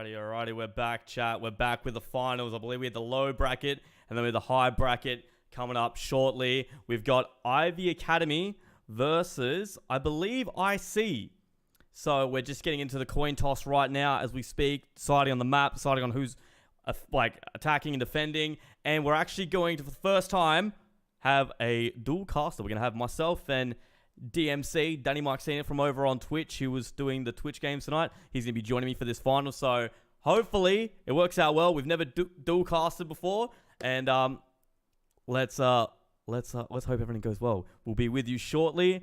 Alrighty, we're back, chat. We're back with the finals. I believe we had the low bracket, and then we had the high bracket coming up shortly. We've got Ivy Academy versus, I believe, IC. So we're just getting into the coin toss right now as we speak, deciding on the map, deciding on who's attacking and defending. And we're actually going to, for the first time, have a dual caster. We're going to have myself and DMC, Danny Marksina from over on Twitch, who was doing the Twitch games tonight. He's going to be joining me for this final. So hopefully it works out well. We've never dual casted before. And let's hope everything goes well. We'll be with you shortly.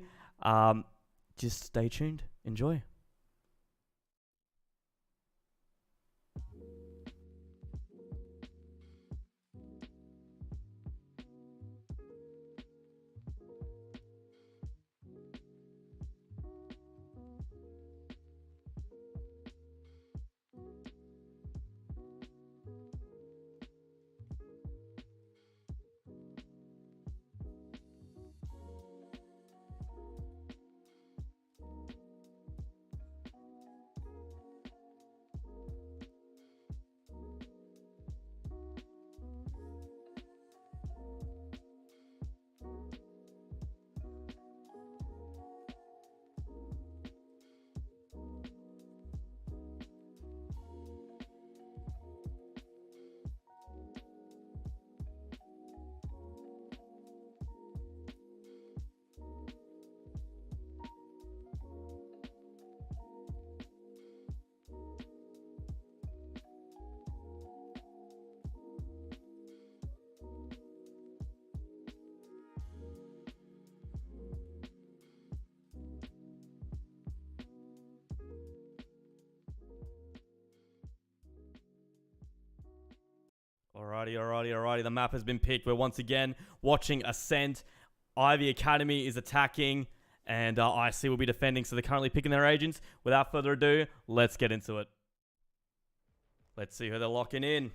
Just stay tuned. Enjoy. Alrighty. The map has been picked. We're once again watching Ascent. Ivy Academy is attacking, and IC will be defending, so they're currently picking their agents. Without further ado, let's get into it. Let's see who they're locking in.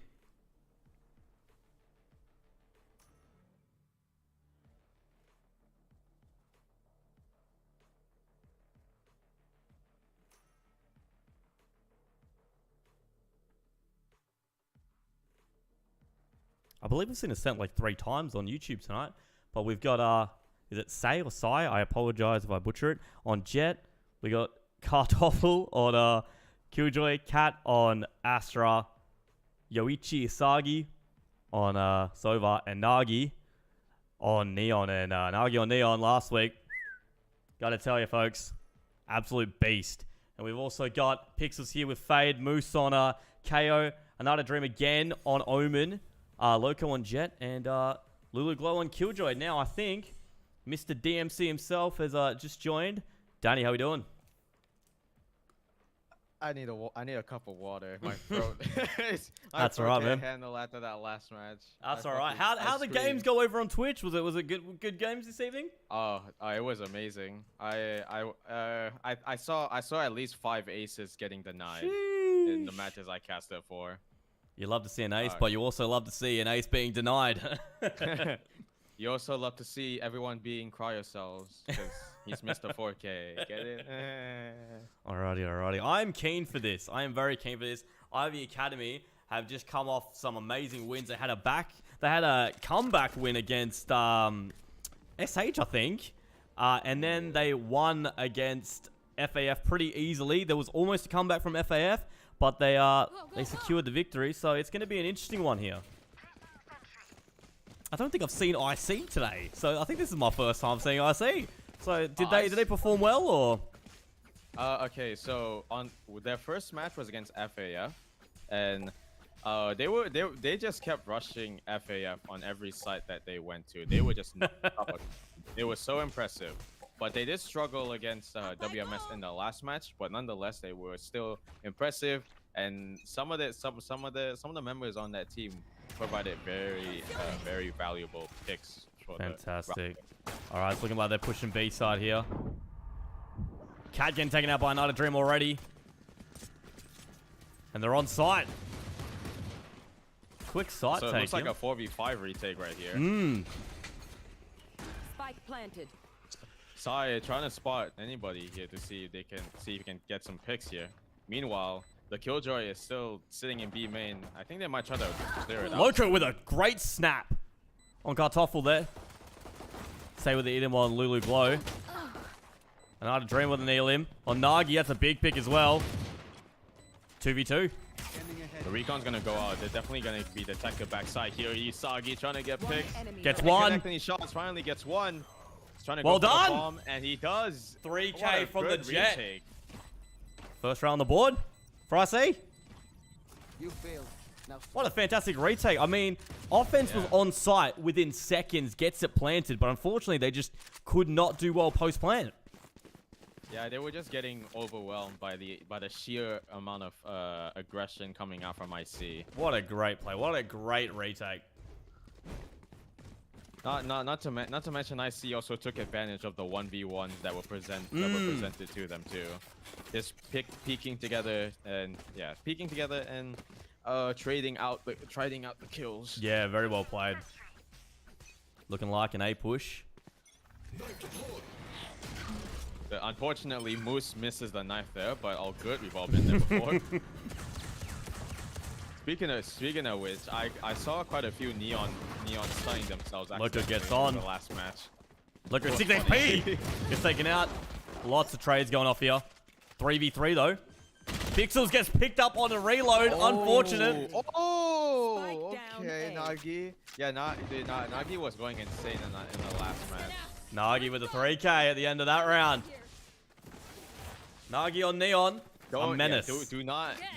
I believe we've seen Ascent like 3 times on YouTube tonight. But we've got, is it Say or Sai? I apologize if I butcher it. On Jet. We got Kartoffel on Killjoy. Cat on Astra. Yoichi Isagi on Sova. And Nagi on Neon. And Nagi on Neon last week. Gotta tell you, folks. Absolute beast. And we've also got Pixels here with Fade. Moose on KO. Another Dream again on Omen. Loco on Jet, and Lulu Glow on Killjoy. Now, I think Mr. DMC himself has just joined. Danny, how we doing? I need a cup of water. My throat. That's all right, man. Handle after that last match. That's all right. How the games go over on Twitch? Was it good games this evening? Oh, it was amazing. I saw at least 5 aces getting denied in the matches I casted for. You love to see an ace, but you also love to see an ace being denied. You also love to see everyone being cryocells because he's Mr. 4K. Get it? Alrighty. I'm keen for this. I am very keen for this. Ivy Academy have just come off some amazing wins. They had a comeback win against SH, I think. And then they won against FAF pretty easily. There was almost a comeback from FAF. But they secured the victory, so it's going to be an interesting one here. I don't think I've seen IC today, so I think this is my first time seeing IC. So did they perform well, or? Okay, so on their first match was against FAF, and they just kept rushing FAF on every site that they went to. They were just they were so impressive. But they did struggle against WMS in the last match, but nonetheless they were still impressive. And some of the members on that team provided very valuable picks. For fantastic. All right, it's looking like they're pushing B side here. Cat getting taken out by another Dream already, and they're on site. Quick site take. So it looks like a 4v5 retake right here. Spike planted. Sai trying to spot anybody here to see if you can get some picks here. Meanwhile, The Killjoy is still sitting in B main. I think they might try to clear it out. Loco with a great snap on Kartoffel there. Stay with the Elim on Lulu Glow. Another Dream with an Elim. On Nagi, that's a big pick as well. 2v2. The Recon's gonna go out. They're definitely gonna be detected backside here. Isagi trying to get picked. Gets one. Connecting these shots, finally gets one. He's trying to Well go for the done. bomb, and he does. 3K What a from the good Jet. retake. First round on the board for IC. You failed. Now What a fantastic retake. I mean, offense was on site within seconds, gets it planted, but unfortunately they just could not do well post-plant. Yeah, they were just getting overwhelmed by the sheer amount of aggression coming out from IC. What a great play. What a great retake. Not to mention IC also took advantage of the 1v1s that were presented to them too. Just peeking together and trading out the kills. Yeah, very well played. Looking like an A push. Unfortunately, Moose misses the knife there, but all good. We've all been there before. Speaking of which, I saw quite a few neon stunning themselves. Loco gets in on. the last match. Look at 6 HP. Gets taken out. Lots of trades going off here. 3v3 though. Pixels gets picked up on a reload. Unfortunate. Oh, Spike okay, down A. Nagi. Yeah, Nagi was going insane in the last match. Nagi with a 3K at the end of that round. Nagi on Neon. A menace. Yeah,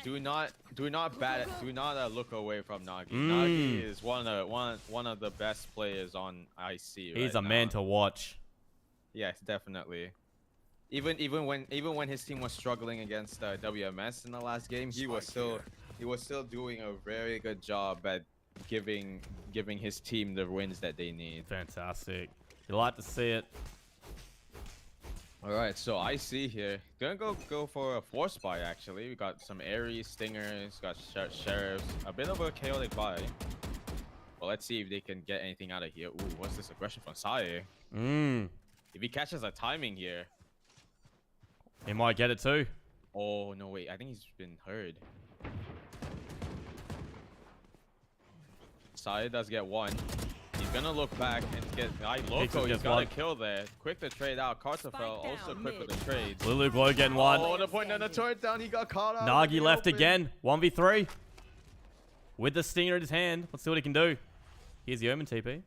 do not look away from Nagi. Nagi is one of the best players on IC. He's right a man now. to watch. Yes, definitely. Even when his team was struggling against WMS in the last game, he was still doing a very good job at giving his team the wins that they need. Fantastic. You like to see it. All right, so IC here gonna go for a force buy. Actually, we got some Aries, Stingers, got Sheriffs, a bit of a chaotic buy. Well, let's see if they can get anything out of here. Ooh, what's this aggression from Sae? If he catches a timing here. He might get it too. Oh, no, wait. I think he's been heard. Sae does get one. He's gonna look back and get... Loco, he's got a kill there. Quick to trade out. Kartoffel also quick with the trades. Lulu Glow getting one. Oh, the point on the turret down. He got caught out. Nagi left again. 1v3. With the stinger in his hand. Let's see what he can do. Here's the Omen TP.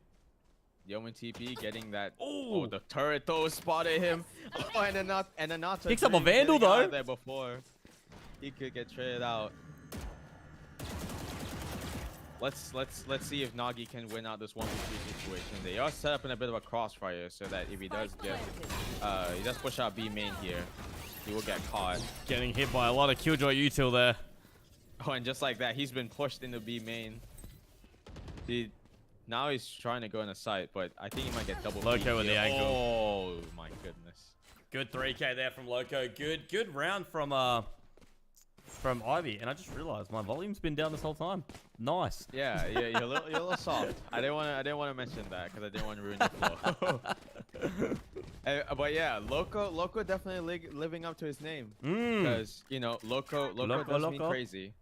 Yeoman TP getting that. Ooh. Oh, the turret though spotted him. Oh, and then not Picks up a Vandal though. There before he could get traded out. Let's see if Nagi can win out this 1v3 situation. They are set up in a bit of a crossfire so that if he does push out B main here, he will get caught. Getting hit by a lot of Killjoy util there. Oh, and just like that, he's been pushed into B main. Now he's trying to go in the site, but I think he might get double. Loco with the ankle. Oh my goodness. Good 3K there from Loco. Good round from Ivy. And I just realized my volume's been down this whole time. Nice. Yeah, you're a little soft. I didn't want to mention that because I didn't want to ruin your flow. But yeah, Loco definitely living up to his name. Because Loco does mean crazy.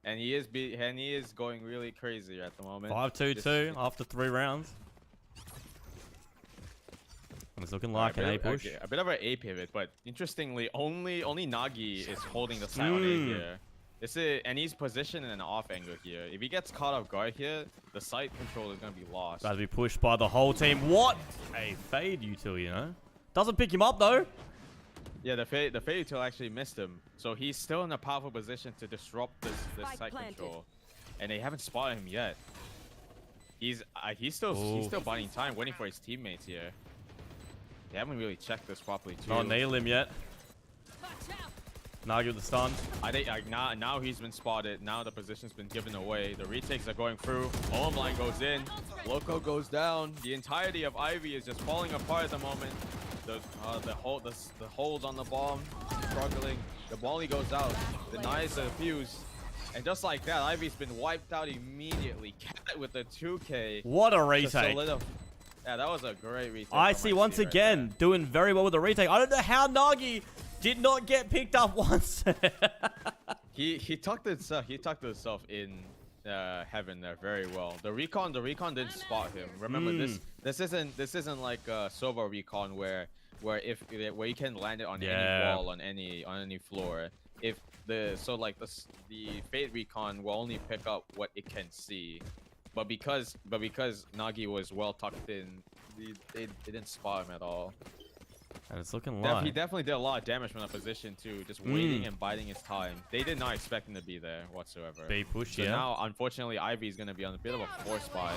And he is going really crazy at the moment. 5-2-2 after 3 rounds. And it's looking like an A push. A bit of an A pivot, but interestingly, only Nagi is holding the side on A here. And he's positioned in an off angle here. If he gets caught off guard here, the site control is gonna be lost. About to be pushed by the whole team. What a fade util, you know? Doesn't pick him up though. Yeah, the fade util actually missed him. So he's still in a powerful position to disrupt this site control. And they haven't spotted him yet. He's still buying time, waiting for his teammates here. They haven't really checked this properly too. Not nail him yet. Nagi with the stun. I think now he's been spotted. Now the position's been given away. The retakes are going through. Home line goes in. Loco goes down. The entirety of Ivy is just falling apart at the moment. The hold on the bomb, struggling. The volley goes out. Denies the fuse. And just like that, Ivy's been wiped out immediately. Cat with the 2K. What a retake. Yeah, that was a great retake. I see once again doing very well with the retake. I don't know how Nagi Did not get picked up once. He tucked himself in heaven there very well. The recon didn't spot him. Remember this isn't like Sova recon where you can land it on any wall on any floor. If the Fate recon will only pick up what it can see, but because Nagi was well tucked in, they didn't spot him at all. And it's looking like He definitely did a lot of damage from that position too, just waiting and biding his time. They did not expect him to be there whatsoever. B push, so now, unfortunately, Ivy is going to be on a bit of a force buy,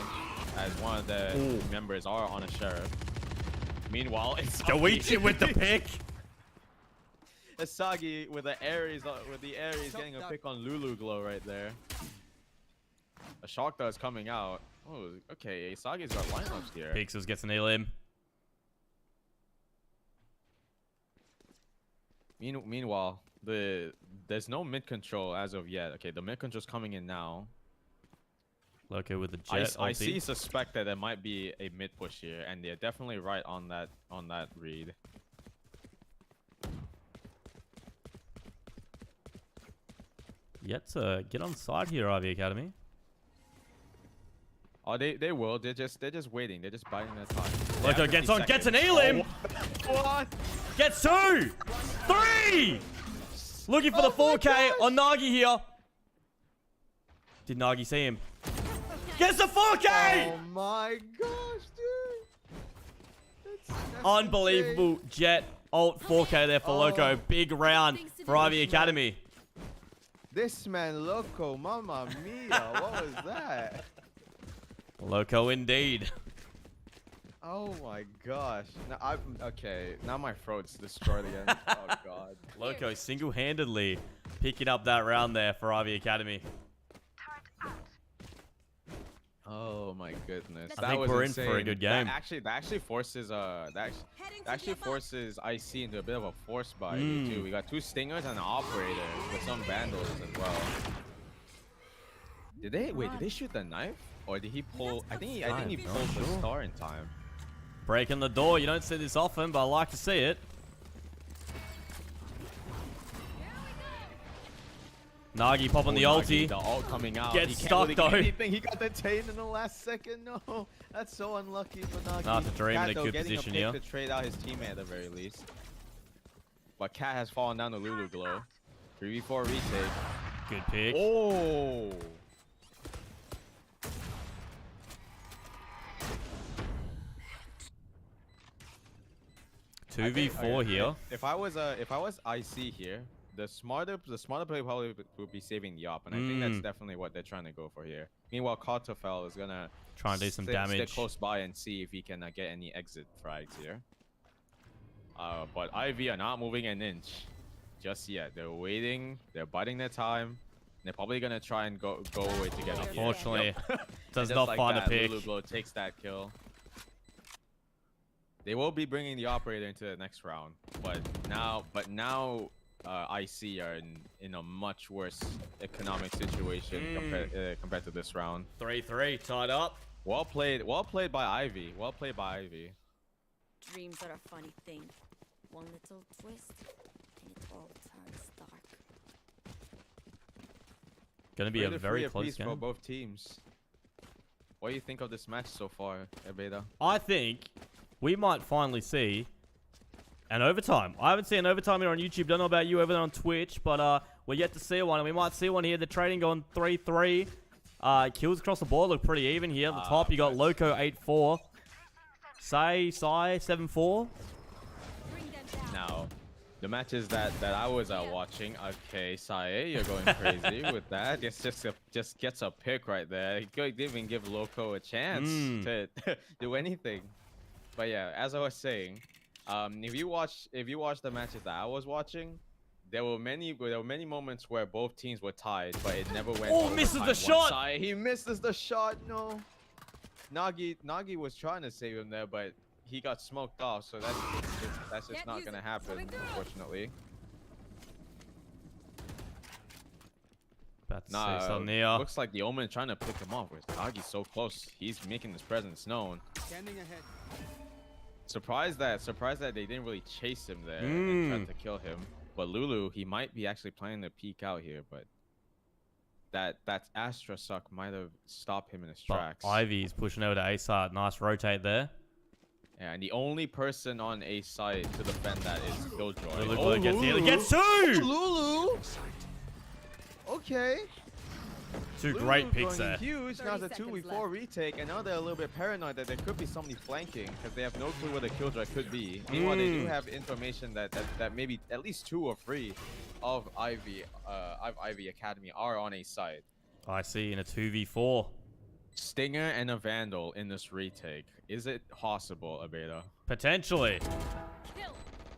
as one of the members are on a sheriff. Meanwhile, it's Goichi with the pick. Asagi with the Ares getting a pick on Lulu Glow right there. A Shakta is coming out. Oh, okay, Asagi's got lineups here. Pixels gets an elim. Meanwhile, there's no mid control as of yet. Okay, the mid control's coming in now. Loco with the jet. I suspect that there might be a mid push here, and they're definitely right on that read. Yet to get on side here, Ivy Academy. Oh, they will. They're just waiting. They're just biding their time. Loco gets on, gets an elim. What? Gets 2, 3. Looking for the 4K on Nagi here. Did Nagi see him? Gets the 4K! Oh my gosh, dude! That's Unbelievable insane. jet ult 4K there for Loco. Big round for Ivy Academy. This man, Loco, mamma mia! What was that? Loco indeed. Oh my gosh! Now okay. Now my throat's destroyed again. Oh god. Loco single-handedly picking up that round there for Ivy Academy. Oh my goodness! I think we're in for a good game. That actually forces IC into a bit of a force buy too. We got 2 stingers and an operator with some vandals as well. Did they shoot the knife or did he pull? I think he pulled the star in time. Breaking the door. You don't see this often, but I like to see it. Nagi popping the ulti. The ult coming out. Gets stuck though. He got detained in the last second. No, that's so unlucky for Nagi. Not to dream in a good getting position a pick here. to trade out his teammate at the very least. But Cat has fallen down to Lulu Glow. 3v4 retake. Good pick. Oh. 2v4 here. If I was IC here, the smarter play probably would be saving the op, and I think that's definitely what they're trying to go for here. Meanwhile, Kartoffel is gonna try and do some damage. Stay close by and see if he can get any exit frags here. But IV are not moving an inch just yet. They're waiting. They're biding their time. They're probably gonna try and go away to get up. Unfortunately, does just not like find that, a pick. Lulu Glow takes that kill. They will be bringing the operator into the next round, but now IC are in a much worse economic situation compared to this round. 3-3 tied up. Well played by Ivy. Well played by Ivy. Dreams are a funny thing. One little twist, and it all turns dark. Gonna be a very close for game. both teams. What do you think of this match so far, Ebeda? I think we might finally see an overtime. I haven't seen an overtime here on YouTube. Don't know about you over there on Twitch, but we're yet to see one. And we might see one here. The trading going 3-3. Kills across the board look pretty even here. At the top, you got Loco 8-4. Sai 7-4. Now, the matches that I was watching. Okay, Sai, you're going crazy with that. It's just gets a pick right there. He didn't even give Loco a chance to do anything. But yeah, as I was saying, if you watch the matches that I was watching, there were many moments where both teams were tied, but it never went. Oh, misses the shot. He misses the shot. No. Nagi was trying to save him there, but he got smoked off. So that's just not gonna happen, unfortunately. About to say something here. Looks like the Omen trying to pick him off. Nagi's so close. He's making his presence known. Standing ahead. Surprised that they didn't really chase him there and tried to kill him. But Lulu, he might be actually planning to peek out here, but that Astra suck might have stopped him in his tracks. Ivy's pushing over to A side. Nice rotate there. Yeah, and the only person on A side to defend that is Killjoy. Lulu gets the Lulu. gets two! Lulu. Okay. Two great Lulu picks going there. Huge. Now 30 it's a seconds 2v4 left. retake, and now they're a little bit paranoid that there could be somebody flanking because they have no clue where the Killjoy could be. Meanwhile, they do have information that maybe at least 2 or 3 of Ivy Academy are on A side. I see in a 2v4. Stinger and a Vandal in this retake. Is it possible, Abeda? Potentially.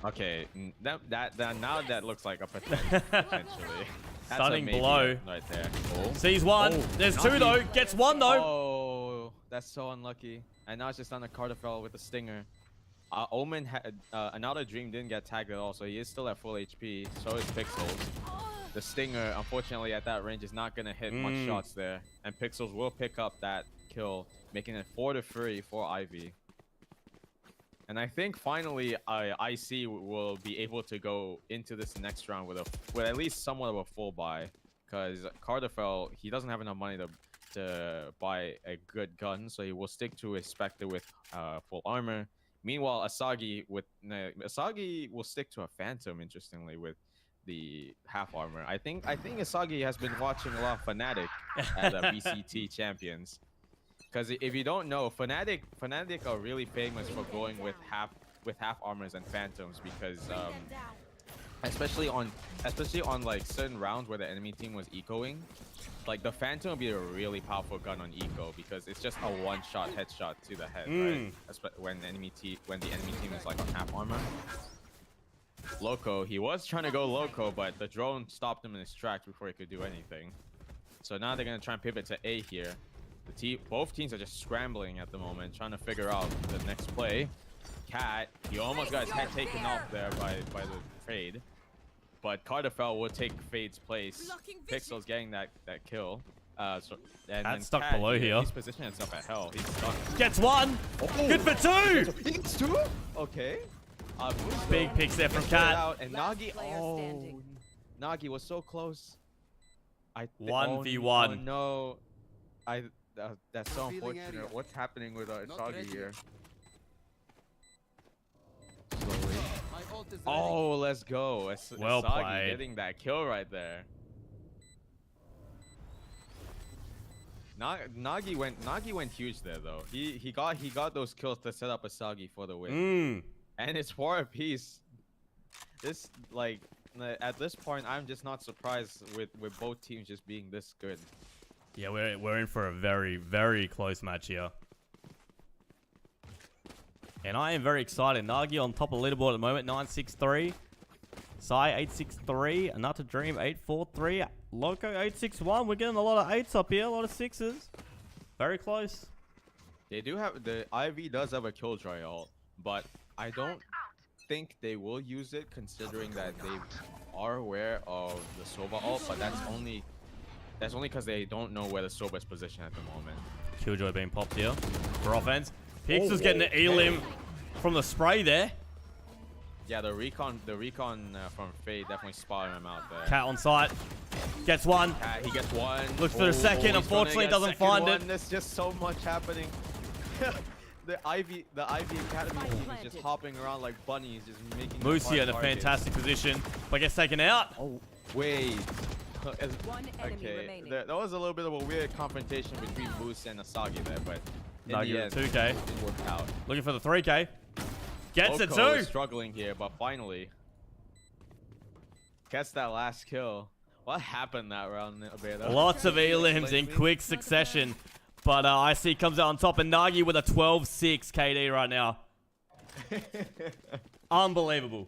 Okay, now that looks like a potentially. That's Stunning a maybe blow. right there. Oh. Sees one. Oh, There's Nagi. 2 though. Gets 1 though. Oh, that's so unlucky. And now it's just on the Carterfell with the Stinger. Omen had another Dream didn't get tagged at all, so he is still at full HP. So is Pixels. The Stinger, unfortunately, at that range is not gonna hit much shots there, and Pixels will pick up that kill, making it 4-3 for Ivy. And I think finally, IC will be able to go into this next round with at least somewhat of a full buy, because Carterfell, he doesn't have enough money to buy a good gun, so he will stick to a Spectre with full armor. Meanwhile, Asagi will stick to a Phantom, interestingly, with the half armor. I think Asagi has been watching a lot of Fnatic at BCT Champions. Because if you don't know, Fnatic are really famous for going with half armors and phantoms, because especially on like certain rounds where the enemy team was ecoing, like the phantom would be a really powerful gun on eco because it's just a one-shot headshot to the head, right? When the enemy team is like on half armor. Loco, he was trying to go loco, but the drone stopped him in his tracks before he could do anything. So now they're gonna try and pivot to A here. Both teams are just scrambling at the moment, trying to figure out the next play. Cat, he almost got his head taken off there by the trade, but Carterfell will take Fade's place. Pixel's getting that kill. And Cat's then stuck below here. He's positioning himself at hell. He's stuck. Gets 1. Oh. Good for 2. He gets 2? Okay. Big picks there from Cat. And Last Nagi, player standing. Nagi was so close. 1v1. Oh no. That's so unfortunate. What's happening with Asagi here? Slowly. Oh, let's go. Well Asagi played. getting that kill right there. Nagi went huge there though. He got those kills to set up Asagi for the win. And it's 4 apiece. This, like, at this point, I'm just not surprised with both teams just being this good. Yeah, we're in for a very, very close match here. And I am very excited. Nagi on top of the leaderboard at the moment, 963. Sai 863. Another Dream 843. Loco 861. We're getting a lot of 8s up here, a lot of 6s. Very close. They do have the Ivy does have a Killjoy ult, but I don't think they will use it considering that they are aware of the Soba ult, but that's only because they don't know where the Soba is positioned at the moment. Killjoy being popped here for offense. Pixel's getting the elim from the spray there. Yeah, the recon from Fade definitely spotted him out there. Cat on site. Gets 1. Cat, he gets 1. Looks for the second. He's Unfortunately, gonna get doesn't second find one. it. There's just so much happening. The Ivy Academy team is just hopping around like bunnies, just making. Moosey in a targets. fantastic position, but gets taken out. Oh wait. One enemy Okay, remaining. that was a little bit of a weird confrontation between Moose and Asagi there, but in No, the you're end, 2K. it worked out. Looking for the 3K. Gets it Loco too. is struggling here, but finally gets that last kill. What happened that round, Abeda? Lots of elims in quick succession. But IC comes out on top, and Nagi with a 12-6 KD right now. Unbelievable.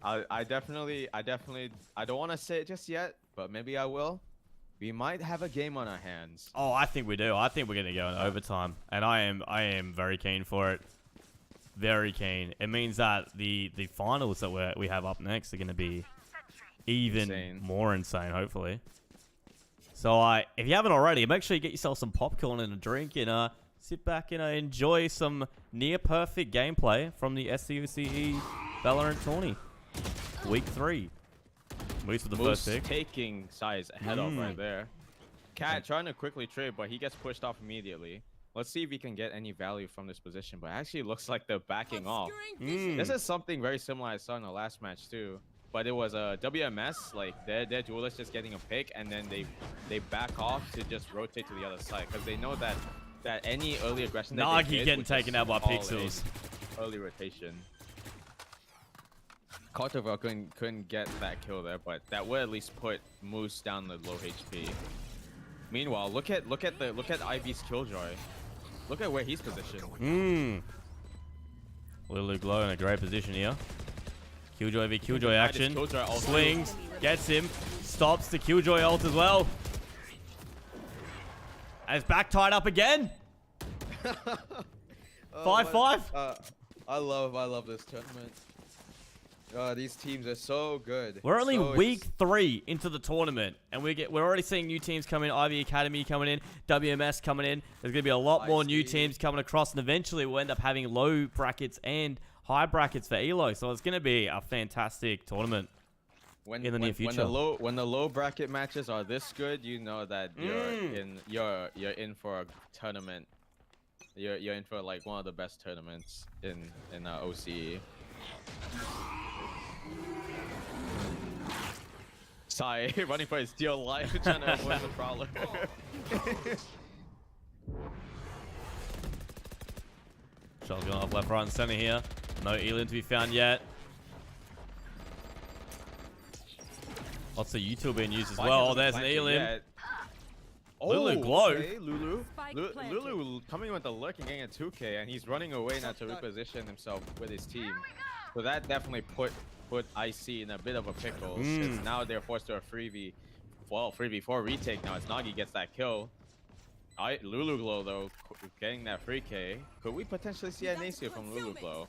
I definitely, I don't want to say it just yet, but maybe I will. We might have a game on our hands. Oh, I think we do. I think we're going to go in overtime. And I am very keen for it. Very keen. It means that the finals that we have up next are going to be even more insane, hopefully. So if you haven't already, make sure you get yourself some popcorn and a drink and sit back and enjoy some near perfect gameplay from the SCOCE Valorant tourney. Week 3. Moose with the Moose first pick. taking size ahead of right there. Cat trying to quickly trade, but he gets pushed off immediately. Let's see if he can get any value from this position, but actually looks like they're backing off. This is something very similar I saw in the last match too. But it was a WMS, like their duelist just getting a pick, and then they back off to just rotate to the other side because they know that any early aggression that Nagi they did getting would taken just out by call Pixels. a early rotation. Carterville couldn't get that kill there, but that would at least put Moose down the low HP. Meanwhile, look at Ivy's Killjoy. Look at where he's positioned. Lulu Glow in a great position here. Killjoy v Killjoy action. Swings, gets him, stops the Killjoy ult as well. And it's back tied up again. 5-5. I love this tournament. These teams are so good. We're only week 3 into the tournament, and we're already seeing new teams come in. Ivy Academy coming in, WMS coming in. There's gonna be a lot more new teams coming across, and eventually we'll end up having low brackets and high brackets for Elo. So it's gonna be a fantastic tournament in the near future. When the low bracket matches are this good, you know that you're in for a tournament. You're in for like one of the best tournaments in OCE. Sai running for his dear life, trying to avoid the prowler. Shot's going off left, right, and center here. No Elim to be found yet. Lots of util being used as well. Oh, there's an Elim. Lulu Glow. Okay, Lulu coming with the lurk and getting a 2K, and he's running away now to reposition himself with his team. So that definitely put IC in a bit of a pickle. Since now they're forced to a 3v4 retake now as Nagi gets that kill. Lulu Glow though, getting that free K. Could we potentially see a Nacio from Lulu Glow?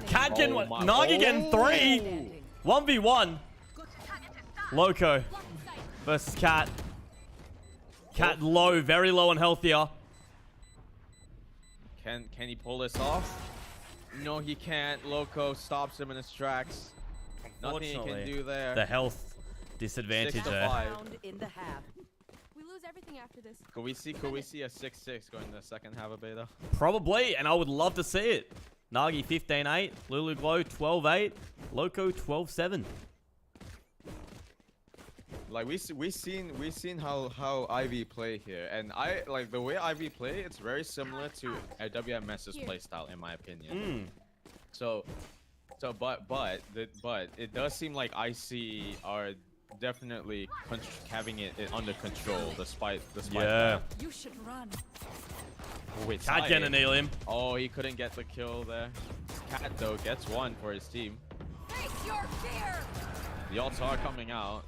Cat getting one. Nagi getting 3. 1v1. Loco versus Cat. Cat low, very low and healthier. Can he pull this off? No, he can't. Loco stops him in his tracks. Nothing he can do there. The health disadvantage 6 to there. 5. In the half. We lose everything after this. Could we see a 6-6 going in the second half of beta? Probably, and I would love to see it. Nagi 15-8, Lulu Glow 12-8, Loco 12-7. Like we've seen how Ivy play here, and I like the way Ivy play. It's very similar to a WMS's playstyle in my opinion. But it does seem like IC are definitely having it under control despite Yeah. You should run. Wait, Cat getting an Elim. Oh, he couldn't get the kill there. Cat though gets one for his team. Face your fear. The ults are coming out.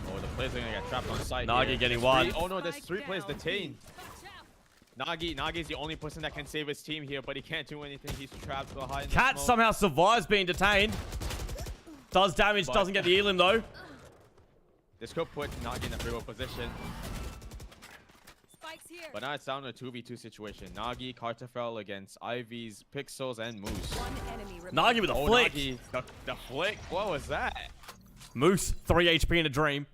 Oh, the players are gonna get trapped on site. Nagi here. getting There's 1. Oh no, there's 3 players detained. Nagi's the only person that can save his team here, but he can't do anything. He's trapped behind. Cat somehow survives being detained. Does damage, doesn't get the Elim though. This could put Nagi in a 3-0 position. Spikes here. But now it's down to a 2v2 situation. Nagi, Carterfell against Ivy's, Pixels, and Moose. One enemy remaining. Nagi with a flick. Nagi, the flick? What was that? Moose, 3 HP in a dream.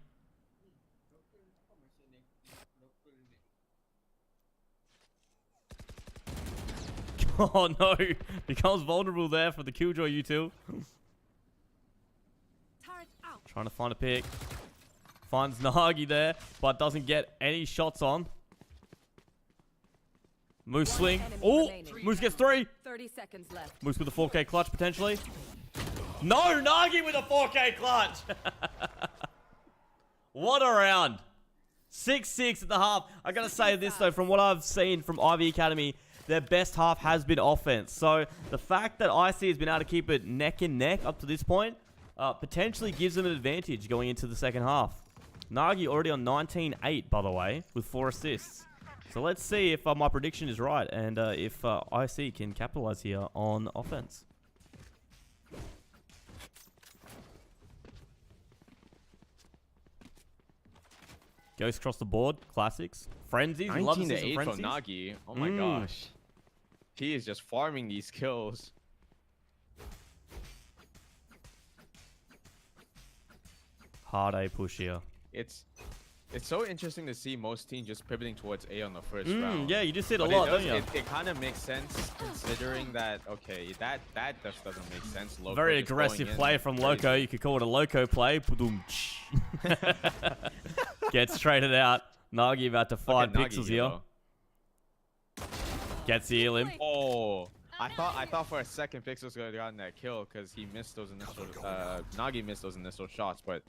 Oh no, becomes vulnerable there for the Killjoy util. Turret out. Trying to find a pick. Finds Nagi there, but doesn't get any shots on. Moose swing. enemy Oh, remaining. Moose gets 3. 30 seconds left. Moose with a 4K clutch potentially. No, Nagi with a 4K clutch. What a round. 6-6 at the half. I gotta say this though, from what I've seen from Ivy Academy, their best half has been offense. So the fact that IC has been able to keep it neck and neck up to this point potentially gives them an advantage going into the second half. Nagi already on 19-8, by the way, with 4 assists. So let's see if my prediction is right and if IC can capitalize here on offense. Goes across the board. Classics. Frenzies. We love to 19 see to some 8 from frenzies. Nagi. Oh my gosh. He is just farming these kills. Hard A push here. It's so interesting to see most teams just pivoting towards A on the first round. Yeah, you just see it a But lot, it don't you? It kind of makes sense considering that, okay, that just doesn't make sense. Loco Very just going aggressive in play from crazy. Loco. You could call it a Loco play. Gets traded out. Nagi about to find Nagi pixels here, here. Gets the elim. though. Oh, I thought for a second Pixels could have gotten that kill because he missed those initial Nagi missed those initial shots, but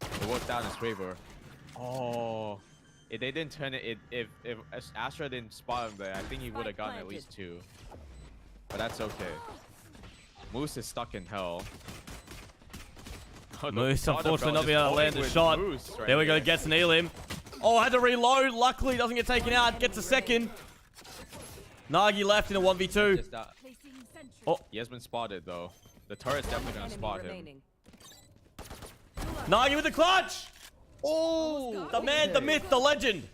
it worked out in his favor. Oh, if they didn't turn it, if Astra didn't spot him there, I think he would have gotten at least 2. But that's okay. Moose is stuck in hell. Oh, the Moose, Thunderbell unfortunately, not just being able to going land the with shot. Moose right There we go. here. Gets an elim. Oh, had to reload. Luckily, doesn't get taken out. Gets a second. Nagi left in a 1v2. Just, Placing sentry. Oh, he has been spotted though. The turret's definitely gonna Enemy spot him. remaining. Nagi with the clutch. Oh, The man, the myth, the legend.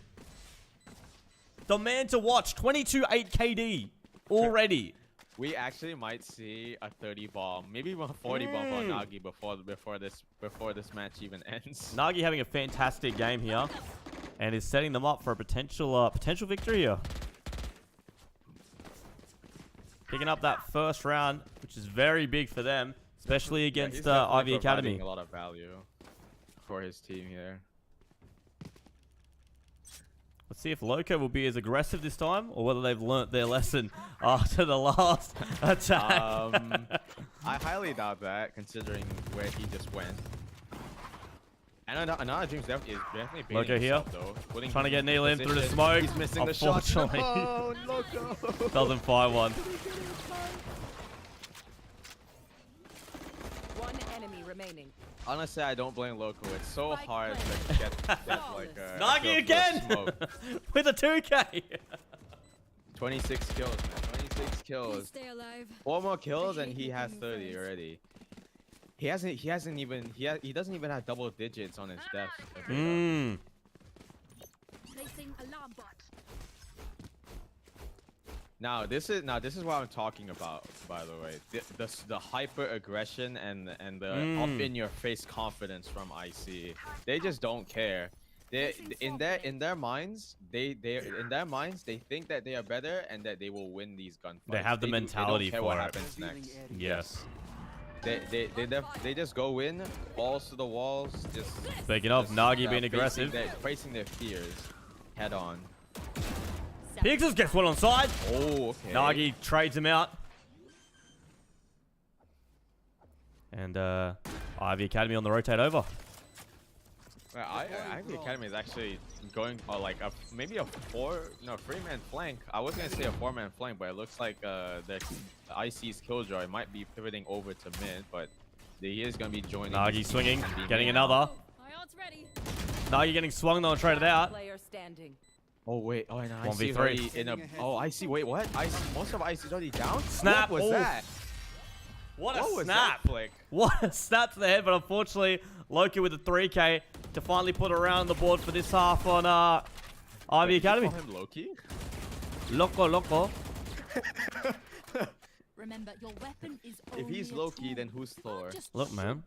The man to watch. 22-8 KD already. we actually might see a 30 bomb, maybe even a 40 bomb on Nagi before this match even ends. Nagi having a fantastic game here, and is setting them up for a potential victory here. Picking up that first round, which is very big for them, especially Yeah, against he's definitely Ivy Academy. providing a lot of value for his team here. Let's see if Loco will be as aggressive this time, or whether they've learnt their lesson after the last attack. I highly doubt that, considering where he just went. And another Dream's definitely baiting Loco here. himself, though. Putting Trying to get Neil in through the position. smoke. He's missing the shot. Unfortunately, Oh, Loco. doesn't find one. One enemy remaining. Honestly, I don't blame Loco. It's so hard to get like a Nagi kill again! smoke. With a 2K. 26 kills, man. 26 Please kills. stay alive. 4 more kills and he has 30 already. He doesn't even have double digits on his deaths. Mmm. Placing alarm bot. Now this is what I'm talking about, by the way. The hyper aggression and the up in your face confidence from IC. They just don't care. They in their minds they think that they are better and that they will win these gunfights. They have the mentality they don't care for what it. happens next. Yes. They just go in, balls to the walls, just Speaking of, Nagi being aggressive. facing their fears head on. Pixels gets one on side. Oh, okay. Nagi trades him out. And Ivy Academy on the rotate over. Well, Ivy Academy is actually going like maybe a 3-man flank. I was gonna say a 4-man flank, but it looks like the IC's Killjoy might be pivoting over to mid, but he is gonna be joining. Nagi his team swinging, and be getting main. another. My ult's ready. Nagi getting swung though and traded out. Player standing. Oh wait, oh and 1v3. IC is already in a. Oh, IC. Wait, what? Most of IC is already down. Snap. What was Oof. that? What What a was snap. that flick? What a snap to the head, but unfortunately, Loki with the 3K to finally put around the board for this half on Ivy Wait, did you Academy. call him Loki? Loco. Remember, your weapon is If he's Loki, then who's Thor? Look, man.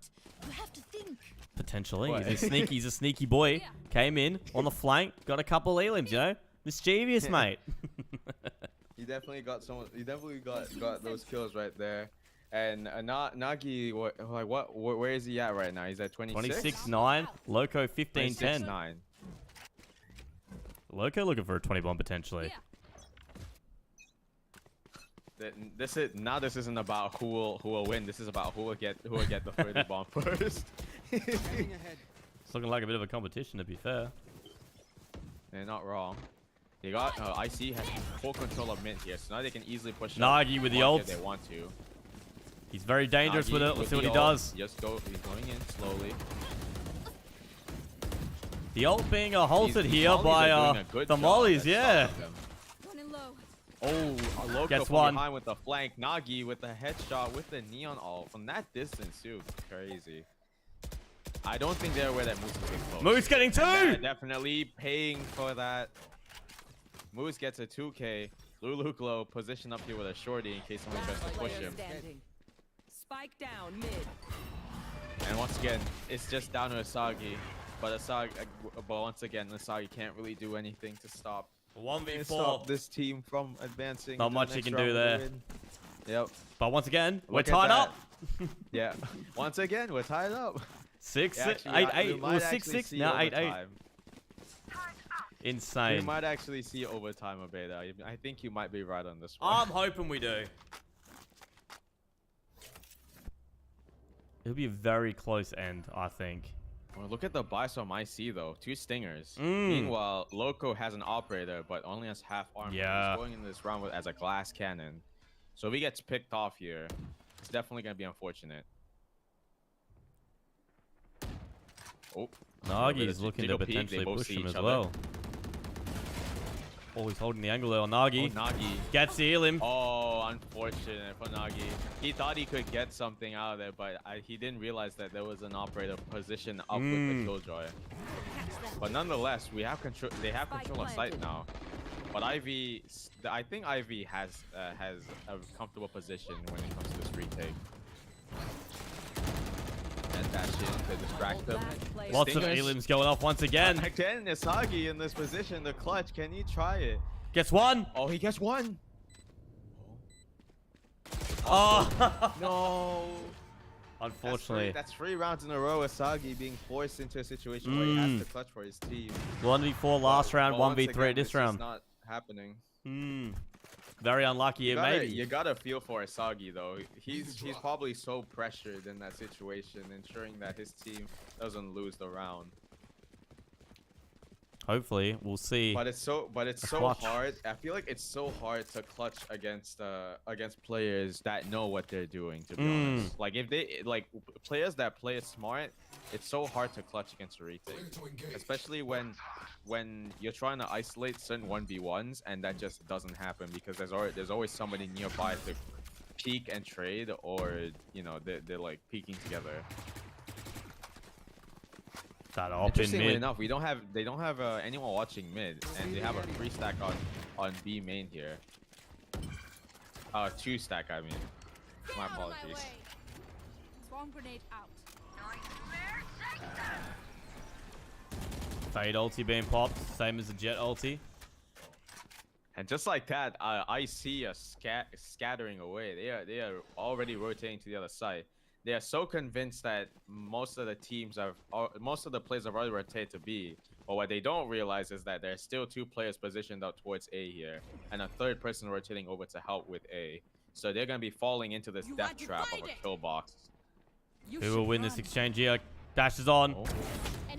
You have to think. Potentially. What? He's a sneaky boy. Came in on the flank, got a couple elims, you know? Mischievous, mate. He definitely got some. He definitely got those kills right there. And Nagi, where is he at right now? He's at 26. 26-9. Loco 15-10. 9. Loco looking for a 20 bomb potentially. This isn't about who will win. This is about who will get the 30 bomb first. It's looking like a bit of a competition, to be fair. They're not wrong. They got IC has full control of mid here, so now they can easily push. Nagi with the ult ult. if they want to. He's very dangerous Nagi with it. Let's see what the he ult. does. Just go. He's going in slowly. The ult being halted These here mollies by are doing a good the job mollies, at yeah. stopping them. Running low. Oh, Loco Gets from one. behind with the flank. Nagi with the headshot with the neon ult from that distance too. Crazy. I don't think they're aware that Moose is getting close. Moose getting And they're 2. definitely paying for that. Moose gets a 2K. Lulu Glow position up here with a shorty in case someone tries to push Player him. standing. Spike down mid. And once again, it's just down to Asagi. But once again, Asagi can't really do anything to stop 1v4. this team from advancing. Not to the much he next can round do with a there. win. Yep. But once again, we're Look at tied that. up. Yeah. Once again, we're tied up. 6, Actually, 8, we 8. It might was actually 6, 6. see Now 8, 8. overtime. We Insane. might actually see overtime, Abeda. I think you might be right on this one. I'm hoping we do. It'll be a very close end, I think. Well, look at the buys from IC though. 2 stingers. Mm. Meanwhile, Loco has an operator, but only has half armor. Yeah. He's going into this round as a glass cannon. So if he gets picked off here, it's definitely gonna be unfortunate. Oh, Nagi's looking to Jiggle peek, potentially they both push see him each as other. well. Oh, he's holding the angle there on Oh, Nagi. Nagi. Gets to heal him. Oh, unfortunate for Nagi. He thought he could get something out of there, but he didn't realize that there was an operator position up with the Killjoy. But nonetheless, we have control. They have control of site now. But Ivy, I think Ivy has a comfortable position when it comes to this retake. And that shit to distract them. Lots of Stingers. elims going off once again. Again, Isagi in this position, the clutch. Can he try it? Gets 1. Oh, he gets 1. Oh. No. Unfortunately. That's 3 rounds in a row. Asagi being forced into a situation where he has to clutch for his team. 1v4 last round, But once 1v3 again, this it's just round. not happening. Very unlucky, You maybe. you gotta feel for Asagi though. He's probably so pressured in that situation, ensuring that his team doesn't lose the round. Hopefully, we'll see. But it's so clutch. hard. I feel like it's so hard to clutch against players that know what they're doing. To be honest, like if they players that play it smart, it's so hard to clutch against a retake, especially when you're trying to isolate certain 1v1s and that just doesn't happen because there's always somebody nearby to peek and trade, or they're like peeking together. That up in Interestingly mid. enough, they don't have anyone watching mid, and they have a 3 stack on B main here. 2 stack, I mean. My apologies. Swarm grenade out. Fade ulti being popped, same as the Jet ulti. And just like that, I see us scattering away. They are already rotating to the other side. They are so convinced that most of the players have already rotated to B. But what they don't realize is that there's still 2 players positioned out towards A here, and a 3rd person rotating over to help with A. So they're gonna be falling into this death trap of a kill box. Who will win this exchange here? Dashes on. Oh.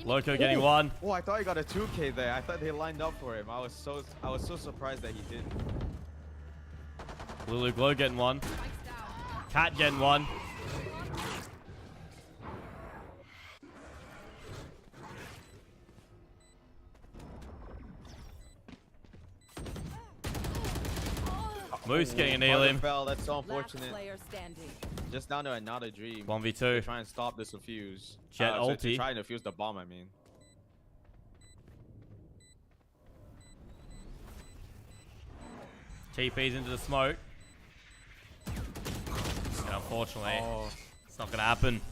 Loco getting 1. Oh, I thought he got a 2K there. I thought they lined up for him. I was so surprised that he didn't. Lulu Glow getting 1. Cat getting 1. Moose getting an elim. Fell. That's so Last unfortunate. player standing. Just down to another dream. 1v2. Try and stop this defuse. Jet ulti. Try and defuse the bomb, I mean. TP's into the smoke. And unfortunately, Oh, it's not gonna happen.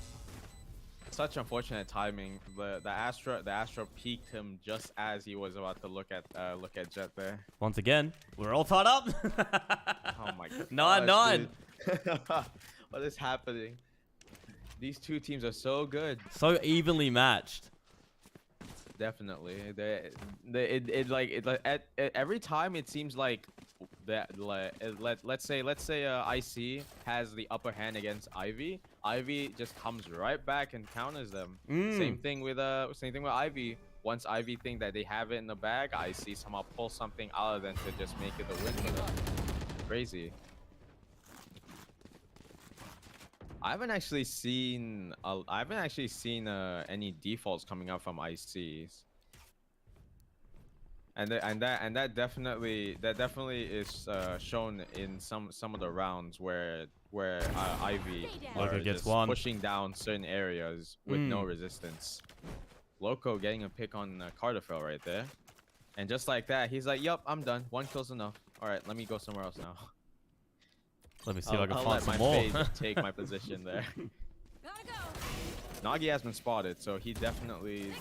such unfortunate timing. The Astra peeked him just as he was about to look at Jet there. Once again, we're all tied up. Oh my god. 9-9. What is happening? These 2 teams are so good. So evenly matched. Definitely. Every time it seems like that. Let's say IC has the upper hand against Ivy. Ivy just comes right back and counters them. Same thing with Ivy. Once Ivy think that they have it in the bag, IC somehow pull something out of them to just make it the win for them. Crazy. I haven't actually seen any defaults coming out from ICs, and that definitely is shown in some of the rounds where where Ivy Loco are gets just one. pushing down certain areas with no resistance. Loco getting a pick on Carterfell right there. And just like that, he's like, yup, I'm done. 1 kill's enough. All right, let me go somewhere else now. Let me see if I can I'll find let some my more. fade take my position there. Gotta go. Nagi has been spotted, so he definitely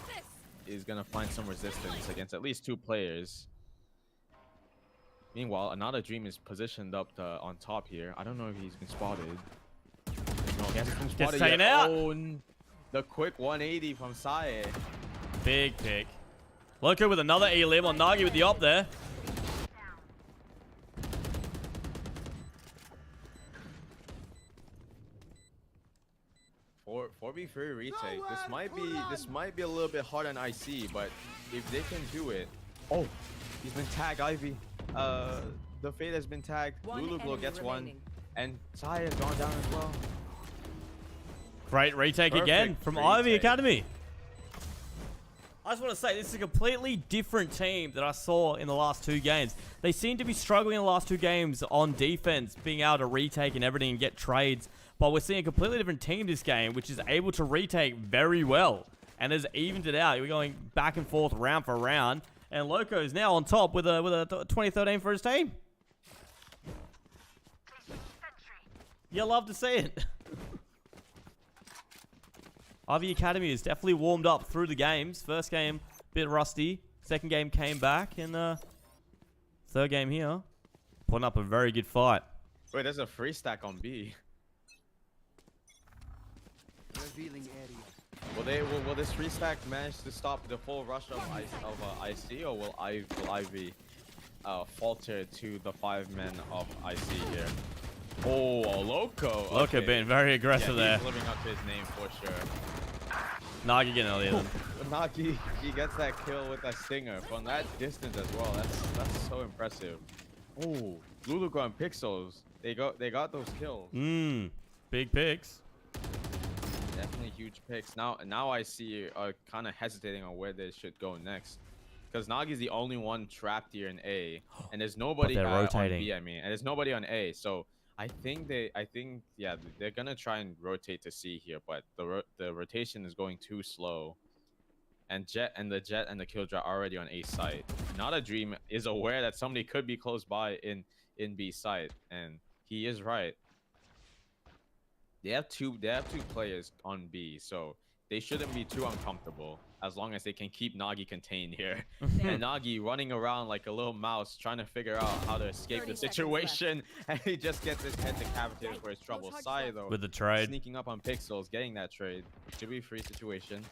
is going to find some resistance against at least 2 players. Meanwhile, another Dream is positioned up on top here. I don't know if he's been spotted. No, he hasn't been spotted taken yet. out. Oh, the quick 180 from Sae. Big pick. Loco with another elim on Nagi with the op there. For 4v3 retake, this might be a little bit hard on IC, but if they can do it. Oh, he's been tagged, Ivy. The Fade has been tagged. One Lulu Glow enemy gets remaining. 1, and Sae has gone down as well. Great retake Perfect again from retake. Ivy Academy. I just want to say, this is a completely different team that I saw in the last 2 games. They seem to be struggling in the last 2 games on defense, being able to retake and everything and get trades. But we're seeing a completely different team this game, which is able to retake very well. And has evened it out. We're going back and forth round for round. And Loco is now on top with a 2013 for his team. You love to see it. Ivy Academy has definitely warmed up through the games. First game, a bit rusty. Second game came back. And third game here, putting up a very good fight. Wait, there's a free stack on B. Revealing area. Will this free stack manage to stop the full rush of IC, or will Ivy falter to the 5 men of IC here? Oh, Loco. Loco Okay. being very aggressive Yeah, there. he's living up to his name for sure. Nagi getting another one. Nagi, he gets that kill with a stinger from that distance as well. That's so impressive. Oh, Lulugo and Pixels, they got those kills. Big picks. Definitely huge picks. Now I see kind of hesitating on where they should go next, because Nagi's the only one trapped here in A, and there's nobody they're on rotating. B. I mean, and there's nobody on A. So I think yeah, they're gonna try and rotate to C here, but the rotation is going too slow. And the Jet and the Killjoy are already on A site. Not a Dream is aware that somebody could be close by in B site, and he is right. They have two players on B, so they shouldn't be too uncomfortable as long as they can keep Nagi contained here. And Nagi running around like a little mouse trying to figure out how to escape 30 the seconds situation, and he just gets his head decapitated for his trouble. Sai though, With the trade. sneaking up on Pixels, getting that trade. Should be a free situation.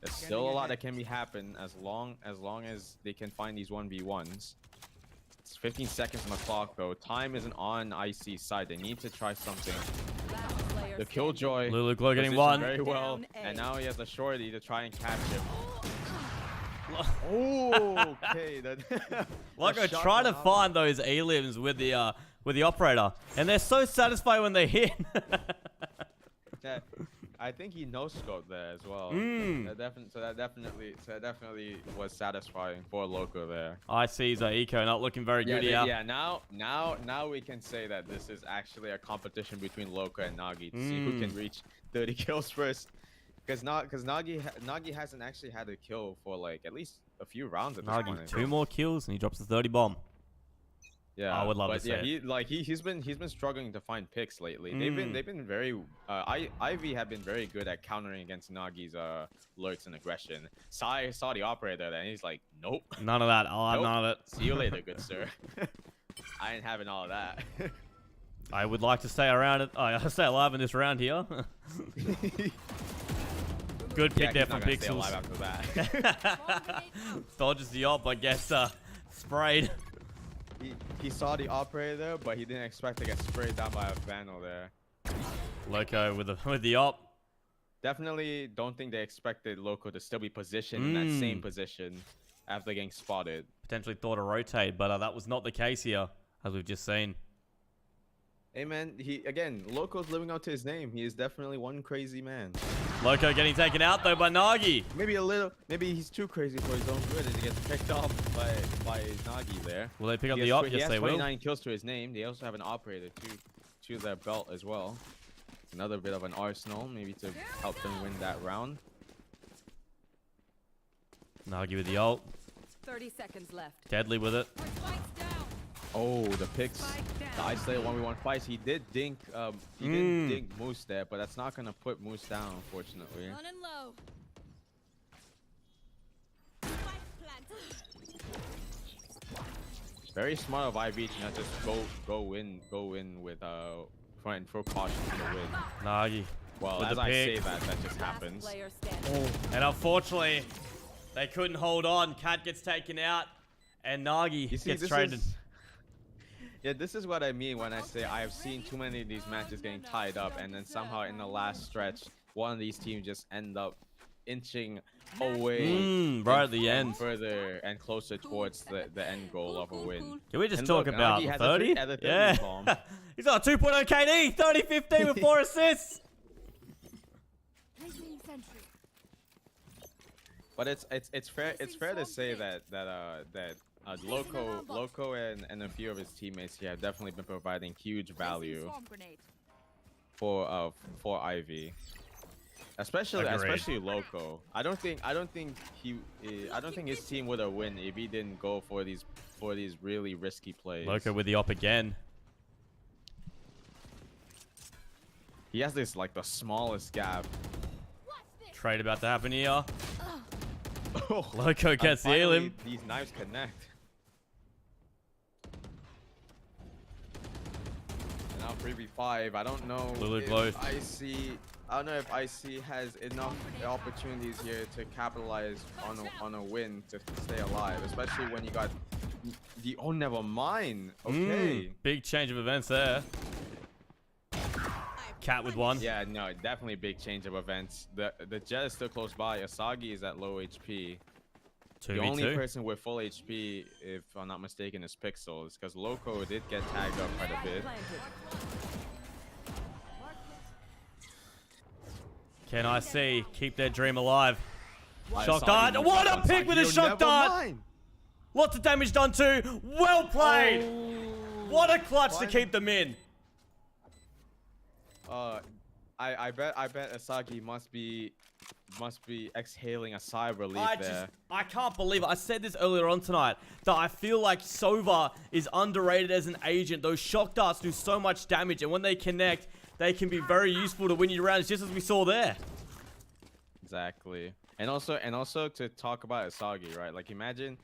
There's still a lot that can be happen as long as they can find these 1v1s. It's 15 seconds on the clock though. Time isn't on IC side. They need to try something. Last player The standing. Killjoy Lulu Glow getting positioned one. very well, Down A. and now he has a shorty to try and catch him. Oh, okay. Loco trying to find those elims with the operator, and they're so satisfied when they hit. I think he no-scoped there as well. So that definitely was satisfying for Loco there. I see Zaiko not looking very good here. Yeah. Now we can say that this is actually a competition between Loco and Nagi to see who can reach 30 kills first. Because Nagi hasn't actually had a kill for like at least a few rounds at this point. I Nagi, 2 think. more kills and he drops the 30 bomb. Yeah, I would love but to yeah, see he's been struggling to find picks lately. They've been very Ivy have been very good at countering against Nagi's lurks and aggression. Sai saw the operator and he's like, nope. None of that. I'll have Nope. none of it. See you later, good sir. I ain't having all of that. I would like to stay around it. Stay alive in this round here. Good pick there he's from not gonna stay Pixels. alive after that. Dodges the op, I guess. Sprayed. He saw the operator, but he didn't expect to get sprayed down by a Vandal there. Loco with the op. Definitely don't think they expected Loco to still be positioned in that same position after getting spotted. Potentially thought to rotate, but that was not the case here, as we've just seen. Hey man, Loco's living up to his name. He is definitely one crazy man. Loco getting taken out though by Nagi. Maybe he's too crazy for his own good and he gets picked off by Nagi there. Will they pick up He the has op? he Yes, has they will. 29 kills to his name. They also have an operator to their belt as well. Another bit of an arsenal, maybe to help them win that round. Nagi with the ult. 30 seconds left. Deadly with it. Spike's down. Oh, the picks. Spike The down. isolated 1v1 fights. He did dink. He didn't dink Moose there, but that's not gonna put Moose down, unfortunately. Running low. Spike planted. Very smart of IB to not just go in with front for caution to the win. Nagi. Well, With as the I pick. say that just Last happens. player standing. And unfortunately, they couldn't hold on. Cat gets taken out, and Nagi You see, gets this traded. yeah, this is what I mean when I say I have seen too many of these matches getting tied up, and then somehow in the last stretch, one of these teams just end up inching away Right at the and end. further and closer towards the end goal of a win. Can we just And talk look, about Nagi has a 30? had a 30 Yeah. bomb. He's on a 2.0 KD, 30-15 with 4 assists. Placing sentry. But it's fair to say that Loco and a few of his teammates here have definitely been providing huge value Swarm grenade. for Ivy, especially Agreed. Loco. I don't think his team would have win if he didn't go for these really risky plays. Loco with the op again. He has this like the smallest gap. Trade about to happen here. Oh, Loco and can't seal finally, him. These knives connect. And now 3v5. I don't know Lulu if glow. IC has enough opportunities here to capitalize on a win to stay alive, especially when you got the oh never mind. Okay. Big change of events there. Cat with one. Yeah, no, definitely big change of events. The Jet is still close by. Asagi is at low HP. The only 2v2. person with full HP, if I'm not mistaken, is Pixels, because Loco did get tagged up quite a bit. Can I see? Keep their dream alive. By Shock Asagi, dart. no What shot a on pick with a Asagi. shock Never dart. mind. Lots of damage done too. Well played. What a clutch to Fine. keep them in. I bet Asagi must be exhaling a sigh of relief there. I can't believe it. I said this earlier on tonight that I feel like Sova is underrated as an agent. Those shock darts do so much damage, and when they connect, they can be very useful to win you rounds, just as we saw there. Exactly. And also to talk about Asagi, right? Like imagine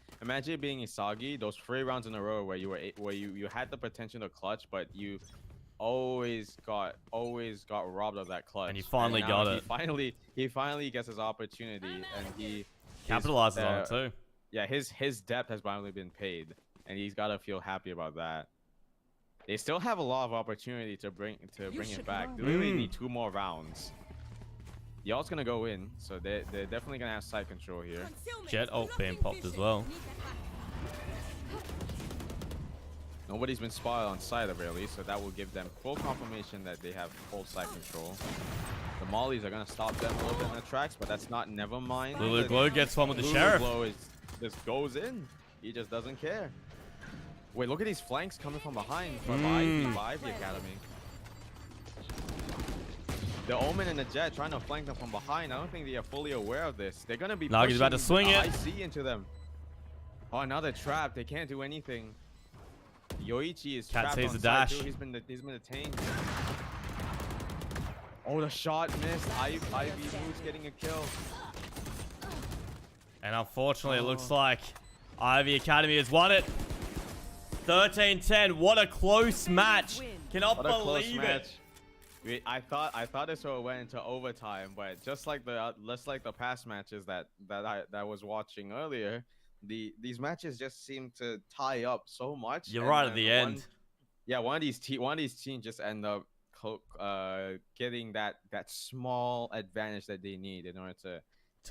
being Asagi, those 3 rounds in a row where you had the potential to clutch, but you always got robbed of that clutch. And he finally now got it. He finally gets his opportunity, and he Capitalizes on it too. Yeah, his depth has finally been paid, and he's got to feel happy about that. They still have a lot of opportunity to bring it back. They really need 2 more rounds. Y'all's gonna go in, so they're definitely gonna have side control here. Jet ult being popped as well. Nobody's been spotted on side of really, so that will give them full confirmation that they have full side control. The mollies are gonna stop them a little bit in the tracks, but that's not never mind. Lulu Glow gets one with the Lulu sheriff. Glow just goes in. He just doesn't care. Wait, look at these flanks coming from behind from Ivy Academy. The Omen and the Jet trying to flank them from behind. I don't think they are fully aware of this. They're gonna be Nagi's about to swing it. IC into them. Oh, now they're trapped. They can't do anything. Yoichi is Cat trapped sees on the side dash. too. He's been detained. Oh, the shot missed. Ivy Moose getting a kill. And unfortunately, it looks like Ivy Academy has won it. 13-10. What a close match. Cannot What a close believe match. it. I thought this one went into overtime, but just like the past matches that I was watching earlier, these matches just seem to tie up so much. You're and right at then the end. one of these teams just end up getting that small advantage that they need in order to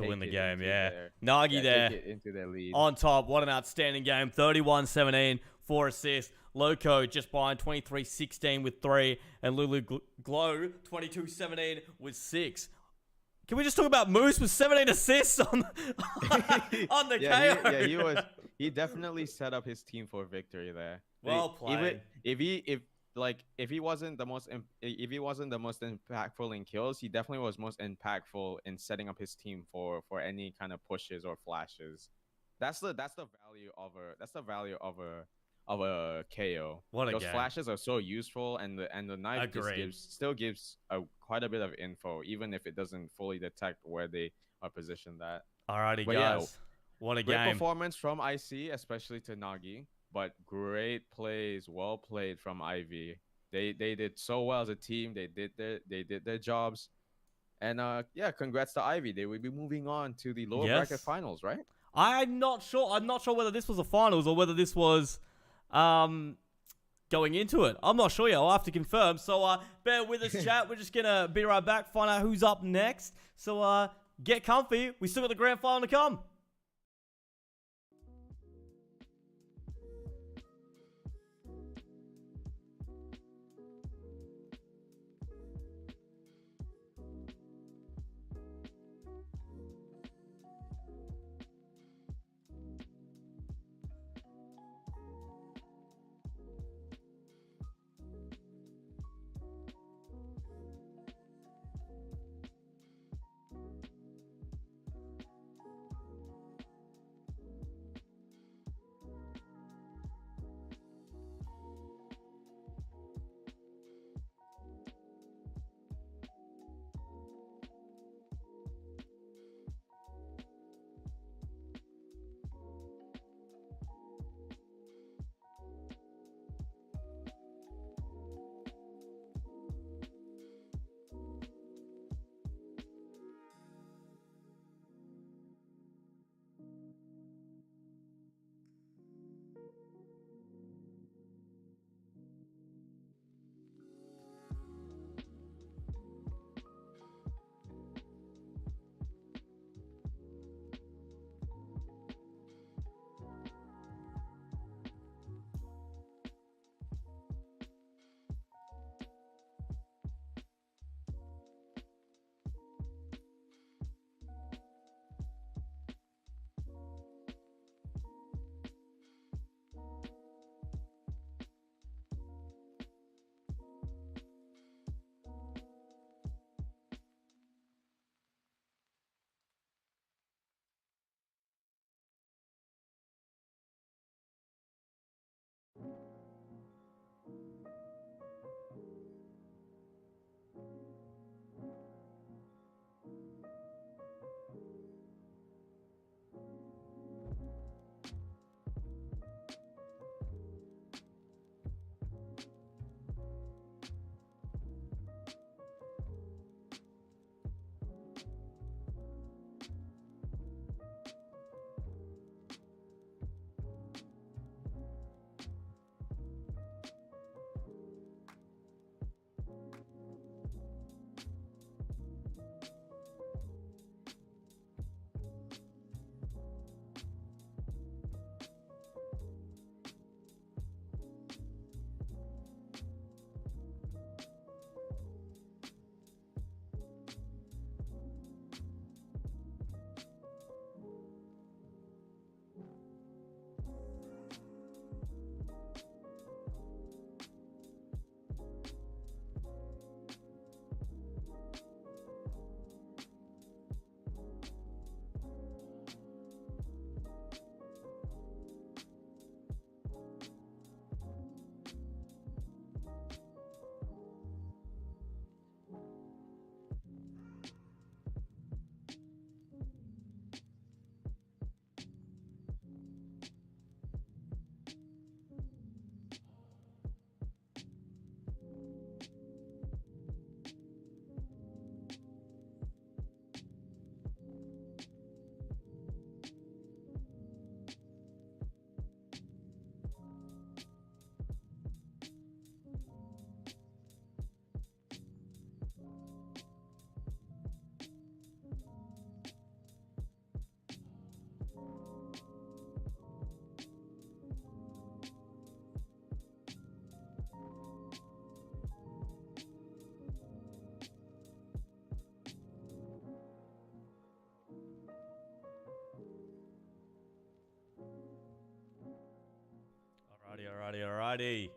Win the take it game, into yeah. their- Nagi there. take it into their lead. On top. What an outstanding game. 31-17. 4 assists. Loco just behind 23-16 with 3. And Lulu Glow 22-17 with 6. Can we just talk about Moose with 17 assists on the KO? He definitely set up his team for victory there. Well played. If like if he wasn't the most if he wasn't the most impactful in kills, he definitely was most impactful in setting up his team for any kind of pushes or flashes. That's the value of a KO. What a Those game. flashes are so useful, and the knife just Agreed. still gives quite a bit of info, even if it doesn't fully detect where they are positioned at. Alrighty, But yeah, guys. What a great game. performance from IC, especially to Nagi, but great plays, well played from Ivy. They did so well as a team. They did their jobs. And yeah, congrats to Ivy. They will be moving on to the lower bracket Yes. finals, right? I'm not sure. I'm not sure whether this was a finals or whether this was going into it. I'm not sure yet. I'll have to confirm. So bear with us, chat. We're just gonna be right back, find out who's up next. So get comfy. We still got the grand final to come. Alrighty.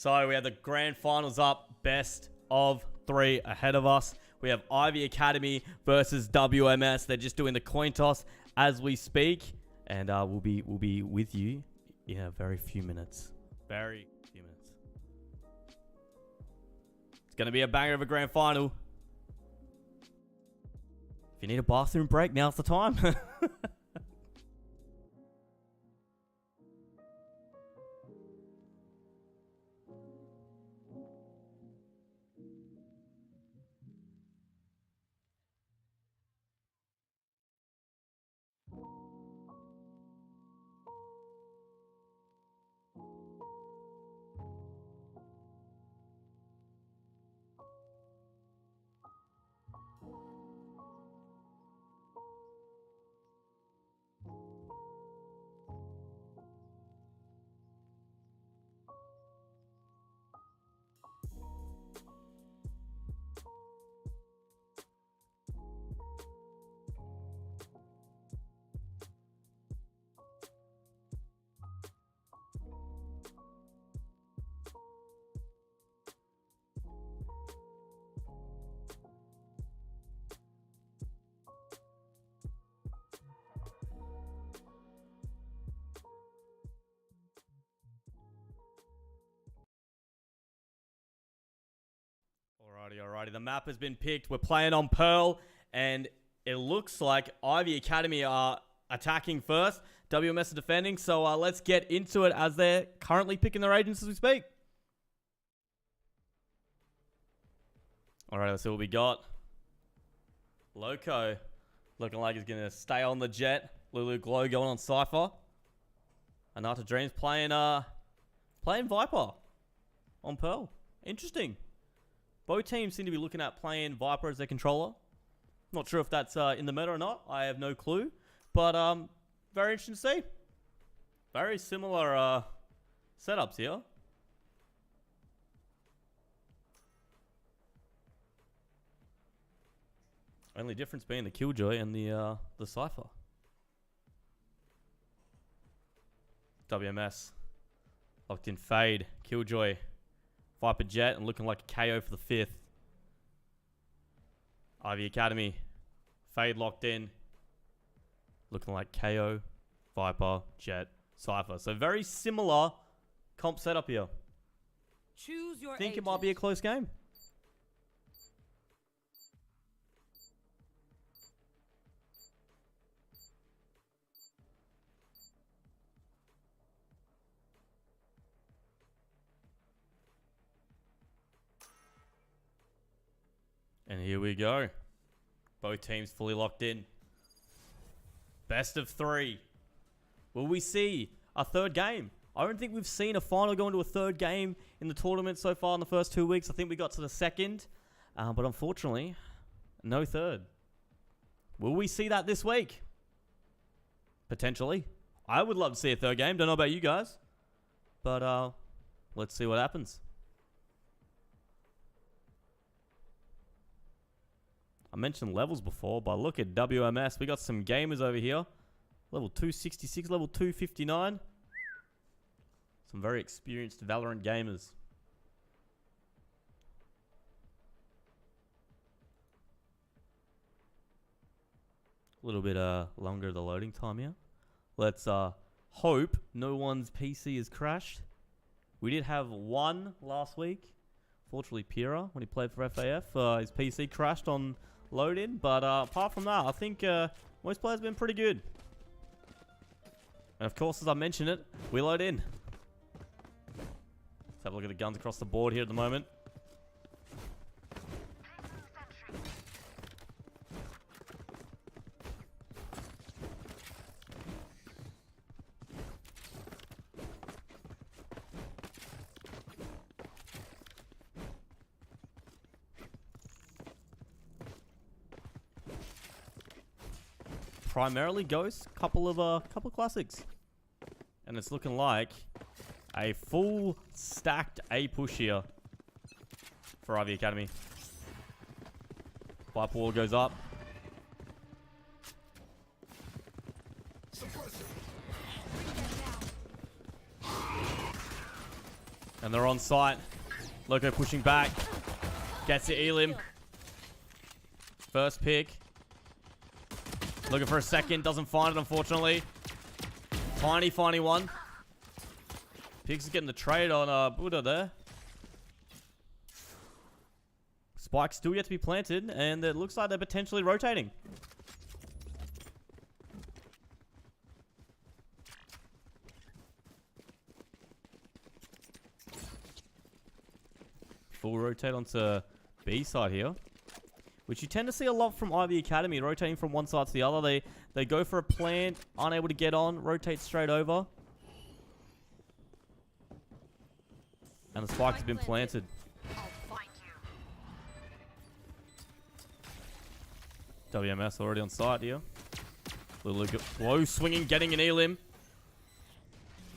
So we have the grand finals up, best of 3 ahead of us. We have Ivy Academy versus WMS. They're just doing the coin toss as we speak, and we'll be with you in a very few minutes. Very few minutes. It's gonna be a banger of a grand final. If you need a bathroom break, now's the time. Alrighty. The map has been picked. We're playing on Pearl, and it looks like Ivy Academy are attacking first. WMS are defending, so let's get into it as they're currently picking their agents as we speak. Alright, let's see what we got. Loco looking like he's going to stay on the jet. Lulu Glow going on Cypher. Anata Dreams playing Viper on Pearl. Interesting. Both teams seem to be looking at playing Viper as their controller. Not sure if that's in the meta or not. I have no clue. But very interesting to see. Very similar setups here. Only difference being the Killjoy and the Cypher. WMS. Locked in Fade. Killjoy. Viper Jet and looking like a KO for the 5th. Ivy Academy. Fade locked in. Looking like KO, Viper, Jet, Cypher. So very similar comp setup here. Choose your I think it agent. might be a close game. And here we go. Both teams fully locked in. Best of 3. Will we see a third game? I don't think we've seen a final go into a third game in the tournament so far in the first 2 weeks. I think we got to the second. But unfortunately, no third. Will we see that this week? Potentially. I would love to see a third game. Don't know about you guys. But let's see what happens. I mentioned levels before, but look at WMS. We got some gamers over here. Level 266, level 259. Some very experienced Valorant gamers. A little bit longer the loading time here. Let's hope no one's PC is crashed. We did have one last week. Fortunately, Pira, when he played for FAF, his PC crashed on load in, but apart from that, I think most players have been pretty good. And of course, as I mentioned it, we load in. Let's have a look at the guns across the board here at the moment. Primarily Ghost, couple of classics, and it's looking like a full stacked A push here for Ivy Academy. Viper wall goes up. And they're on site. Loco pushing back. Gets the Elim. First pick. Looking for a second. Doesn't find it, unfortunately. Tiny finding one. Pigs is getting the trade on Buddha there. Spike's still yet to be planted, and it looks like they're potentially rotating. Full rotate onto B side here, which you tend to see a lot from Ivy Academy, rotating from one side to the other. They go for a plant, unable to get on, rotate straight over. And the spike has been planted. WMS already on site here. Little low swinging, getting an Elim.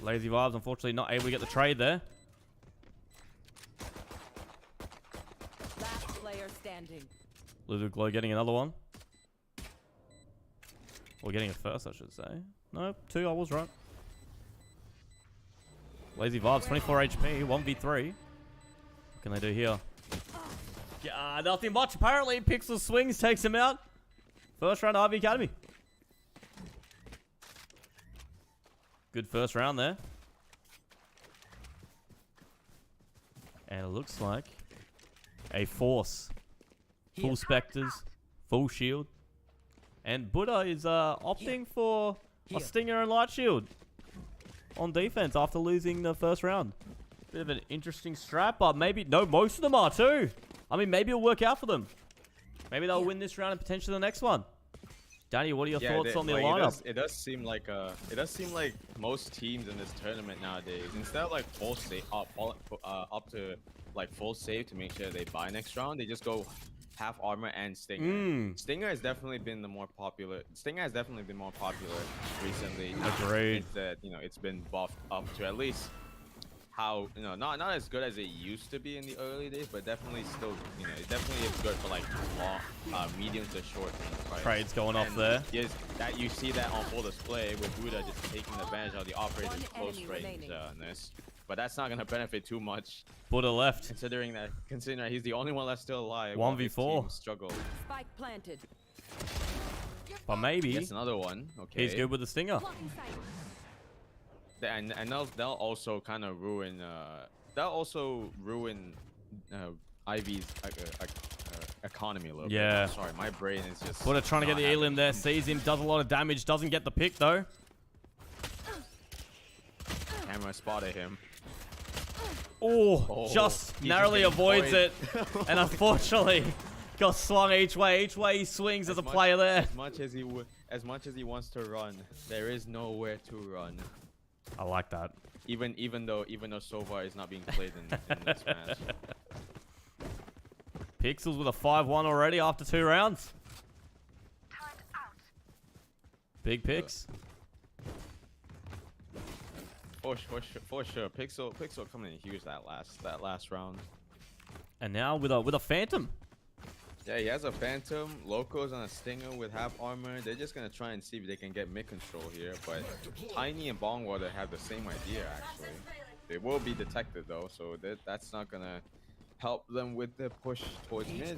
Lazy Vibes, unfortunately, not able to get the trade there. Last player standing. Little Glow getting another one. Or getting a first, I should say. No, 2, I was right. Lazy Vibes, 24 HP, 1v3. What can they do here? Nothing much, apparently. Pixel swings, takes him out. First round Ivy Academy. Good first round there. And it looks like a Force. Full Spectres, full shield. And Buddha is opting for a Stinger and Light Shield on defense after losing the first round. Bit of an interesting strat, but maybe... No, most of them are too. I mean, maybe it'll work out for them. Maybe they'll win this round and potentially the next one. Danny, what are your thoughts on the lineup? It does seem like most teams in this tournament nowadays, instead of like full save up to like full save to make sure they buy next round, they just go half armor and Stinger. Stinger has definitely been more popular recently. Agreed. That it's been buffed up to at least how not as good as it used to be in the early days, but definitely still it definitely is good for like long, medium to short range fights. Trades going off there. Yes, that you see that on full display with Buddha just taking advantage of the operator's close range-ness. But that's not gonna benefit too much. Buddha left. Considering that he's the only one that's still alive. 1v4. Struggle. Spike planted. But maybe Gets another one. Okay. he's good with the Stinger. And they'll also kind of ruin Ivy's economy a little bit. Yeah. I'm sorry, my brain is just Buddha trying to get the Elim there, sees him, does a lot of damage, doesn't get the pick though. Camera spotted him. Oh, just narrowly avoids it. And unfortunately got swung each way. Each way he swings as a player there. As much as he wants to run, there is nowhere to run. I like that. Even though Sova is not being played in this match. Pixels with a 5-1 already after 2 rounds. Big picks. For sure. Pixel coming in huge that last round. And now with a Phantom. Yeah, he has a Phantom. Loco's on a Stinger with half armor. They're just gonna try and see if they can get mid control here. But Tiny and Bongwater have the same idea actually. They will be detected though, so that's not gonna help them with the push towards mid.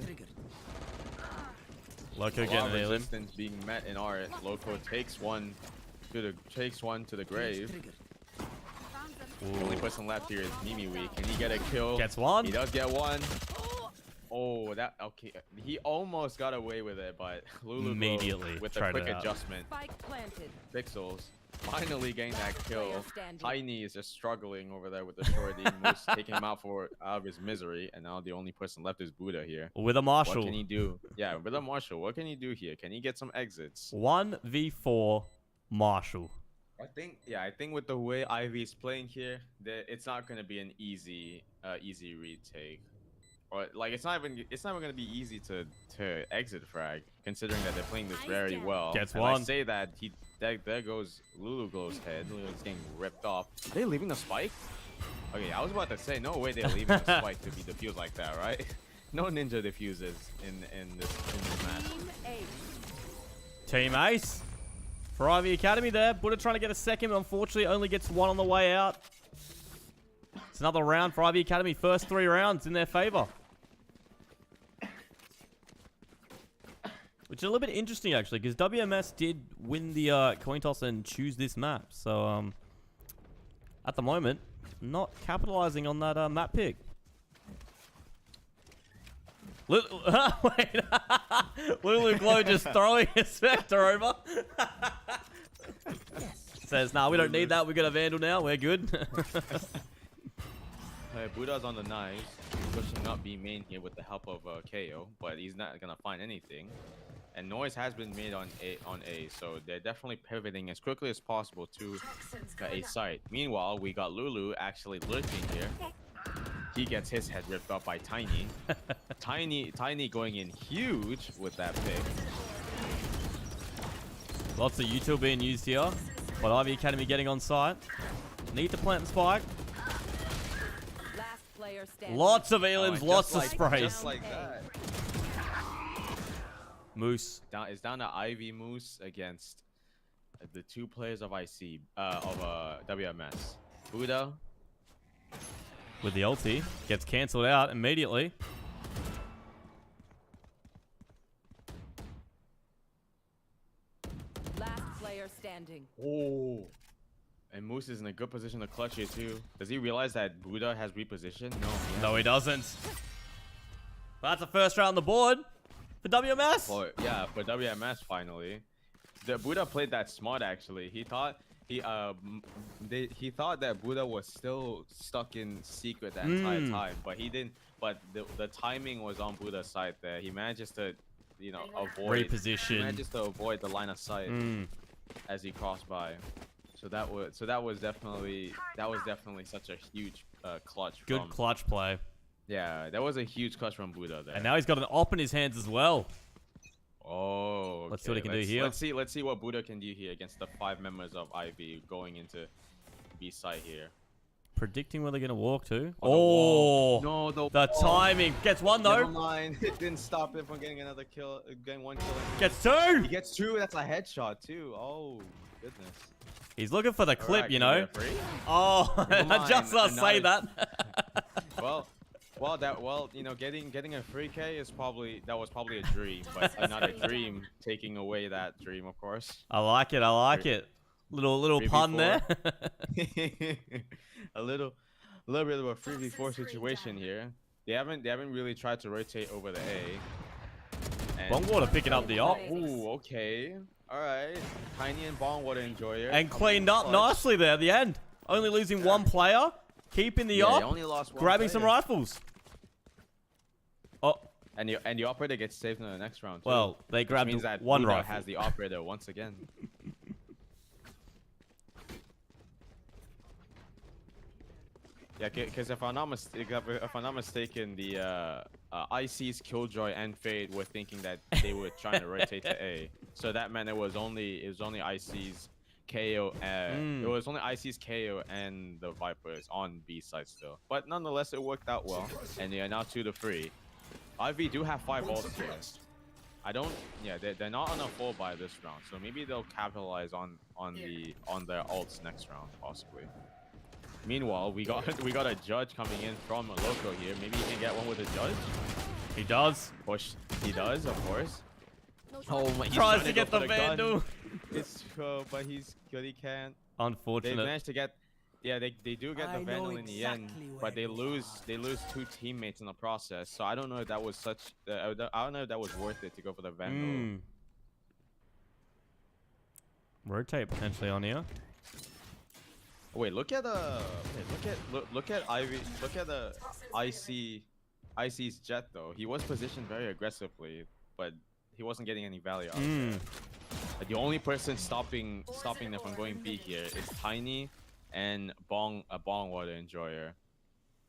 Loco getting an Elim. Resistance being met in R. Loco takes one to the grave. The only person left here is Mimiwi. Can he get a kill? Gets one. He does get one. Oh, okay. He almost got away with it, but Lulu immediately with a quick adjustment. Spike planted. Pixels finally getting that kill. Player standing. Tiny is just struggling over there with the shorty, Moose taking him out of his misery, and now the only person left is Buddha here. With a Marshall. What can he do? Yeah, with a Marshall. What can he do here? Can he get some exits? 1v4 Marshall. I think with the way Ivy's playing here, it's not gonna be an easy retake. Or like it's not even gonna be easy to exit frag, considering that they're playing this very well. Gets and one. I say that there goes Lulu Glow's head. Lulu's getting ripped off. Are they leaving the spike? Okay, I was about to say no way they're leaving the spike to be defused like that, right? No ninja diffuses in this match. Team Ace for Ivy Academy there. Buddha trying to get a second, but unfortunately only gets one on the way out. It's another round for Ivy Academy. First 3 rounds in their favor. Which is a little bit interesting, actually, because WMS did win the coin toss and choose this map. So, at the moment, not capitalizing on that map pick. Wait. Lulu Glow just throwing a Spectre over. Says, nah, we don't need that. We got a Vandal now. We're good. Hey, Buddha's on the knives, pushing up B main here with the help of KO, but he's not gonna find anything. And noise has been made on A, so they're definitely pivoting as quickly as possible to the A site. Meanwhile, we got Lulu actually lurking here. He gets his head ripped up by Tiny. Tiny going in huge with that pick. Lots of util being used here. But Ivy Academy getting on site. Need to plant the spike. Last player standing. Lots of elims, lots of sprays. Just like that. Moose. It's down to Ivy Moose against the 2 players of IC WMS. Buddha With the ulti. Gets cancelled out immediately. Last player standing. Oh, and Moose is in a good position to clutch here too. Does he realize that Buddha has repositioned? No, No, he doesn't. That's the first round on the board for WMS. Yeah, for WMS finally. The Buddha played that smart actually. He thought he thought that Buddha was still stuck in secret the entire time, but he didn't. But the timing was on Buddha's side there. He manages to, you know, avoid. Reposition. He manages to avoid the line of sight as he crossed by. So that was definitely such a huge clutch. Good clutch play. Yeah, that was a huge clutch from Buddha there. And now he's got an op in his hands as well. Oh, okay. Let's see what he can do here. Let's see what Buddha can do here against the 5 members of Ivy going into B side here. Predicting where they're going to walk to. Oh, Oh, no, the timing. Gets one though. Never mind. It didn't stop him from getting another kill. Getting 1 kill. Gets 2. He gets 2. That's a headshot too. Oh goodness. He's looking for the clip, Alright, you can we know. get a free? Oh, I just mind. say that. Well, you know, getting a free K is probably a dream, but not a dream taking away that dream, of course. I like it. I like it. Little pun there. a little bit of a 3v4 situation here. They haven't really tried to rotate over the A. And Bongwater picking up the op. ooh, okay. All right. Tiny and Bongwater enjoyer. And cleaned up nicely there at the end. Only losing 1 player. Keeping the They op. only lost 1 Grabbing some player. rifles. Oh, And the operator gets saved in the next round too. well, they Which grabbed means that 1 Buddha rifle. has the operator once again. Yeah, because if I'm not mistaken, the IC's Killjoy and Fade were thinking that they were trying to rotate to A, so that meant it was only IC's KO. It was only IC's KO and the Vipers on B side still, but nonetheless it worked out well, and they are now 2-3. IV do have 5 ults here. I don't. Yeah, they're not on a full buy this round, so maybe they'll capitalize on their ults next round possibly. Meanwhile, we got a judge coming in from a loco here. Maybe he can get one with a judge. He does. Push. He does, of course. No Oh my! Tries to get the Vandal. It's but he can't. They Unfortunate. managed to get. Yeah, they do get the I know Vandal in the end, exactly but they where you lose 2 teammates in the process. So I don't know if that was such. I don't know if that was worth it to go for the Vandal. Rotate potentially on here. Wait, look at Ivy. Look at the IC's Jet though. He was positioned very aggressively, but he wasn't getting any value out of it. The only person stopping them from going B here is Tiny and Bongwater enjoyer.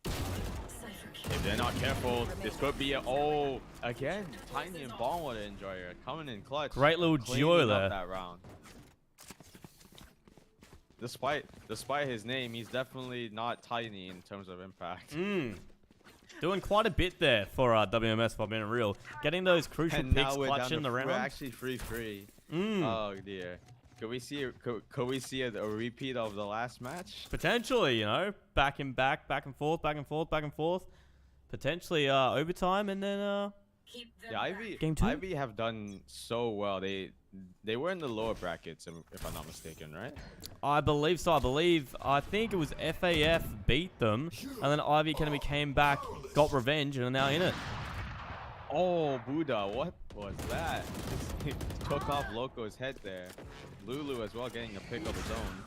If they're not careful, this could be again Tiny and Bongwater enjoyer coming in clutch. Great little cleaning duo up there. that round. Despite his name, he's definitely not Tiny in terms of impact. Doing quite a bit there for WMS, if I'm being real. Getting those crucial And picks now we're clutch down in the to round. we're actually 3-3. Oh dear. Could we see a repeat of the last match? Potentially, you know, back and forth. Potentially overtime, and then Yeah, Ivy. Game 2? Ivy have done so well. They were in the lower brackets, if I'm not mistaken, right? I believe so. I think it was FAF beat them, and then Ivy Academy came back, got revenge, and are now in it. Oh, Buddha, what was that? Just took off Loco's head there. Lulu as well getting a pick of his own.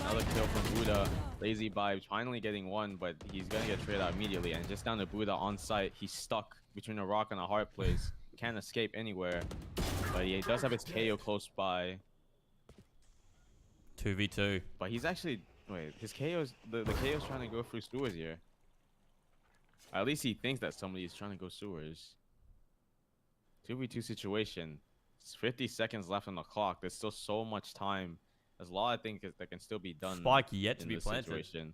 Another kill from Buddha. Lazy Vibes finally getting one, but he's gonna get traded out immediately. And just down to Buddha on site. He's stuck between a rock and a hard place. Can't escape anywhere. But he does have his KO close by. 2v2. But he's actually his KO's the KO's trying to go through sewers here. At least he thinks that somebody is trying to go sewers. 2v2 situation. It's 50 seconds left on the clock. There's still so much time. There's a lot of things that can still be done. Spike yet to in be this planted. situation.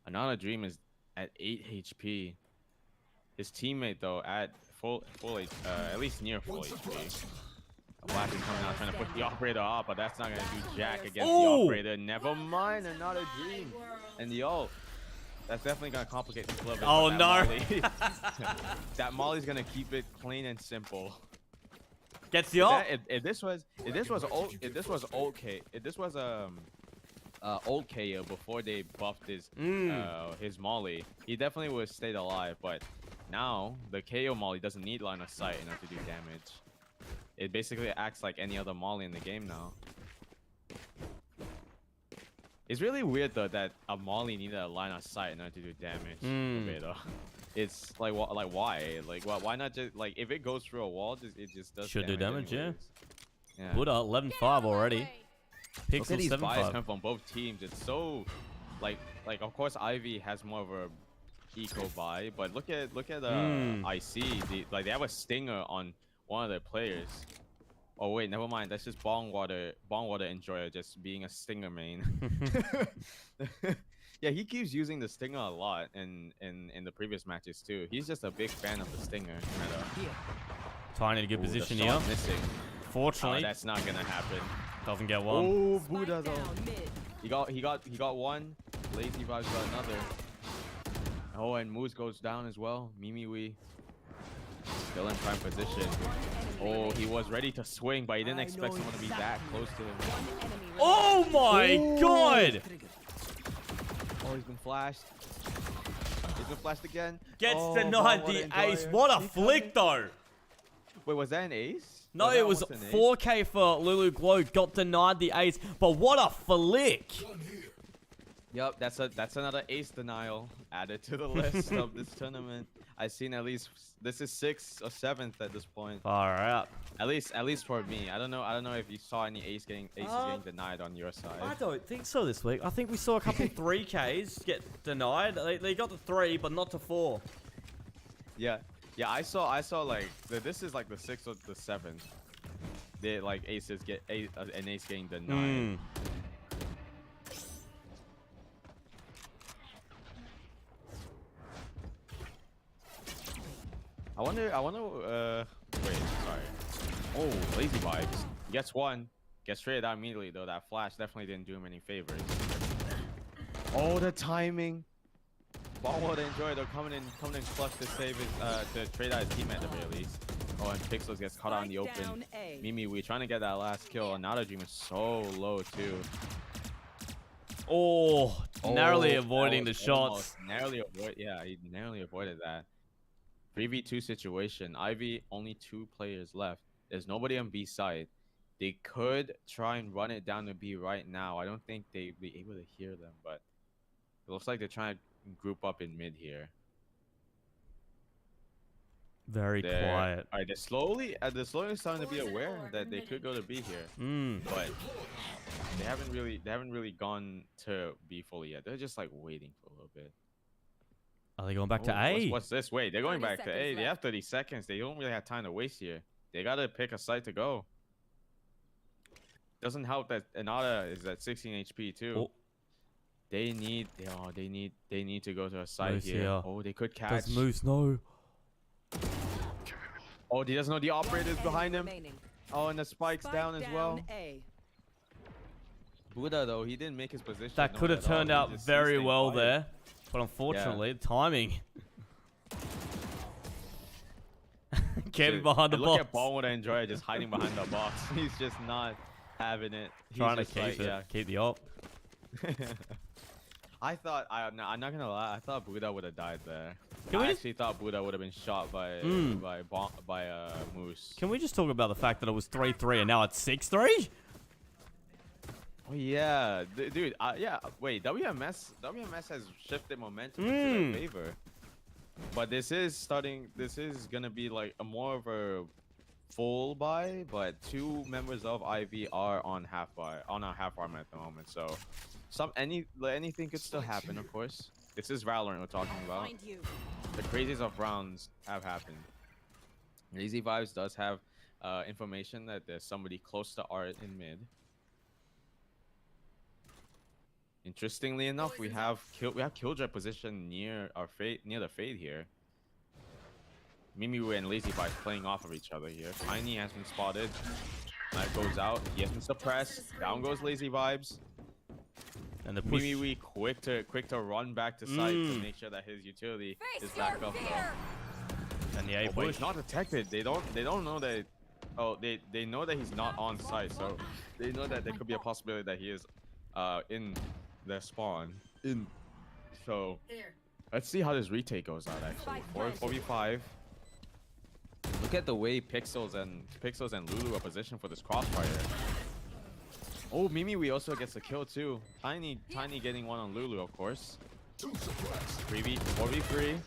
Another Dream is at 8 HP. His teammate though at at least near full HP. Black is coming out trying to put the operator up, but that's not gonna do jack against the operator. Never mind, another Dream. And the ult. That's definitely gonna complicate things a little bit. Oh but no! Molly, that Molly's gonna keep it clean and simple. Gets the ult. If this was old KO before they buffed his Molly, he definitely would have stayed alive. But now the KO Molly doesn't need line of sight in order to do damage. It basically acts like any other Molly in the game now. It's really weird though that a Molly needed a line of sight in order to do damage. It's like why? Like why not just like if it goes through a wall, it just does. Should do damage, anyways. Yeah. Buddha 11-5 already. Look at Pixel these buys 7-5. come from both teams. It's so like of course Ivy has more of a eco buy, but look at IC. They have a stinger on one of their players. Oh wait, never mind. That's just Bong Water Enjoyer just being a stinger main. Yeah, he keeps using the stinger a lot in the previous matches too. He's just a big fan of the stinger. Tiny to good position the here. shot missing. Fortunately, That's not gonna happen. doesn't get one. Oh, Spike Buddha though. down mid. He got one. Lazy Vibes got another. Oh, and Moose goes down as well. Mimi still in prime position. Oh, he was ready to swing, but he didn't expect someone to be that close to him. Enemy Oh my god! Oh, he's been flashed. He's been flashed again. Gets Oh, denied Bong the Water ace. Enjoyer. What a He flick though. Wait, was that an ace? No, that it was almost an ace? 4K for Lulu Glow. Got denied the ace, but what a flick! Yep, that's another ace denial added to the list of this tournament. I've seen at least this is 6th or 7th at this point. Far out. At least for me. I don't know if you saw any aces getting denied on your side. I don't think so this week. I think we saw a couple 3Ks get denied. They got the 3, but not to 4. Yeah, I saw like this is like the 6th or the 7th. They like aces get an ace getting denied. I wonder. Wait, sorry. Oh, Lazy Vibes gets one. Gets traded out immediately though. That flash definitely didn't do him any favors. Oh, the timing. Ball Water Enjoyer though coming in clutch to save his to trade out his teammate at the very least. Oh, and Pixels gets caught out in the Spike open. down A. Mimi, we're trying to get that last kill. Another Dream is so low too. Oh, narrowly Oh, avoiding the that was shots. he narrowly avoided that. 3v2 situation. Ivy, only 2 players left. There's nobody on B side. They could try and run it down to B right now. I don't think they'd be able to hear them, but it looks like they're trying to group up in mid here. Very quiet. Alright, they're slowly starting to be aware that they could go to B here. But they haven't really gone to B fully yet. They're just like waiting for a little bit. Are they going back to Oh, A? What's this? Wait, they're going 30 back to A. seconds They have left. 30 seconds. They don't really have time to waste here. They gotta pick a site to go. Doesn't help that Anada is at 16 HP too. Oh. They need to go to a site Moose here. here. Oh, they could catch. Does Moose know? Oh, he doesn't know the operator's behind him. Remaining. Oh, and the spike's Spike down as well. A. Buddha, though, he didn't make his position. That known could have at all. turned He out just- very stayed well quiet. there. But unfortunately, timing. Kevin Shit. behind the And box. Look at Ballwood and Enjoy just hiding behind the box. He's just not having it. He's Trying to just keep like, it. yeah. Keep the op. I thought I'm not gonna lie. I thought Buddha would have died there. Can we I just- actually thought Buddha would have been shot by Moose. Can we just talk about the fact that it was 3-3 and now it's 6-3? Oh yeah, dude. Yeah. Wait, WMS has shifted momentum into their favor. But this is gonna be like a more of a full buy. But 2 members of IV are on a half arm at the moment. So anything could still happen, of course. This is Valorant we're talking about. Find you. The craziest of rounds have happened. Lazy Vibes does have information that there's somebody close to Art in mid. Interestingly enough, we have Killjoy positioned near our near the fade here. Mimiwu and Lazy Vibes playing off of each other here. Tiny has been spotted. Knife goes out. He has been suppressed. Down goes Lazy Vibes. And the push. Mimiwu quick to run back to site to make sure that his utility is back up. And the A Oh, but push. he's not detected. They don't know that. Oh, they know that he's not on site, so they know that there could be a possibility that he is in their spawn. So let's see how this retake goes out actually. 4v5. Look at the way Pixels and Lulu are positioned for this crossfire. Oh, Mimi also gets a kill too. Tiny getting one on Lulu, of course. 4v3.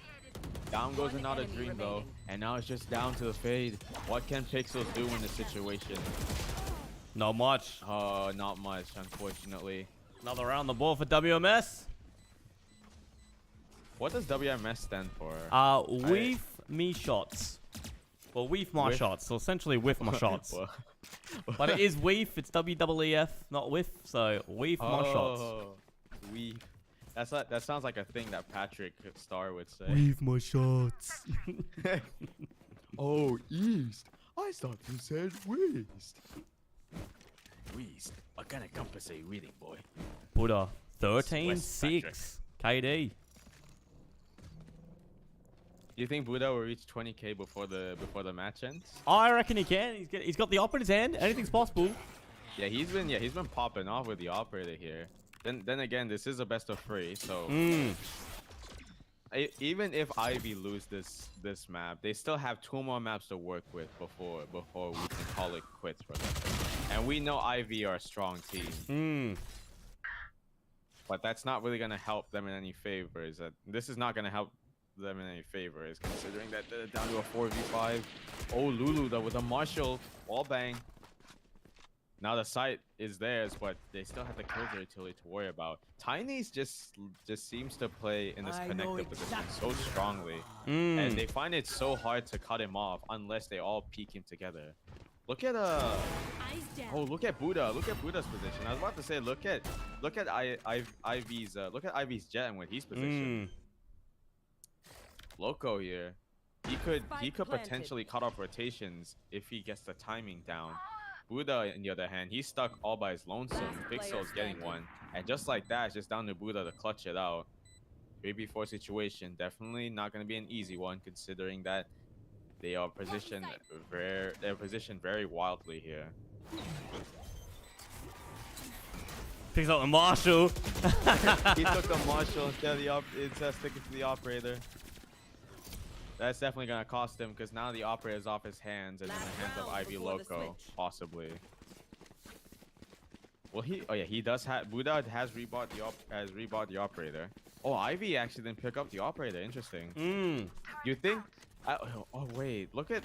Down goes another enemy dream though, remaining. and now it's just down to the fade. What can Pixels do in this situation? Not much. Not much, unfortunately. Another round on the ball for WMS. What does WMS stand for? With me shots. Well, with my With- shots. So essentially with my shots. Well, But it is weef. It's WEEF, not with. So weef my shots. We. That sounds like a thing that Patrick Star would say. Weave my shots. Oh, East. I thought you said West. West. What kind of compass are you reading, boy? Buddha. West 13-6. KD. Do you think Buddha will reach 20k before the match ends? I reckon he can. He's got the op in his hand. Anything's possible. Yeah, he's been popping off with the operator here. Then again, this is a best of 3, so even if Ivy lose this map, they still have 2 more maps to work with before we can call it quits for them. And we know Ivy are a strong team. But that's not really gonna help them in any favors. This is not gonna help them in any favors, considering that they're down to a 4v5. Oh, Lulu though with a Marshall wall bang. Now the site is theirs, but they still have the killjoy utility to worry about. Tiny's just seems to play in this connected position so strongly, and they find it so hard to cut him off unless they all peek him together. Look at Eyes down. look at Buddha. Look at Buddha's position. I was about to say look at Ivy's jet and what he's positioned. Loco here. He could Spike potentially cut off rotations if he gets the timing down. Buddha, on the other hand, he's stuck all by his lonesome. Last player Pixel's getting standing. one, and just like that, it's just down to Buddha to clutch it out. 3v4 situation, definitely not going to be an easy one, considering that they are positioned very wildly here. Picks up the Marshall. He took the Marshall instead of sticking to the operator. That's definitely gonna cost him because now the operator's off his hands and in the hands of Ivy Before the Loco, switch. possibly. Well, he does have Buddha has rebought the operator. Oh, Ivy actually didn't pick up the operator. Interesting. You think? Oh wait, look at.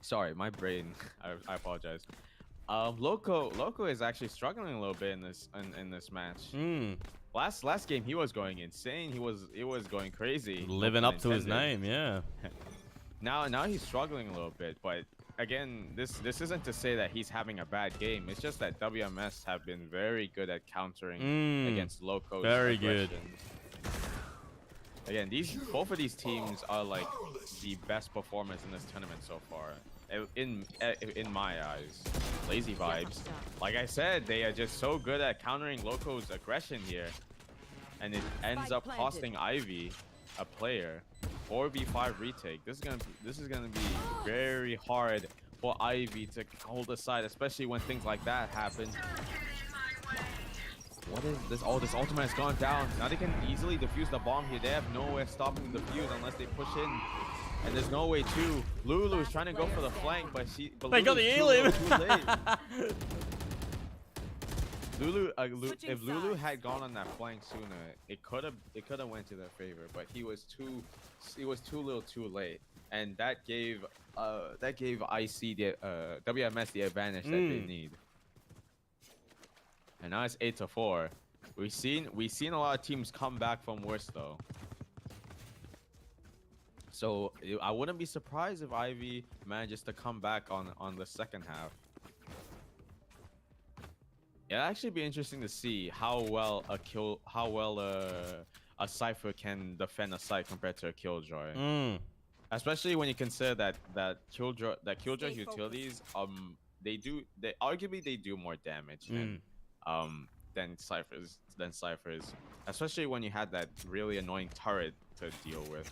Sorry, my brain. I apologize. Loco is actually struggling a little bit in this match. Last game he was going insane. It was going crazy. Living no up pun to his intended. name, yeah. Now he's struggling a little bit, but again, this isn't to say that he's having a bad game. It's just that WMS have been very good at countering against Loco's very good. aggression. Again, both of these teams are like the best performers in this tournament so far. In my eyes, Lazy Vibes. Like I said, they are just so good at countering Loco's aggression here, and it ends up costing Ivy a player. 4v5 retake. This is gonna be very hard for Ivy to hold aside, especially when things like that happen. What is this? Oh, this ultimate has gone down. Now they can easily defuse the bomb here. They have nowhere stopping the defuse unless they push in. And there's no way to. Lulu is trying to go for the flank, but They got the alien. If Lulu had gone on that flank sooner, it could have went to their favor. But he was too little, too late, and that gave IC the WMS the advantage that they need. And now it's 8-4. We've seen a lot of teams come back from worse though. So I wouldn't be surprised if Ivy manages to come back on the second half. It'll actually be interesting to see how well a Cypher can defend a site compared to a Killjoy. Especially when you consider that Killjoy's utilities they arguably do more damage than Cypher's especially when you had that really annoying turret to deal with.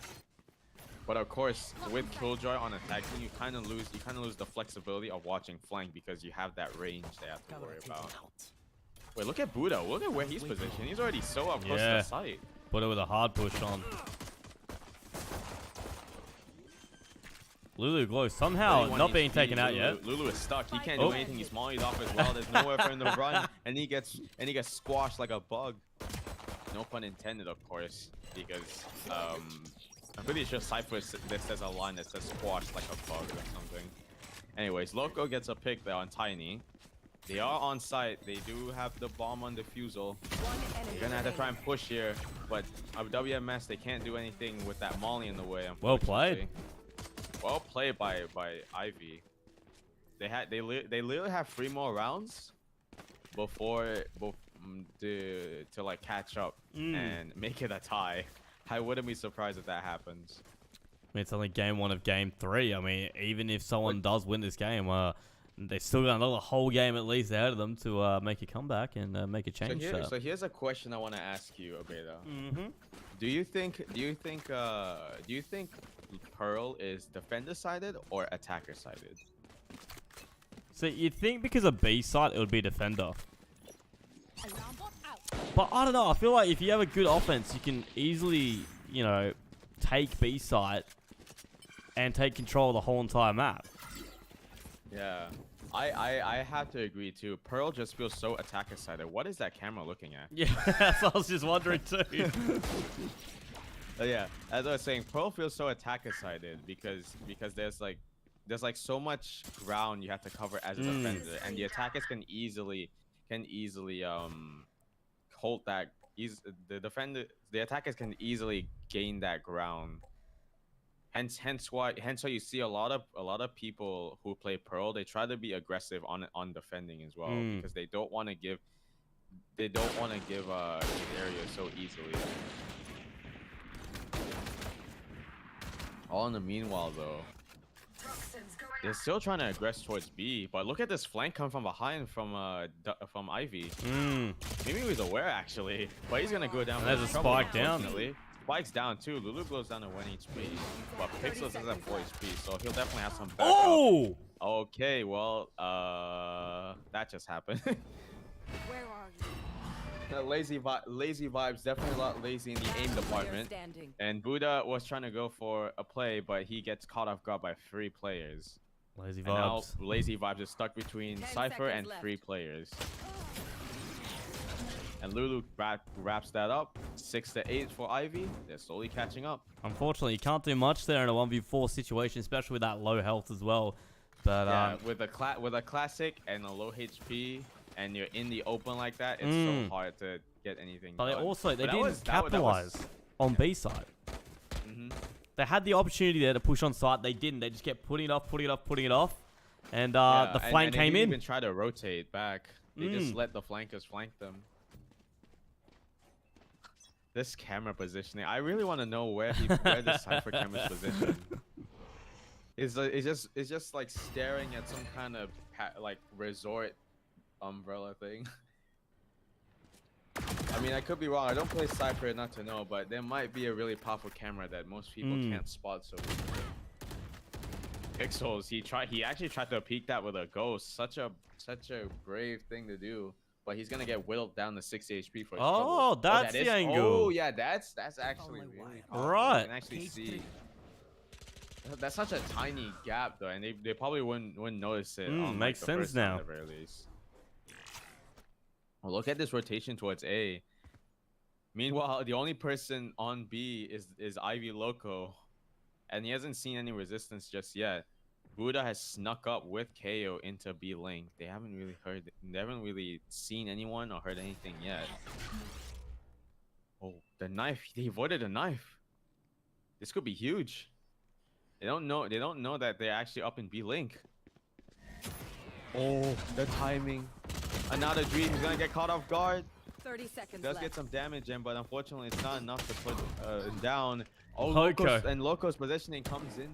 But of course, with Killjoy on attacking, you kind of lose the flexibility of watching flank because you have that range they have to worry about. Wait, look at Buddha. Look at where he's positioned. He's already so up close to the site. Buddha with a hard push on. Lulu Glow somehow not being taken out yet. Lulu is stuck. He can't do anything. He's mollied off as well. There's nowhere for him to run, and he gets squashed like a bug. No pun intended, of course, because I'm pretty sure Cypher says a line that says squashed like a bug or something. Anyways, Loco gets a pick there on Tiny. They are on site. They do have the bomb on defusal. They're gonna have to try and push here, but WMS, they can't do anything with that molly in the way. Well played. Well played by Ivy. They literally have 3 more rounds before to like catch up and make it a tie. I wouldn't be surprised if that happens. I mean, it's only game 1 of game 3. I mean, even if someone does win this game, they still got another whole game at least ahead of them to make a comeback and make a change. So here's a question I want to ask you, Abeda. Do you think Pearl is defender sided or attacker sided? So you'd think because of B side it would be defender. But I don't know. I feel like if you have a good offense, you can easily, take B side and take control of the whole entire map. Yeah, I have to agree too. Pearl just feels so attacker sided. What is that camera looking at? Yeah, that's what I was just wondering too. Yeah, as I was saying, Pearl feels so attacker sided because there's like so much ground you have to cover as a defender, and the attackers can easily hold that. The attackers can easily gain that ground. Hence why you see a lot of people who play Pearl, they try to be aggressive on defending as well because they don't want to give these areas so easily. All in the meanwhile though, they're still trying to aggress towards B, but look at this flank come from behind from Ivy. Maybe he was aware actually, but he's gonna go down. There's a spike down. Spike's down too. Lulu goes down to 1 HP, but Pixels is at 4 HP, so he'll definitely have some backup. Oh! Okay, well, that just happened. Where are you? The lazy vibes, definitely a lot lazy in the aim department. And Buddha was trying to go for a play, but he gets caught off guard by 3 players. Lazy And now vibes. Lazy Vibes is stuck between Cypher and 3 players. And Lulu wraps that up. 6-8 for Ivy. They're slowly catching up. Unfortunately, you can't do much there in a 1v4 situation, especially with that low health as well. But yeah, with a classic and a low HP, and you're in the open like that, it's so hard to get anything But done. they didn't capitalize on B side. They had the opportunity there to push on site. They didn't. They just kept putting it off. And the flank came in. They didn't even try to rotate back. They just let the flankers flank them. This camera positioning. I really want to know where the Cypher camera's positioned. It's just like staring at some kind of like resort umbrella thing. I mean, I could be wrong. I don't play Cypher enough to know, but there might be a really powerful camera that most people can't spot. So Pixels, he actually tried to peek that with a ghost. Such a brave thing to do. But he's gonna get whittled down to 60 HP for his trouble. That's the angle. Oh yeah, that's actually really powerful. Right. You can actually see. That's such a tiny gap though, and they probably wouldn't notice it. On, makes the sense first time now. at the very least. Well, look at this rotation towards A. Meanwhile, the only person on B is Ivy Loco, and he hasn't seen any resistance just yet. Buddha has snuck up with KO into B link. They haven't really seen anyone or heard anything yet. Oh, the knife! They avoided a knife. This could be huge. They don't know that they're actually up in B link. Oh, the timing! Another dream. He's gonna get caught off guard. 30 seconds Does left. get some damage in, but unfortunately, it's not enough to put down. Oh, Loco. Loco's positioning comes in.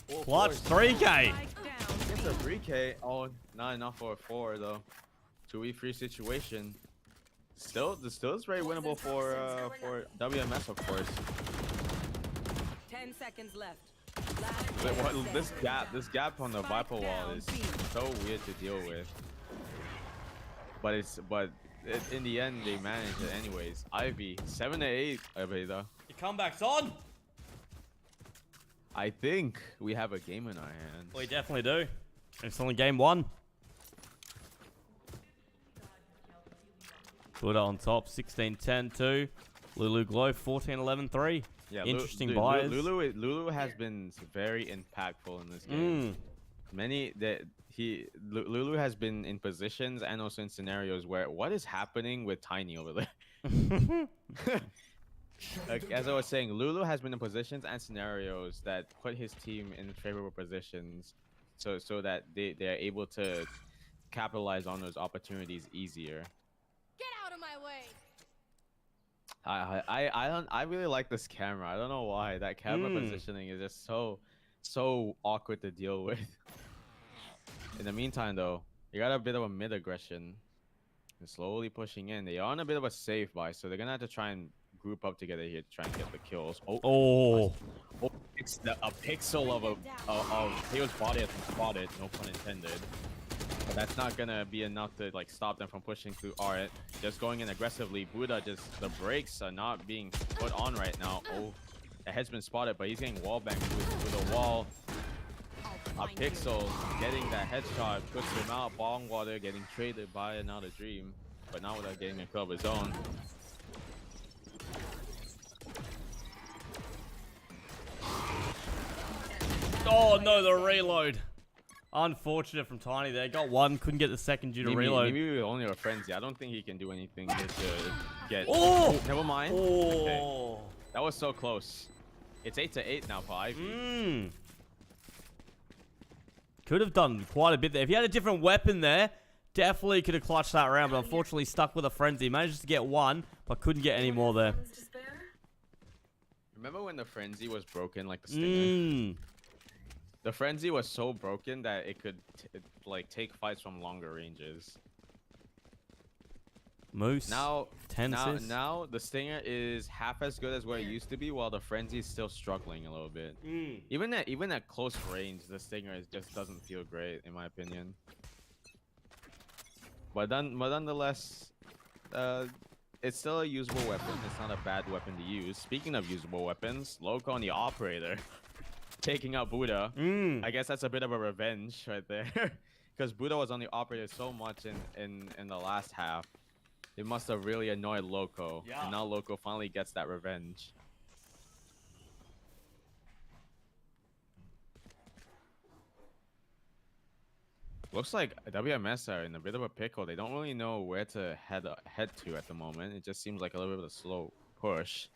Full Clutch force. 3K. Spike down. Gets a 3K. Oh, not enough for a 4 though. 2v3 situation. Still is very winnable for WMS, of course. 10 seconds left. This gap on the Viper wall is so weird to deal with. But in the end they manage it anyways. Ivy 7 to 8. Your comeback's on. I think we have a game in our hands. We definitely do. It's only game 1. Buddha on top, 16-10-2. Lulu Glow, 14-11-3. Yeah, interesting buys. Lulu has been very impactful in this game. Lulu has been in positions and also in scenarios where what is happening with Tiny over there? Like, as I was saying, Lulu has been in positions and scenarios that put his team in favorable positions, so that they're able to capitalize on those opportunities easier. Get out of my way! I really like this camera. I don't know why. That camera positioning is just so awkward to deal with. In the meantime, though, you got a bit of a mid aggression. They're slowly pushing in. They are on a bit of a safe buy, so they're gonna have to try and group up together here to try and get the kills. A pixel of Taylor's body has been spotted. No pun intended. But that's not gonna be enough to like stop them from pushing through Art. Just going in aggressively. Buddha the brakes are not being put on right now. Oh, the head's been spotted, but he's getting wall banged with a wall. A Pixel getting that headshot puts him out. Bong Water getting traded by another Dream, but not without getting a kill of his own. Oh no, the reload. Unfortunate from Tiny there. Got one, couldn't get the second due to reload. Maybe we only a frenzy. I don't think he can do anything to get. Oh! Never mind. Oh! Okay. That was so close. It's 8 to 8 now for Ivy. Could have done quite a bit there. If he had a different weapon there, definitely could have clutched that round, but unfortunately stuck with a frenzy. Managed to get one, but couldn't get any more there. Remember when the frenzy was broken, like the stinger? The frenzy was so broken that it could like take fights from longer ranges. Moose. Now the stinger is half as good as what it used to be, while the frenzy is still struggling a little bit. Even at close range, the stinger just doesn't feel great in my opinion. But nonetheless, it's still a usable weapon. It's not a bad weapon to use. Speaking of usable weapons, Loco on the operator taking out Buddha. I guess that's a bit of a revenge right there, because Buddha was on the operator so much in the last half. It must have really annoyed Loco, and now Loco finally gets that revenge. Looks like WMS are in a bit of a pickle. They don't really know where to head to at the moment. It just seems like a little bit of a slow push.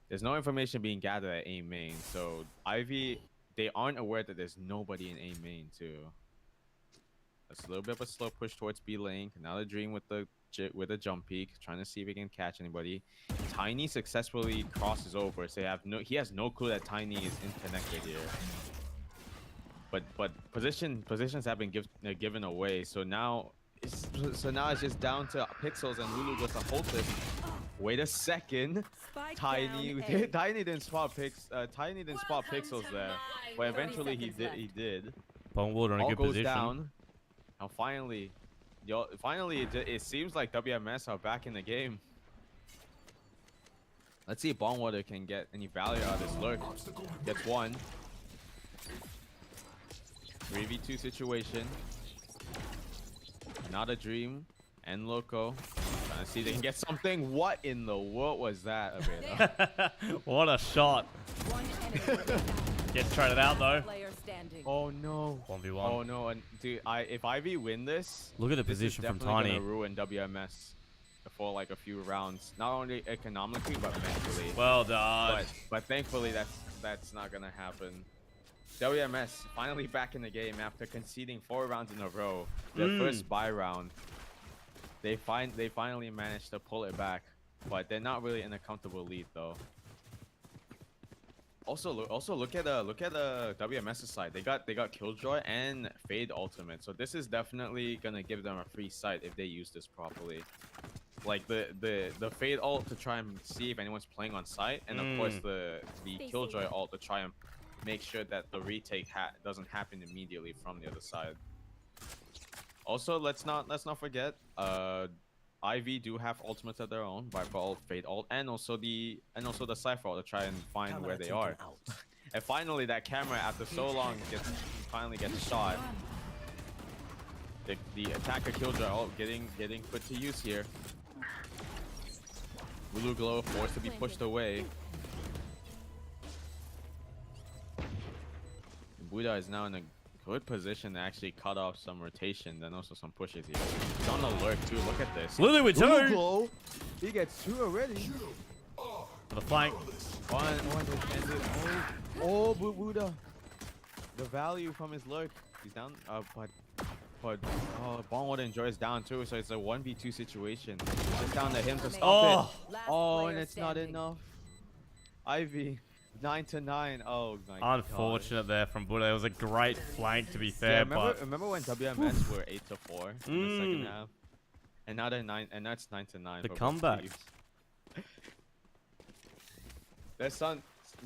There's no information being gathered at A main, so Ivy, they aren't aware that there's nobody in A main too. That's a little bit of a slow push towards B lane. Now the Dream with the with a jump peek, trying to see if he can catch anybody. Tiny successfully crosses over, so he has no clue that Tiny is connected here. But positions have been given away, so now it's just down to Pixels, and Lulu goes to hold this. Wait a second. Spike Tiny down A. Tiny didn't spot Pixels there, but eventually he 30 seconds did. Bongwater in a All good goes position. down. Now finally, it seems like WMS are back in the game. Let's see if Bongwater can get any value out of this lurk. Gets one. 3v2 situation. Not a dream. And Loco. Trying to see if they can get something. What in the world was that, Abeda? What a shot. One enemy Gets traded out though. player standing. Oh no. 1v1. Oh no. And dude, if Ivy win this, Look at the this is position from definitely Tiny. gonna ruin WMS for like a few rounds. Not only economically, but mentally. Well done. But thankfully, that's not gonna happen. WMS finally back in the game after conceding 4 rounds in a row. Their first bye round. They finally managed to pull it back, but they're not really in a comfortable lead though. Also look at the WMS's side. They got Killjoy and Fade ultimate, so this is definitely gonna give them a free sight if they use this properly. Like the Fade ult to try and see if anyone's playing on site, and of course the Killjoy ult to try and make sure that the retake doesn't happen immediately from the other side. Also, let's not forget, Ivy do have ultimates of their own, Viper ult, Fade ult, and also the Cypher ult to try and find where they are. And finally, that camera after so long finally gets shot. The attacker Killjoy ult getting put to use here. Lulu Glow forced to be pushed away. Buddha is now in a good position to actually cut off some rotation, then also some pushes here. He's on the lurk too. Look at this. Lulu with Lulu 2. Glow. He gets 2 already. For the flank. One ended. Oh, Buddha. The value from his lurk. He's down. But Bongwater enjoys down too, so it's a 1v2 situation. It's down to him to stop it. Last Oh, player and it's not standing. enough. Ivy, 9-9. Oh my Unfortunate there from Buddha. It was a great flank to be Yeah, fair, but remember when WMS were 8-4 in the second half, and now they're 9, and that's 9-9. The for both comeback. teams.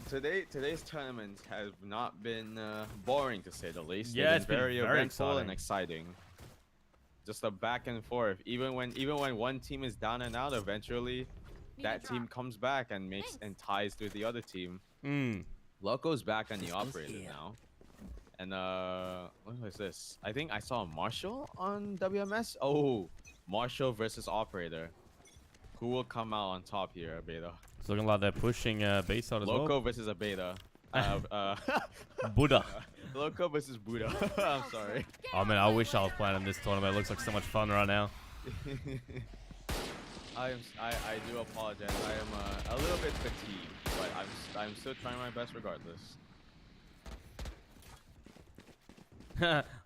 Today's tournaments have not been boring, to say the least. Yeah, They've it's been very eventful and exciting. exciting. Just a back and forth. Even when one team is down and out, eventually that team comes back and ties with the other team. Loco's back on the operator now. And what was this? I think I saw Marshall on WMS. Oh, Marshall versus operator. Who will come out on top here, Beta? it's looking like they're pushing B side as Loco well. versus a Beta. Buddha. Loco versus Buddha. I'm sorry. I mean, I wish I was playing in this tournament. It looks like so much fun right now. I do apologize. I am a little bit fatigued, but I'm still trying my best regardless.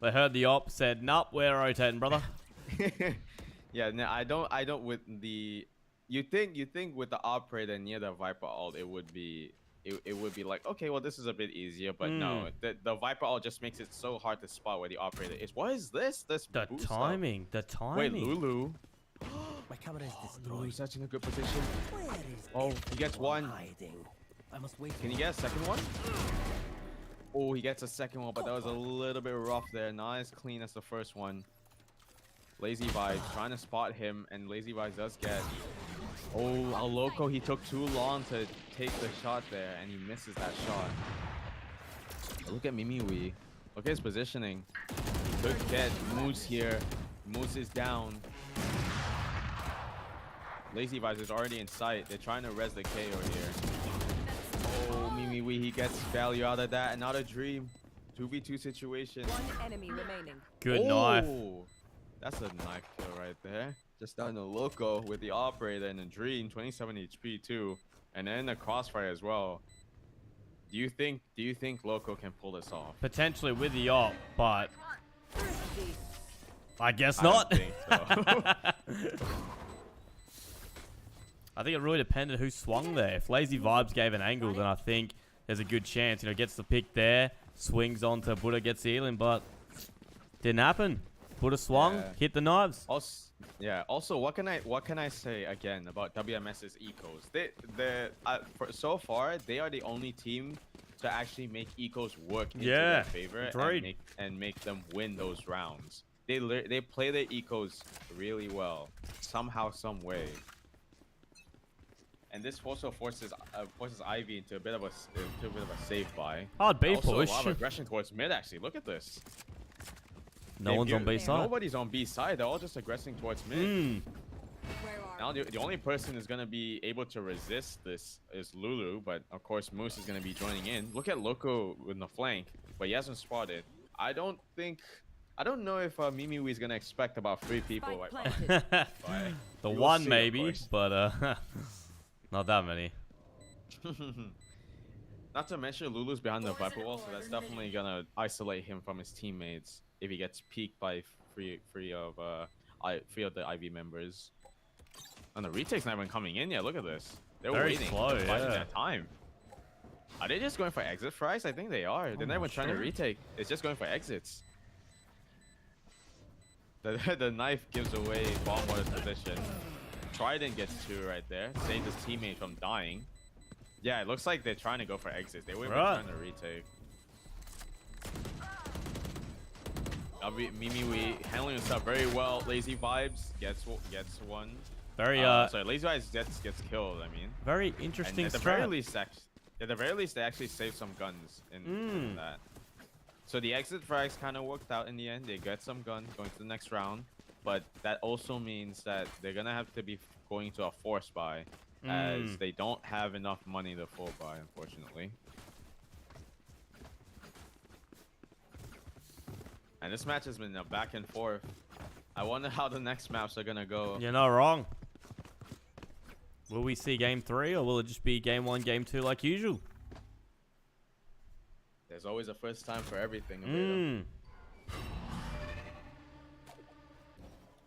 They heard the op, said, "Nope, we're rotating, brother." Yeah, no, I don't with the. You think with the operator near the Viper ult, it would be like, okay, well, this is a bit easier, but no, the Viper ult just makes it so hard to spot where the operator is. What is this? The boost up? timing. The timing. Wait, Lulu. My camera is destroyed. Lulu's such in a good position. Where is Oh, he gets one. hiding? I must wait. Can he get a second one? Oh, he gets a second one, but that was a little bit rough there. Not as clean as the first one. Lazy Vibes trying to spot him, and Lazy Vibes does get. Oh, Al Loco, he took too long to take the shot there, and he misses that shot. But look at Mimiwi. Look at his positioning. He could get Moose here. Moose is down. Lazy Vibes is already in sight. They're trying to res the KO here. Oh, Mimiwi, he gets value out of that. Another dream. 2v2 situation. One enemy remaining. Good knife. Oh, that's a knife kill right there. Just down to Loco with the operator and a dream, 27 HP too, and then the crossfire as well. Do you think Loco can pull this off? Potentially with the op, but I guess I don't not. think so. I think it really depended who swung there. If Lazy Vibes gave an angle, then I think there's a good chance. You know, gets the pick there, swings onto Buddha, gets the healing, but didn't happen. Buddha swung, Yeah. hit the knives. Also, yeah. Also, what can I say again about WMS's ecos? So far they are the only team to actually make ecos work into Yeah, their favor agreed. and make them win those rounds. They play their ecos really well, somehow, some way. And this also forces Ivy into a bit of a save buy. Hard B Also, push. a lot of aggression towards mid. Actually, look at this. No one's on B side. Nobody's on B side. They're all just aggressing towards mid. Mm. Where are Now the only person who's gonna be able to resist this is Lulu, but of course Moose is gonna be joining in. Look at Loco in the flank, but he hasn't spotted. I don't know if Mimi is gonna expect about 3 people. Spike Like, planted. but The we will one see, of maybe, course. but not that many. Not to mention Lulu's behind the Viper wall, so that's definitely gonna isolate him from his teammates if he gets peeked by three of the Ivy members. And the retake's not even coming in yet. Look at this. They're Very waiting. slow, They're biding yeah. their time. Are they just going for exit frags? I think they are. They're not even trying to retake. It's just going for exits. The knife gives away bomb water's position. Trident gets 2 right there. Saves his teammate from dying. Yeah, it looks like they're trying to go for exits. They weren't even Right. trying to retake. Mimi handling himself very well. Lazy Vibes gets one. Very Sorry, Lazy Vibes gets killed. I mean, very and interesting at the very strat. least, they actually saved some guns in that. So the exit frags kind of worked out in the end. They get some guns going to the next round, but that also means that they're gonna have to be going to a force buy, as they don't have enough money to full buy, unfortunately. And this match has been a back and forth. I wonder how the next maps are gonna go. You're not wrong. Will we see game 3 or will it just be game 1, game 2 like usual? There's always a first time for everything. Mm.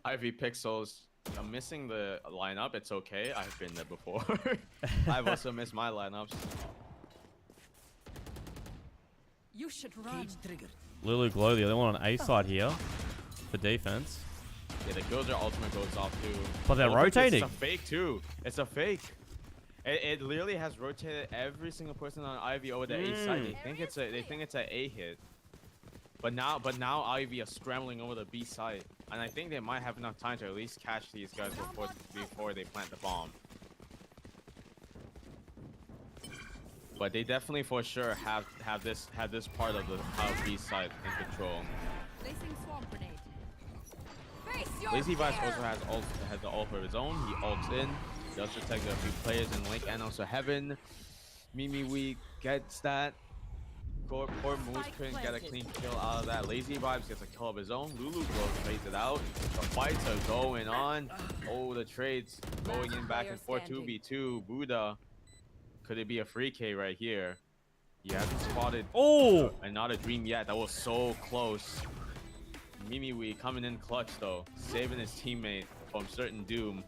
Ivy Pixels. I'm missing the lineup. It's okay. I've been there before. I've also missed my lineups. You should run. Cage triggered. Lulu Glow, the other one on A side here for defense. Yeah, the Killjoy ultimate goes off too. But they're Oh, look, rotating. It's a fake too. It's a fake. It literally has rotated every single person on Ivy over the A side. They think it's a A hit. But now Ivy are scrambling over the B side, and I think they might have enough time to at least catch these guys before they plant the bomb. But they definitely for sure have this part of the B side in control. Placing swarm grenade. Lazy Vibes also has the ult of his own. He ults in, does protect a few players in Link and also Heaven. Mimi Wee gets that. Poor Moose couldn't get a clean kill out of that. Lazy Vibes gets a kill of his own. Lulu Glow trades it out. The fights are going on. Oh, the trades going in back and forth. 2v2. Buddha. Could it be a free K right here? He hasn't spotted. Oh! And not a dream yet. That was so close. Mimi Wee coming in clutch though, saving his teammate from certain doom.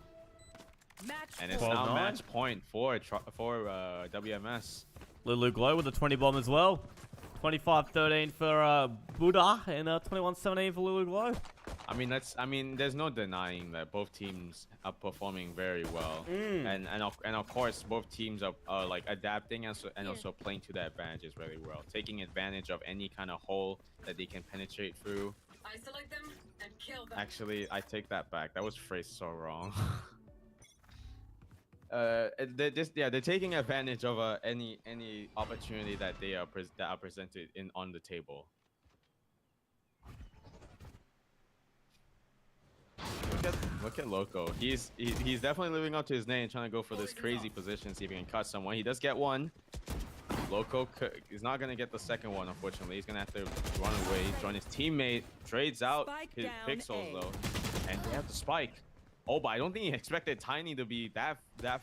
Match And it's 12-9. now match point for WMS. Lulu Glow with a 20 bomb as well. 25-13 for Buddha and 21-17 for Lulu Glow. I mean, there's no denying that both teams are performing very well, and of course both teams are like adapting and also playing to their advantages really well, taking advantage of any kind of hole that they can penetrate through. Isolate them and kill them. Actually, I take that back. That was phrased so wrong. They're taking advantage of any opportunity that they are presented on the table. Look at Loco. He's definitely living up to his name, trying to go for this crazy position, see if he can cut someone. He does get one. Loco is not gonna get the second one, unfortunately. He's gonna have to run away, join his teammate, trades out Spike his down pixels A. though, and they have the spike. Oh, but I don't think he expected Tiny to be that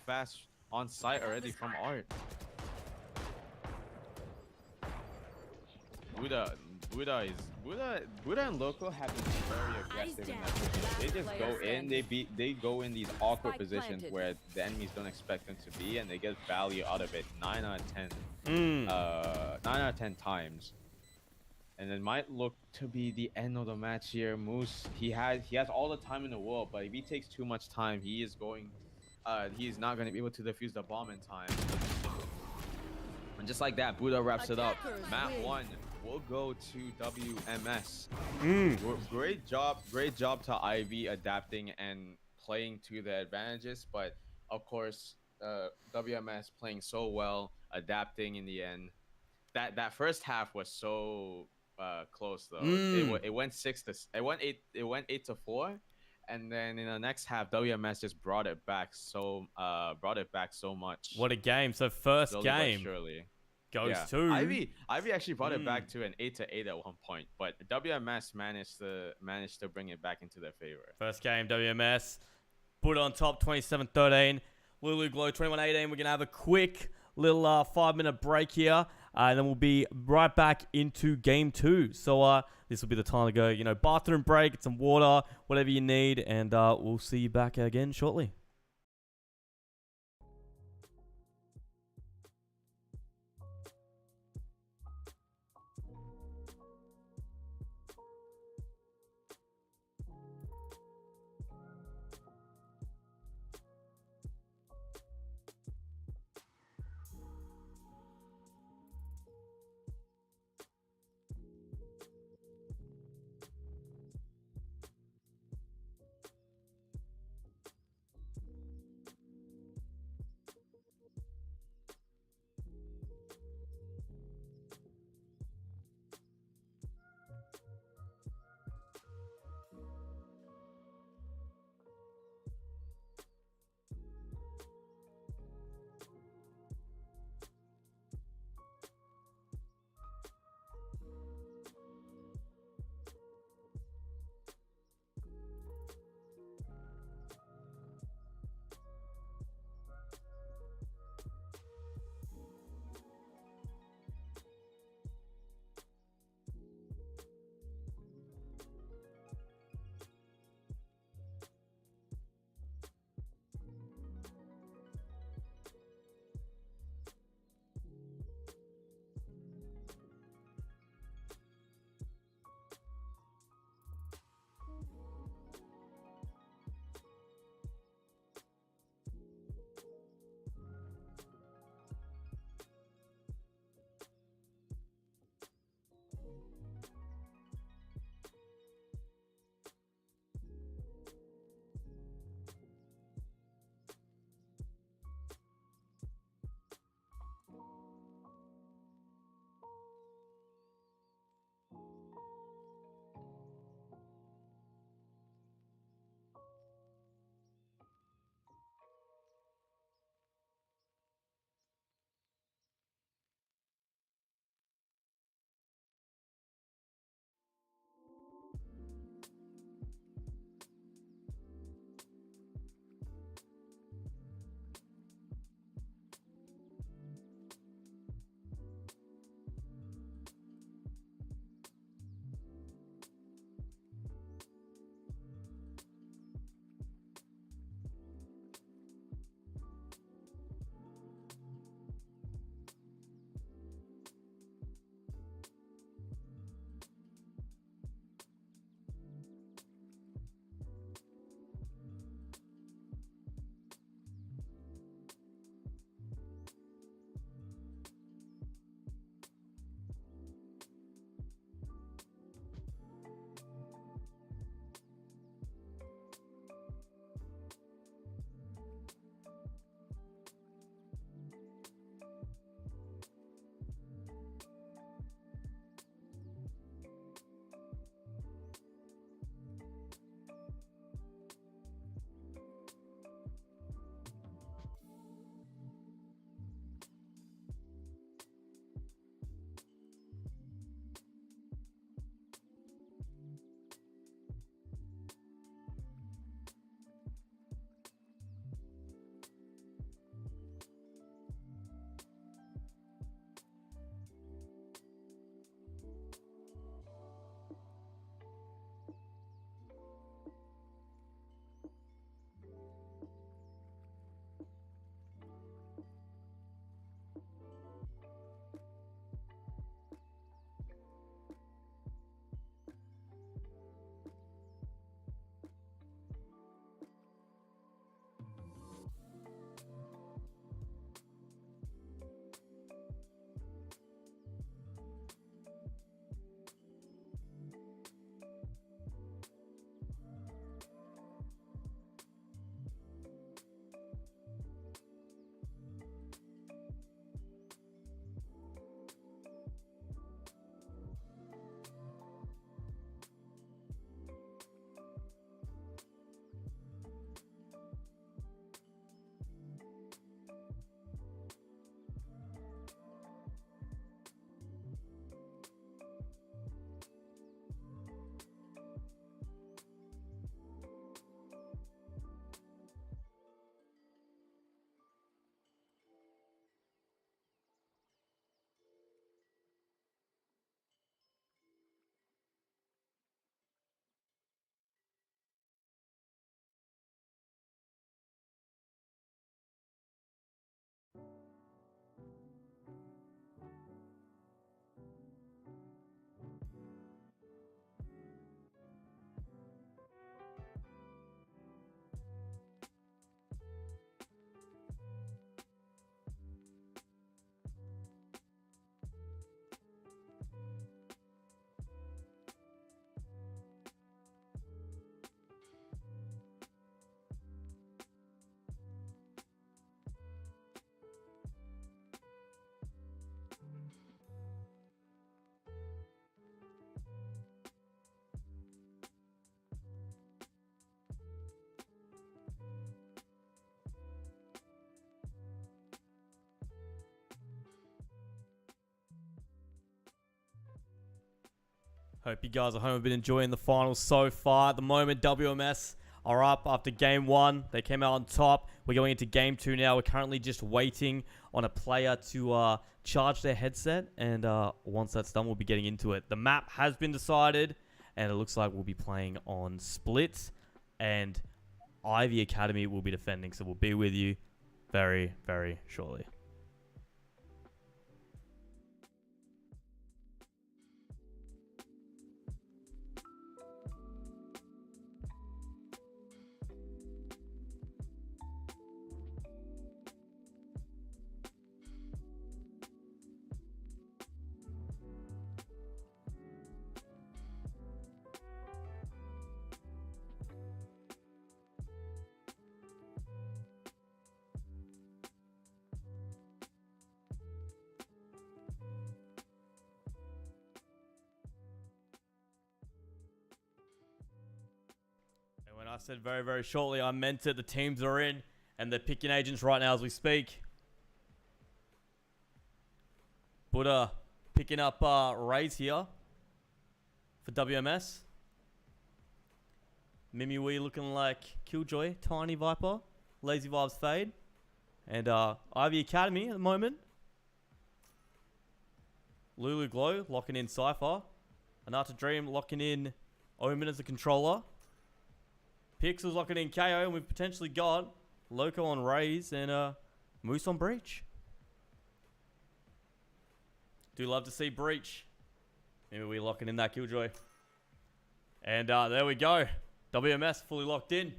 fast on site already from Art. Buddha and Loco have been very aggressive in that position. They just go in, they go in these awkward Spike positions planted. where the enemies don't expect them to be, and they get value out of it 9 out of 10. 9 out of 10 times. And it might look to be the end of the match here. Moose, he has all the time in the world, but if he takes too much time, he's not going to be able to defuse the bomb in time. And just like that, Buddha wraps it up. Map 1 will go to WMS. Great job to Ivy adapting and playing to the advantages, but of course, WMS playing so well, adapting in the end. That first half was so close though. It went 8 to 4, and then in the next half, WMS just brought it back so much. What a game. So first Slowly but game surely. goes Yeah. to Ivy actually brought it back to an 8 to 8 at one point, but WMS managed to bring it back into their favor. first game WMS. Put on top 27-13. Lulu Glow 21-18. We're going to have a quick little 5-minute break here. And then we'll be right back into game 2. So this will be the time to go, bathroom break, get some water, whatever you need. And we'll see you back again shortly. Hope you guys at home have been enjoying the finals so far. At the moment, WMS are up after game 1. They came out on top. We're going into game 2 now. We're currently just waiting on a player to charge their headset. And once that's done, we'll be getting into it. The map has been decided. And it looks like we'll be playing on Split. And Ivy Academy will be defending. So we'll be with you very, very shortly. When I said very, very shortly, I meant it. The teams are in, and they're picking agents right now as we speak. Buddha picking up Rays here for WMS. Mimiwee looking like Killjoy, Tiny Viper, Lazy Vibes Fade, and Ivy Academy at the moment. Lulu Glow locking in Cypher. Anata Dream locking in Omen as a controller. Pixels locking in KO, and we've potentially got Loco on Rays and Moose on Breach. Do love to see Breach. Maybe we're locking in that Killjoy. And there we go. WMS fully locked in.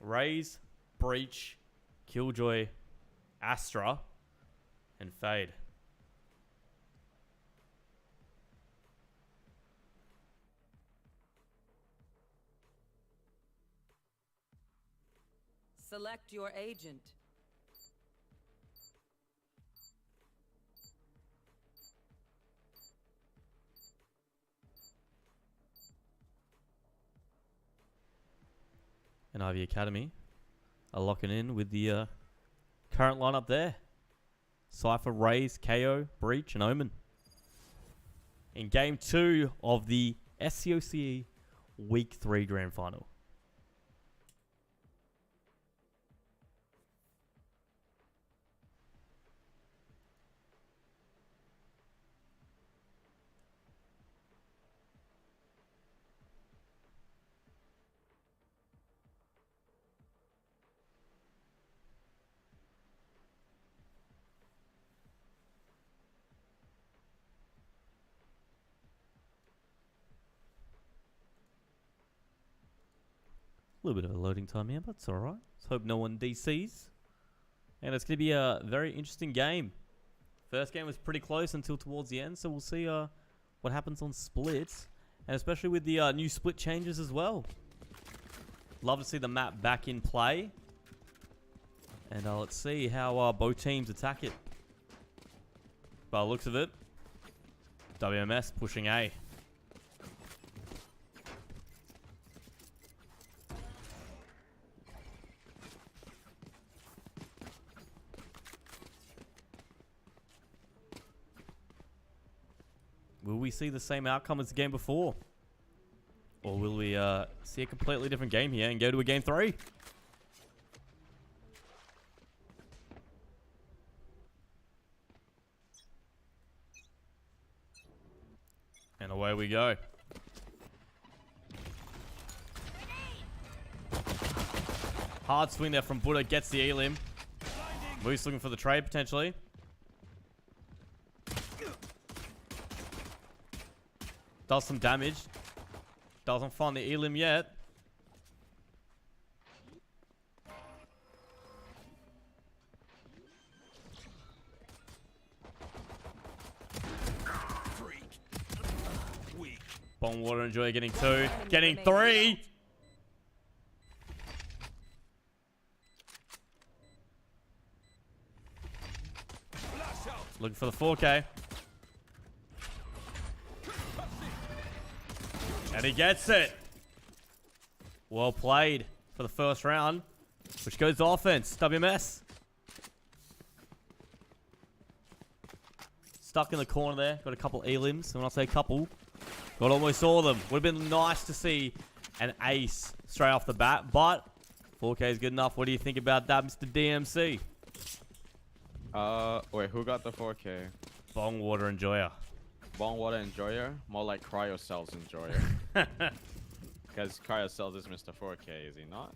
Rays, Breach, Killjoy, Astra, and Fade. Select your agent. And Ivy Academy are locking in with the current lineup there. Cypher, Rays, KO, Breach, and Omen. In game 2 of the SCOCE Week 3 Grand Final. A little bit of a loading time here, but it's alright. Let's hope no one DCs. And it's going to be a very interesting game. First game was pretty close until towards the end, so we'll see what happens on splits. And especially with the new split changes as well. Love to see the map back in play. And let's see how both teams attack it. By the looks of it, WMS pushing A. Will we see the same outcome as the game before? Or will we see a completely different game here and go to a game 3? And away we go. Hard swing there from Buddha, gets the elim. Moose looking for the trade potentially. Does some damage. Doesn't find the elim yet. Bomb Water Enjoy getting 2. Getting 3. Looking for the 4K. And he gets it. Well played for the first round, which goes to offense. WMS. stuck in the corner there. Got a couple elims. And when I say couple, got almost all of them. Would have been nice to see an ace straight off the bat, but 4K is good enough. What do you think about that, Mr. DMC? Wait, who got the 4K? Bong Water Enjoyer. Bong Water Enjoyer? More like Cryo Cells Enjoyer. Because Cryo Cells is Mr. 4K, is he not?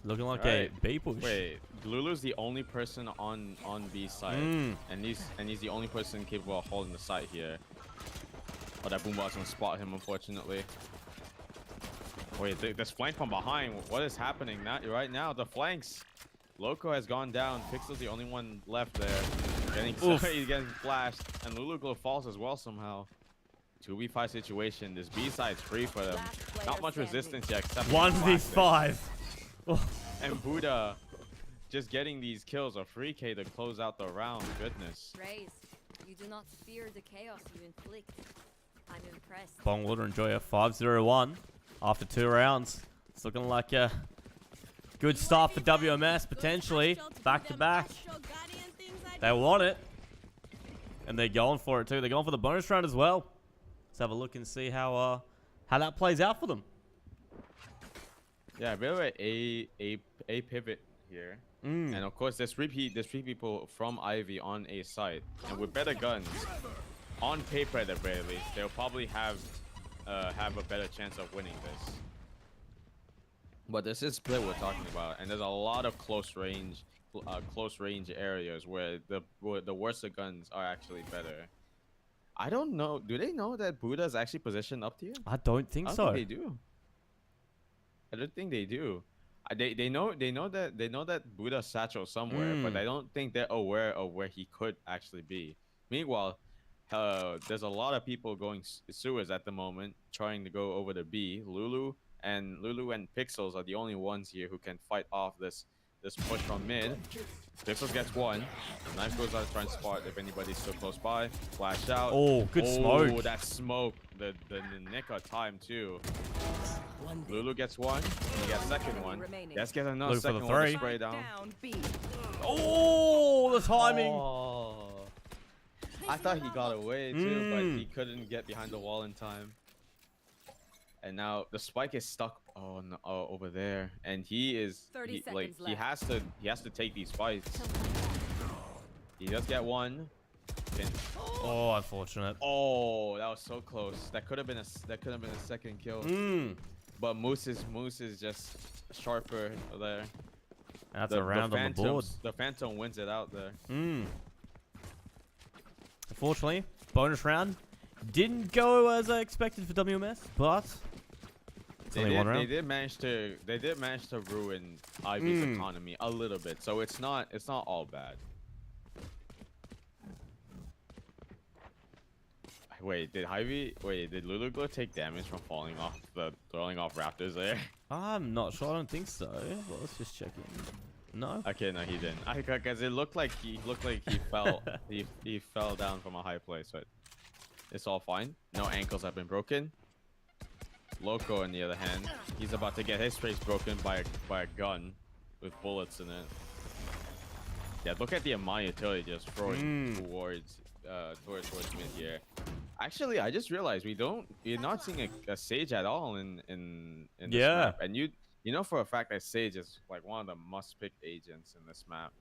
Looking like Right. a B push. Wait, Lulu's the only person on B side, and he's the only person capable of holding the site here. Oh, that Boombot's gonna spot him, unfortunately. Wait, this flank from behind. What is happening now? Right now, the flanks. Loco has gone down. Pixel's the only one left there. He's getting flashed, and Lulu Glow falls as well somehow. 2v5 situation. This B side's free for them. Not much resistance yet, except 1v5. And Buddha just getting these kills, a free K to close out the round. Goodness. Raise, you do not fear the chaos you inflict. I'm impressed. Bong Water Enjoyer 5-0-1 after 2 rounds. It's looking like a good start for WMS, potentially. Back to back. They want it. And they're going for it too. They're going for the bonus round as well. Let's have a look and see how that plays out for them. Yeah, a bit of a pivot here. And of course, there's three people from Ivy on A side. And with better guns, on paper at the very least, they'll probably have a better chance of winning this. But this is split we're talking about, and there's a lot of close range areas where the worse the guns are actually better. I don't know. Do they know that Buddha's actually positioned up here? I don't think I so. don't think they do. I don't think they do. They know that Buddha's satchel somewhere, but I don't think they're aware of where he could actually be. Meanwhile, there's a lot of people going sewers at the moment, trying to go over to B. Lulu and Pixels are the only ones here who can fight off this push from mid. Pixels gets one. The knife goes out to try and spot if anybody's still close by. Flash out. Oh, good smoke. Oh, that smoke. The nick of time too. Lulu gets one. He gets second one. Let's get another Look for the second one to three. spray down. Oh, the timing. Oh. I thought he got away too, but he couldn't get behind the wall in time. And now the spike is stuck over there, and he has to take these fights. He does get one. Oh, unfortunate. Oh, that was so close. That could have been a second kill. But Moose is just sharper there. That's a round on the board. The Phantom wins it out there. Unfortunately, bonus round didn't go as I expected for WMS, but it's only one round. They did manage to ruin Ivy's economy a little bit, so it's not all bad. Wait, did Lulu Glow take damage from throwing off Raptors there? I'm not sure. I don't think so. Well, let's just check in. No. Okay, no, he didn't. Because it looked like he fell. he fell down from a high place, but it's all fine. No ankles have been broken. Loco, on the other hand, he's about to get his face broken by a gun with bullets in it. Yeah, look at the amount of utility just throwing towards mid here. Actually, I just realized we're not seeing a Sage at all in this map. And you know for a fact that Sage is like one of the must-pick agents in this map.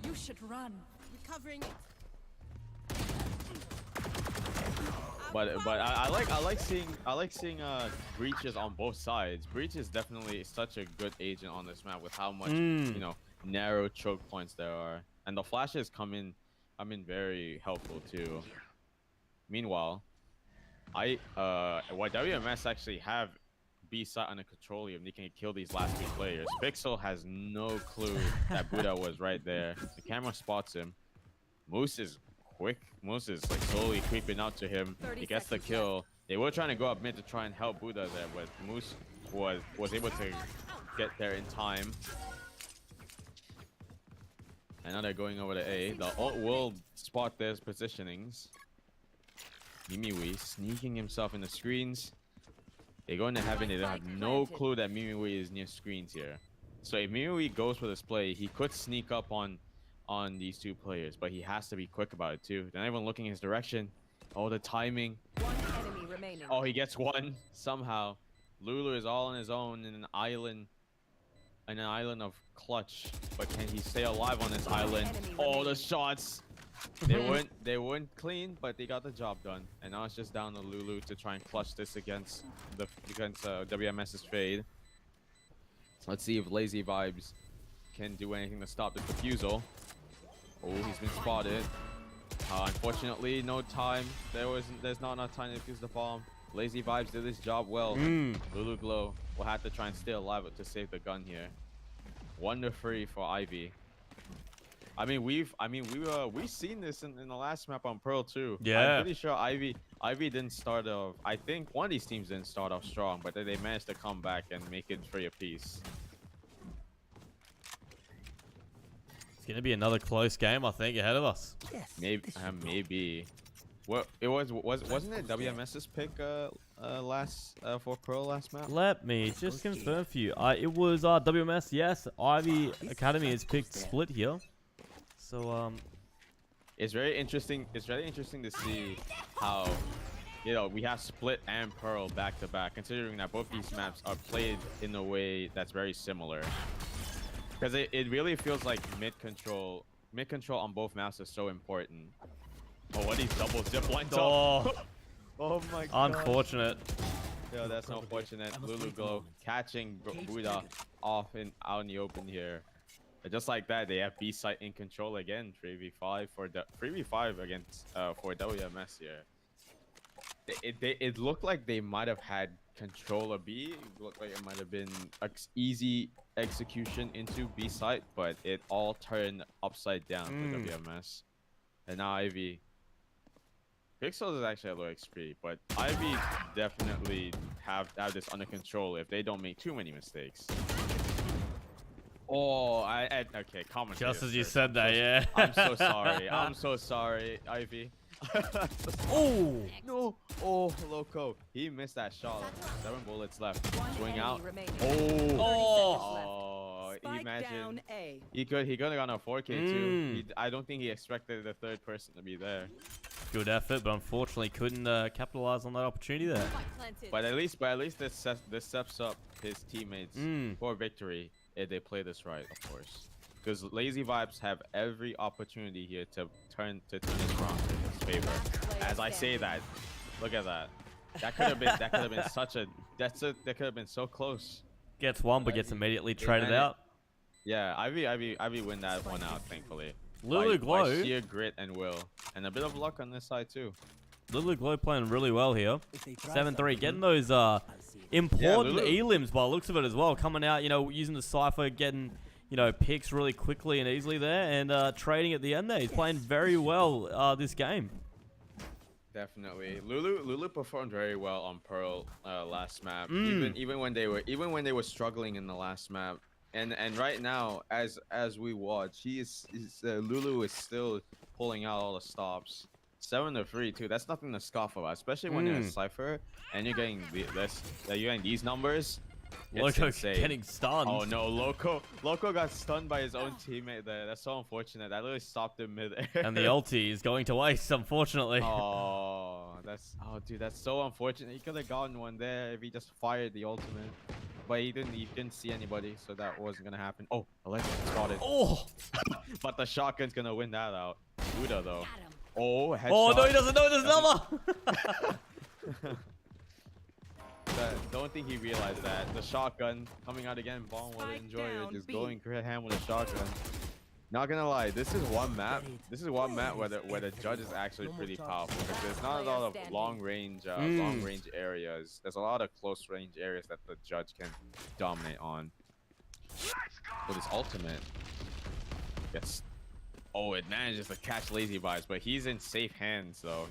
You should run. Recovering it. But I like seeing Breaches on both sides. Breach is definitely such a good agent on this map with how much narrow choke points there are, and the flashes come in very helpful too. Meanwhile, WMS actually have B side under control here. They can kill these last 2 players. Pixel has no clue that Buddha was right there. The camera spots him. Moose is quick. Moose is like slowly creeping out to him. He gets the kill. They were trying to go up mid to try and help Buddha there, but Moose was able to get there in time. And now they're going over to A. The ult will spot their positionings. Mimiwi sneaking himself in the screens. They go into heaven. They don't have no clue that Mimiwi is near screens here. So if Miui goes for this play, he could sneak up on these two players, but he has to be quick about it too. They're not even looking his direction. Oh, the timing. One enemy remaining. Oh, he gets one somehow. Lulu is all on his own in an island of clutch. But can he stay alive on this island? Oh, the shots. They weren't clean, but they got the job done. And now it's just down to Lulu to try and clutch this against WMS's fade. Let's see if Lazy Vibes can do anything to stop the defusal. Oh, he's been spotted. Unfortunately, no time. There's not enough time to defuse the bomb. Lazy Vibes did his job well. Lulu Glow will have to try and stay alive to save the gun here. 1-3 for Ivy. I mean, we've seen this in the last map on Pearl too. Yeah. I'm pretty sure Ivy didn't start off. I think one of these teams didn't start off strong, but then they managed to come back and make it 3 apiece. It's gonna be another close game, I think, ahead of us. Yes. Maybe. What it wasn't it WMS's pick last for Pearl last map? Let me just confirm for you. It was WMS. Yes, Ivy Academy has picked split here. So It's very interesting. It's very interesting to see how, we have Split and Pearl back to back, considering that both these maps are played in a way that's very similar. Because it really feels like mid control on both maps is so important. Oh, what these double zip lines oh, Oh my god. unfortunate. Yeah, that's unfortunate. Lulu Glow catching Buddha out in the open here. But just like that, they have B site in control again. 3v5 for 3v5 against for WMS here. It looked like they might have had control of B. It looked like it might have been easy execution into B site, but it all turned upside down for WMS. And now Ivy. Pixels is actually a low XP, but Ivy definitely have this under control if they don't make too many mistakes. Oh, okay, comment. Just as you said that, yeah. I'm so sorry. I'm so sorry, Ivy. Oh no! Oh, Loco, he missed that shot. 7 bullets left. Swing out. Oh, imagine. He could have gone a 4K too. I don't think he expected the third person to be there. Good effort, but unfortunately couldn't capitalize on that opportunity there. But at least this sets up his teammates for victory if they play this right, of course. Because Lazy Vibes have every opportunity here to turn this round in his favor. As I say that, look at that. That could have been that could have been so close. Gets one, but gets immediately traded out. Yeah, Ivy win that one out, thankfully. Lulu Glow. By sheer grit and will, and a bit of luck on this side too. Lulu Glow playing really well here. 7-3, getting those important elims by the looks of it as well. Coming out, using the Cypher, getting picks really quickly and easily there, and trading at the end there. He's playing very well this game. Definitely, Lulu performed very well on Pearl last map. Even when they were struggling in the last map. And right now, as we watch, Lulu is still pulling out all the stops. 7-3 too. That's nothing to scoff about, especially when you're a Cypher and you're getting these numbers. Loco getting stunned. Oh no, Loco got stunned by his own teammate there. That's so unfortunate. That literally stopped him mid-air. And the ulti is going to waste, unfortunately. Dude, that's so unfortunate. He could have gotten one there if he just fired the ultimate. But he didn't see anybody, so that wasn't gonna happen. Oh, Alexa spotted. Oh, but the shotgun's gonna win that out. Buddha though. Oh, headshot. Oh no, he doesn't know there's another. Don't think he realized that. The shotgun coming out again. Bomb Enjoyer just going ham with a shotgun. Not gonna lie, this is one map. Where the judge is actually pretty powerful because there's not a lot of long range areas. There's a lot of close range areas that the judge can dominate on. With his ultimate, yes. Oh, it manages to catch Lazy Vibes, but he's in safe hands though.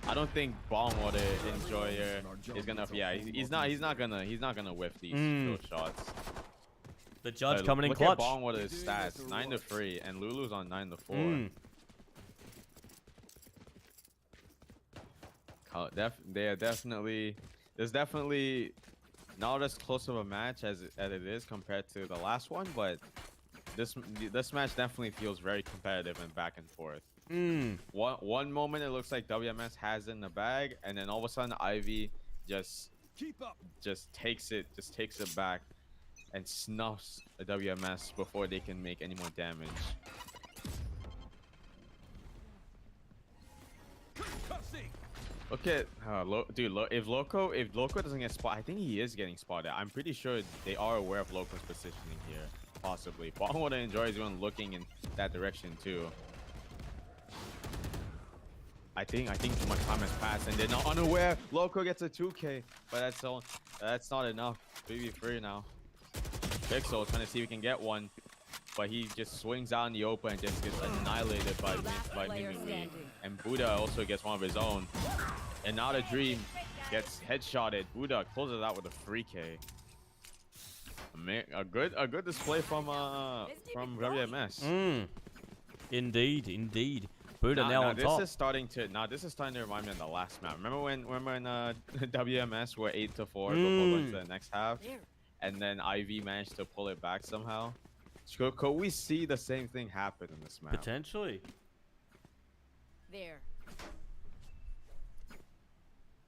I don't think Bomb Water Enjoyer is gonna. Yeah, he's not gonna whiff those shots. The judge coming in clutch. Look at Bomb Water's stats: 9-3, and Lulu's on 9-4. There's definitely not as close of a match as it is compared to the last one, but this match definitely feels very competitive and back and forth. One moment it looks like WMS has it in the bag, and then all of a sudden Ivy just takes it back and snuffs a WMS before they can make any more damage. Look at dude. If Loco doesn't get spotted, I think he is getting spotted. I'm pretty sure they are aware of Loco's positioning here, possibly. But what I enjoy is even looking in that direction too. I think too much time has passed and they're not unaware. Loco gets a 2K, but that's not enough. 3v3 now. Pixel trying to see if he can get one, but he just swings out in the open and just gets annihilated by Mimi. And Buddha also gets one of his own. And now the Dream gets headshotted. Buddha closes out with a 3K. A good display from WMS. Indeed. Buddha now on top. This is starting to remind me of the last map. Remember when WMS were 8-4 before going to the next half, and then IV managed to pull it back somehow? Could we see the same thing happen in this map? Potentially. There.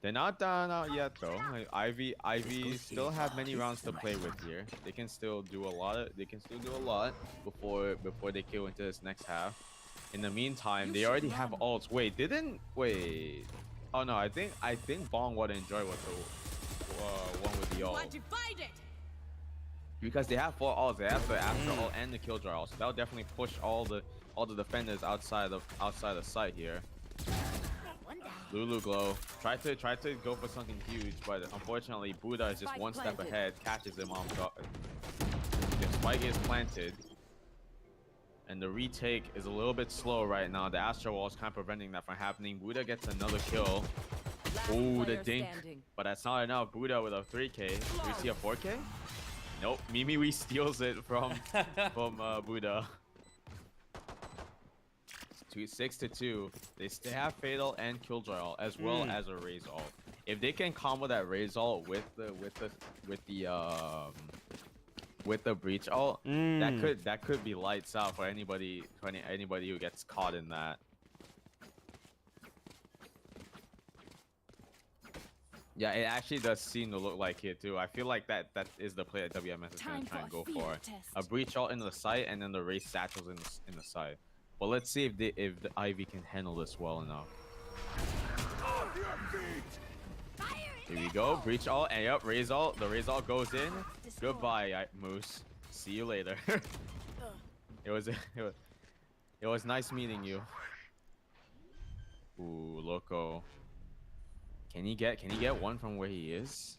They're not down out yet though. Like, Ivy still have many rounds to play with here. They can still do a lot. Before they kill into this next half. In the meantime, they already have ults. Wait. Oh no, I think Bong would enjoy with the one with the ult. Because they have 4 ults. They have the Astra ult and the Killjoy ult. So that'll definitely push all the defenders outside the site here. Lulu Glow tried to go for something huge, but unfortunately Buddha is just one step ahead, catches him off guard. The spike is planted, and the retake is a little bit slow right now. The Astra Wall is kind of preventing that from happening. Buddha gets another kill. Ooh, the dink, but that's not enough. Buddha with a 3K. Do we see a 4K? Nope. Mimi steals it from Buddha. 6-2. They still have Fatal and Killjoy ult as well as a Raze ult. If they can combo that Raze ult with the Breach ult, that could be lights out for anybody who gets caught in that. Yeah, it actually does seem to look like it too. I feel like that is the play that WMS is going to try and go for. A Breach ult into the site and then the Raze satchels in the site. But let's see if the Ivy can handle this well enough. Here we go, Breach ult, and yep, Raze ult. The Raze ult goes in. Goodbye, Moose. See you later. It was nice meeting you. Ooh, Loco. Can he get one from where he is?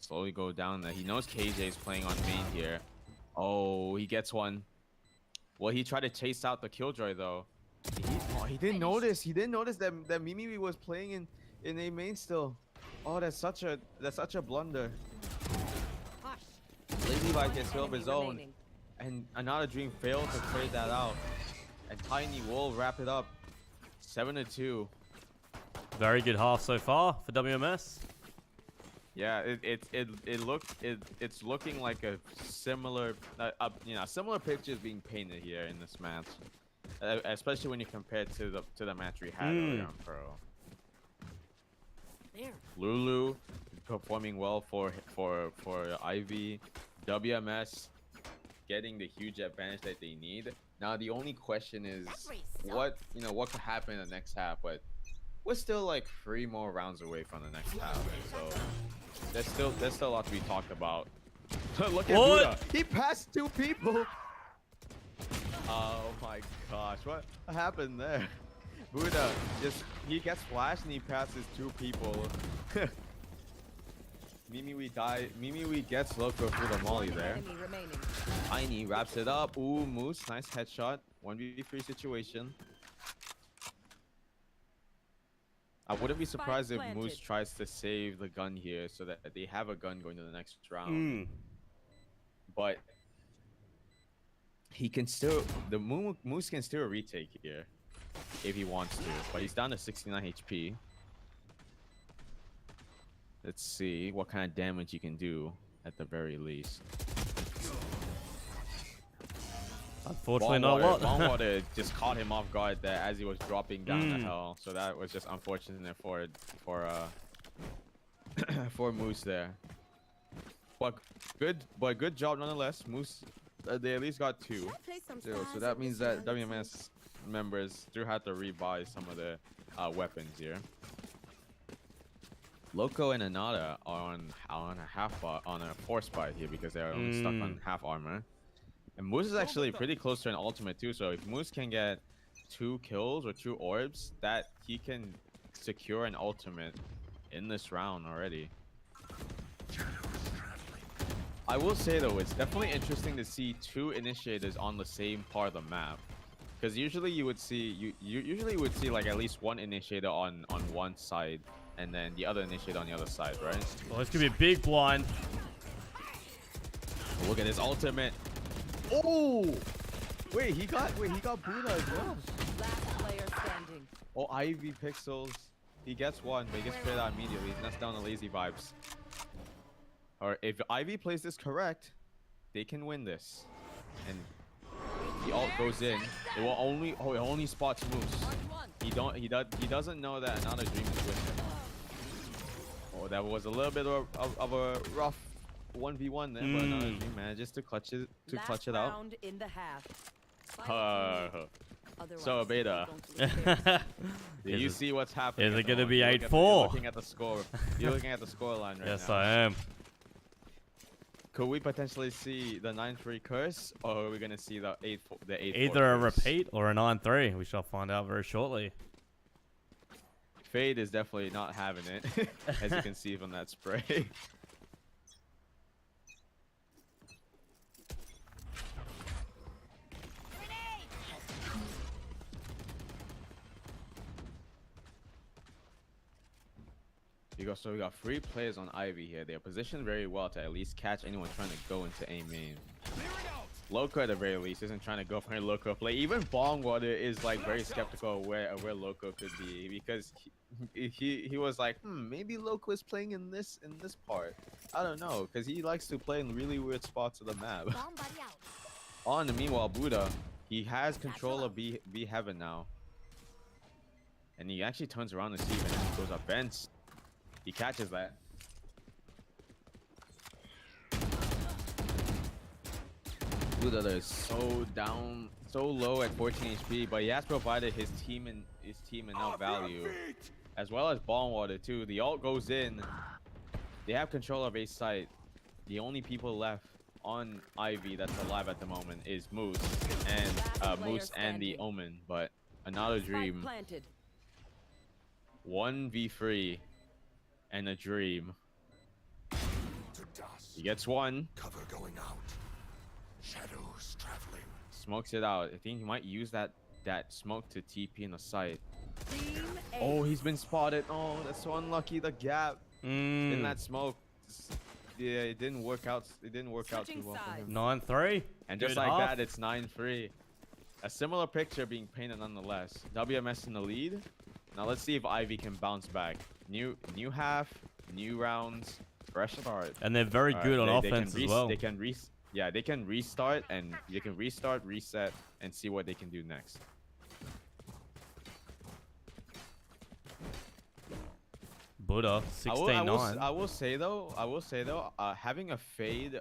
Slowly go down there. He knows KJ is playing on main here. Oh, he gets one. Well, he tried to chase out the Killjoy though. He didn't notice. He didn't notice that Mimi was playing in a main still. Oh, that's such a blunder. Lazy gets killed of his own, and another Dream failed to trade that out. And Tiny will wrap it up. 7-2. Very good half so far for WMS. Yeah, it's looking like a similar similar picture is being painted here in this match, especially when you compare it to the match we had earlier on Pro. Lulu performing well for Ivy. WMS getting the huge advantage that they need. Now the only question is what could happen in the next half, but we're still like 3 more rounds away from the next half, so there's still a lot to be talked about. Look at Buddha. He passed 2 people. Oh my gosh, what happened there? Buddha he gets flashed and he passes 2 people. Mimi gets Loco through the molly there. Tiny wraps it up. Ooh, Moose, nice headshot. 1v3 situation. I wouldn't be surprised if Moose tries to save the gun here so that they have a gun going to the next round. But he can still, Moose can still retake here if he wants to, but he's down to 69 HP. Let's see what kind of damage you can do at the very least. Unfortunately, not a lot. Bongwater just caught him off guard there as he was dropping down the hill. So that was just unfortunate for for Moose there. But good job nonetheless. Moose, they at least got 2. So that means that WMS members do have to rebuy some of the weapons here. Loco and Anada are on a force fight here because they're only stuck on half armor. And Moose is actually pretty close to an ultimate too, so if Moose can get 2 kills or 2 orbs, that he can secure an ultimate in this round already. I will say though, it's definitely interesting to see 2 initiators on the same part of the map. Because usually you would see usually would see like at least 1 initiator on one side and then the other initiator on the other side, right? Well, this could be a big blind. Look at his ultimate. Oh, wait, he got Buddha as well. Last player standing. Oh, Ivy Pixels. He gets 1, but he gets sprayed out immediately. That's down to lazy vibes. Or if Ivy plays this correct, they can win this. And the ult goes in. It will only it only spots Moose. He doesn't know that another dream is with him. Oh, that was a little bit of a rough 1v1 there, but another dream manages to clutch it out. Round in the half. So Beta, do you see what's happening? Is it going to be You're 8-4? looking at the score. You're looking at the score line right Yes, now. I am. Could we potentially see the 9-3 curse, or are we going to see the 8-4? Either a repeat or a 9-3. We shall find out very shortly. Fade is definitely not having it, as you can see from that spray. So we got 3 players on Ivy here. They're positioned very well to at least catch anyone trying to go into A main. Loco at the very least isn't trying to go for a Loco play. Even Bongwater is like very skeptical of where Loco could be, because he was like, maybe Loco is playing in this part. I don't know, because he likes to play in really weird spots of the map. On the meanwhile, Buddha, he has control of B Heaven now, and he actually turns around to see if anyone goes up vents. He catches that. Buddha is so down, so low at 14 HP, but he has provided his team enough value, as well as Ballwater too. The ult goes in. They have control of A site. The only people left on Ivy that's alive at the moment is Moose and the Omen, but another dream. 1v3 and a dream. He gets 1. Cover going out. Shadows traveling. Smokes it out. I think he might use that smoke to TP in the site. Oh, he's been spotted. Oh, that's so unlucky. The gap in that smoke. Yeah, it didn't work out. It didn't work out too well for him. 9-3. And just like that, it's 9-3. A similar picture being painted nonetheless. WMS in the lead. Now let's see if Ivy can bounce back. New half, new rounds, fresh start. And they're very good on offense as well. They can restart, and they can restart, reset, and see what they can do next. Buddha 16-9. I will say though, having a fade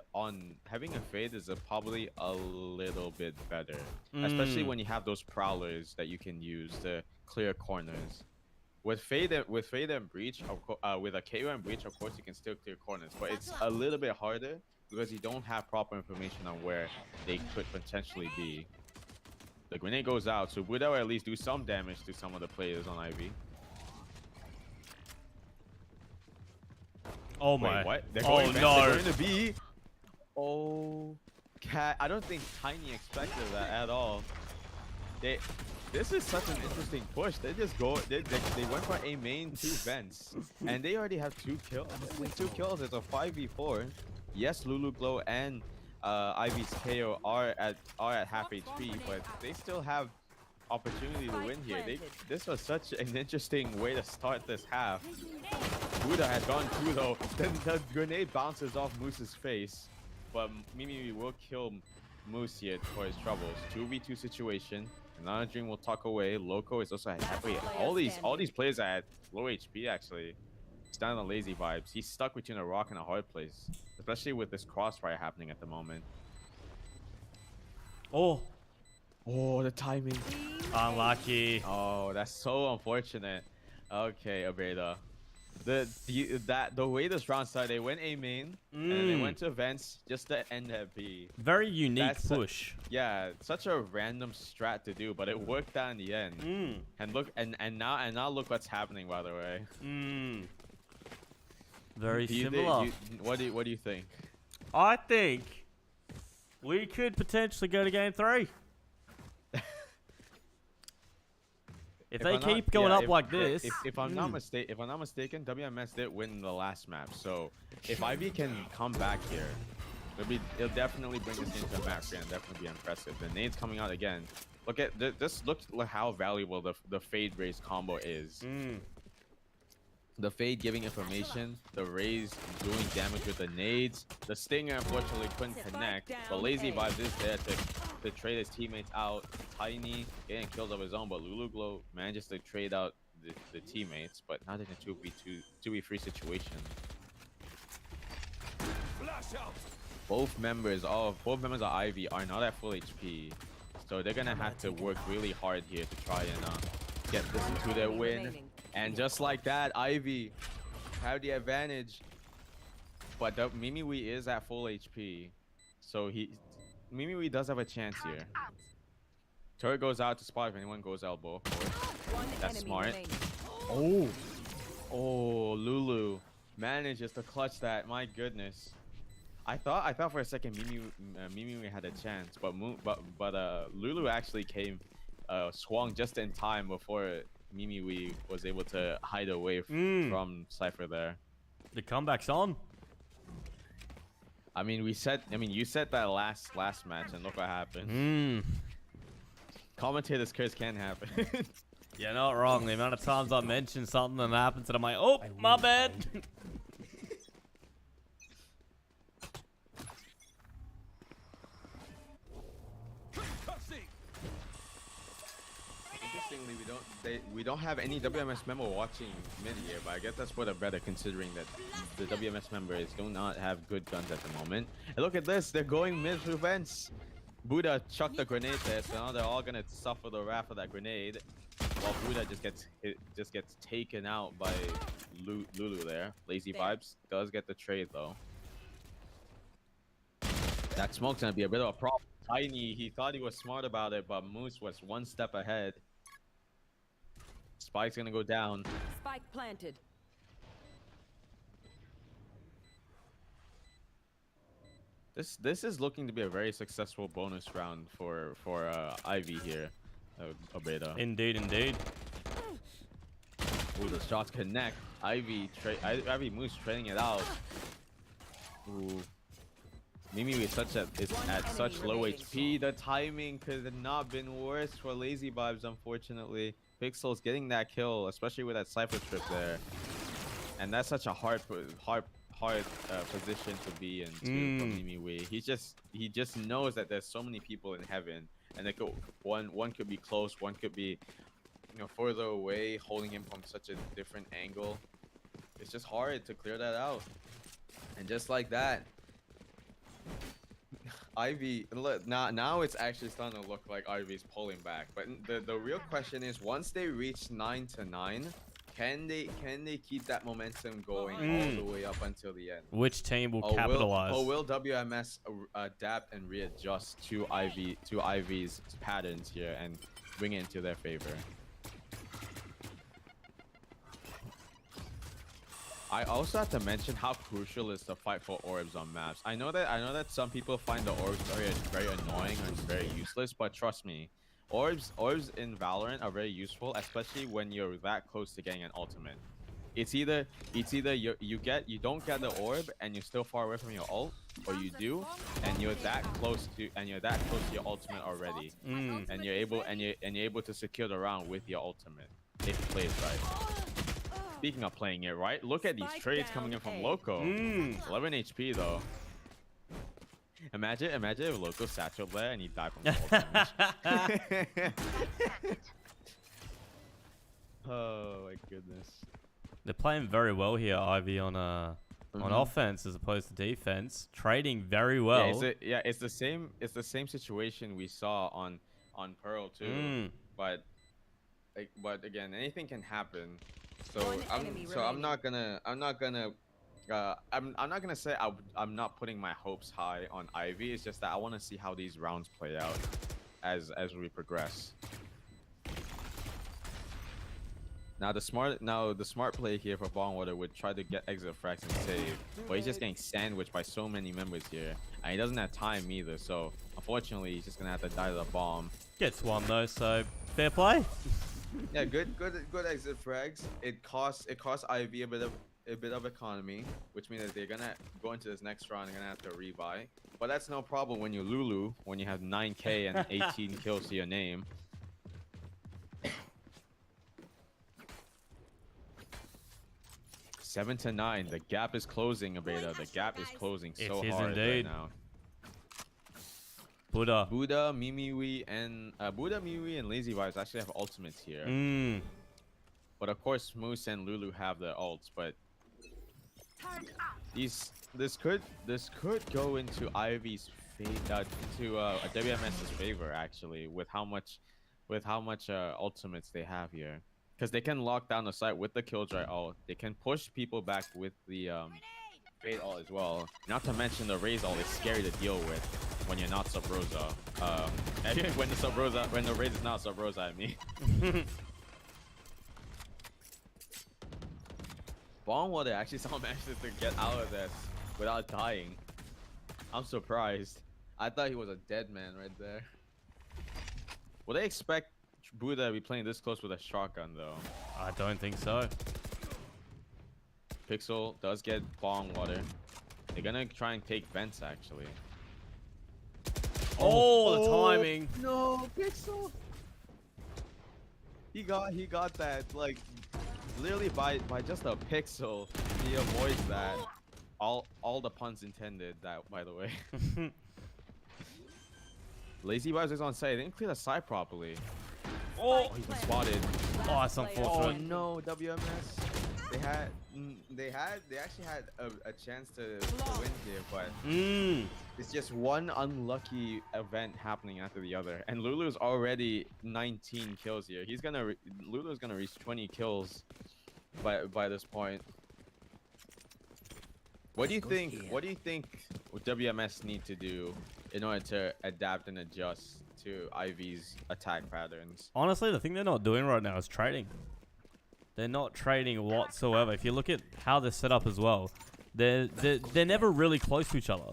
is probably a little bit better, especially when you have those prowlers that you can use to clear corners. With fade and breach, with a KO and breach, of course you can still clear corners, but it's a little bit harder because you don't have proper information on where they could potentially be. The grenade goes out, so Buddha will at least do some damage to some of the players on Ivy. Oh my! Wait, what? They're Oh going no! They're going to be. Oh, cat! I don't think Tiny expected that at all. This is such an interesting push. They just go. They went for A main 2 vents, and they already have 2 kills. With 2 kills, it's a 5v4. Yes, Lulu Glow and Ivy's KO are at half HP, but they still have opportunity to win here. This was such an interesting way to start this half. Buddha has gone through though. Then the grenade bounces off Moose's face, but Mimi will kill Moose here for his troubles. 2v2 situation. Another Dream will tuck away. Loco is also at wait, all these players are at low HP actually. He's down on lazy vibes. He's stuck between a rock and a hard place, especially with this crossfire happening at the moment. Oh, Oh, the timing. unlucky. Oh, that's so unfortunate. Okay, Abeda. The way this round started, they went A main and then they went to vents just to end at B. Very unique That's push. Yeah, such a random strat to do, but it worked out in the end. And look, and now look what's happening. By the way, Very Do you similar. what do you think? I think we could potentially go to game 3. If they I'm not- keep going yeah, up like this, if I'm not mistaken, WMS did win the last map. So if Ivy can come back here, it'll definitely bring this game to a map and definitely be impressive. The nades coming out again. Look at this. Look how valuable the fade raise combo is. The fade giving information, the raise doing damage with the nades. The stinger unfortunately couldn't connect, but Lazy Vibes is there to trade his teammates out. Tiny getting kills of his own, but Lulu Glow manages to trade out the teammates, but not in a 2v3 situation. Both members of Ivy are not at full HP, so they're gonna have to work really hard here to try and get this into their win. Remaining. And just like that, Ivy have the advantage. But Mimiwi is at full HP, so Mimiwi does have a chance here. Turret goes out to spot if anyone goes elbow. Of course. One That's enemy smart. remaining. Oh, Lulu manages to clutch that. My goodness. I thought for a second Mimiwi had a chance, but Lulu actually swung just in time before Mimiwi was able to hide away from Cypher there. the comeback's on. I mean, you said that last match, and look what happened. Commentator's curse can happen. You're not wrong. The amount of times I mention something and it happens and I'm like, oh, my bad. Interestingly, we don't have any WMS member watching mid here, but I guess that's for the better, considering that the WMS members do not have good guns at the moment. And look at this, they're going mid through vents. Buddha chucked the grenade there, so now they're all gonna suffer the wrath of that grenade, while Buddha just gets taken out by Lulu there. Lazy Vibes does get the trade though. That smoke's gonna be a bit of a problem. Tiny, he thought he was smart about it, but Moose was one step ahead. Spike's gonna go down. Spike planted. This is looking to be a very successful bonus round for Ivy here, Abeda. Indeed, indeed. Ooh, the shots connect. Ivy Moose trading it out. Ooh. Mimi is at such low HP. The timing could have not been worse for Lazy Vibes, unfortunately. Pixel's getting that kill, especially with that Cypher trip there. And that's such a hard position to be in too for Mimi. He just knows that there's so many people in heaven, and they could, one could be close, one could be further away, holding him from such a different angle. It's just hard to clear that out. And just like that, Ivy, look, now it's actually starting to look like Ivy's pulling back. But the real question is, once they reach 9-9, can they keep that momentum going all the way up until the end? Which team will capitalize? Will WMS adapt and readjust to Ivy's patterns here and bring it into their favor? I also have to mention how crucial is the fight for orbs on maps. I know that some people find the orbs very annoying and very useless, but trust me, orbs in Valorant are very useful, especially when you're that close to getting an ultimate. It's either you don't get the orb and you're still far away from your ult, or you do and you're that close to your ultimate already, and you're able to secure the round with your ultimate if you play it right. Speaking of playing it right, look at these Spike trades coming in down from A. Loco. Mm. 11 HP though. Imagine if Loco satchel there and he died from fall damage. Oh my goodness. They're playing very well here, Ivy, on on offense as opposed to defense. Trading very well. It's the same situation we saw on Pearl too. Mm. But again, anything can happen. So One enemy I'm remaining. not gonna I'm not gonna say I'm not putting my hopes high on Ivy. It's just that I want to see how these rounds play out as we progress. Now the smart play here for Bongwater would try to get exit frags and save, but he's just getting sandwiched by so many members here, and he doesn't have time either. So unfortunately, he's just gonna have to die to the bomb. Gets one though, so fair play. Yeah, good exit frags. It costs Ivy a bit of economy, which means that they're gonna go into this next round. They're gonna have to rebuy, but that's no problem when you're Lulu, when you have 9K and 18 kills to your name. 7 to 9. The gap is closing, Abeda. The gap is closing so It is hard indeed. right now. Buddha. Buddha, Mimiwi, and Lazy Vibes actually have ultimates here. Mm. But of course, Moose and Lulu have their ults. But this could go into Ivy's WMS's favor actually, with how much ultimates they have here. Because they can lock down the site with the Killjoy ult. They can push people back with the Fade ult as well. Not to mention the Raze ult is scary to deal with when you're not Sub Rosa. When the Raze is not Sub Rosa, I mean. Bongwater actually somehow manages to get out of this without dying. I'm surprised. I thought he was a dead man right there. Will they expect Buddha to be playing this close with a shotgun though? I don't think so. Pixel does get Bongwater. They're gonna try and take vents actually. Oh, the timing. No, Pixel. He got that, like, Literally by just a pixel, he avoids that. All the puns intended. That, by the way. Lazy Vibes is on site. They didn't clear the site properly. Oh, He's been spotted. oh, that's oh unfortunate. no, WMS. They actually had a chance to win here, but Mm. it's just One unlucky event happening after the other, and Lulu's already 19 kills here. Lulu's gonna reach 20 kills by this point. What do you think? What do you think WMS need to do in order to adapt and adjust to Ivy's attack patterns? Honestly, the thing they're not doing right now is trading. They're not trading whatsoever. If you look at how they're set up as well, they're never really close to each other.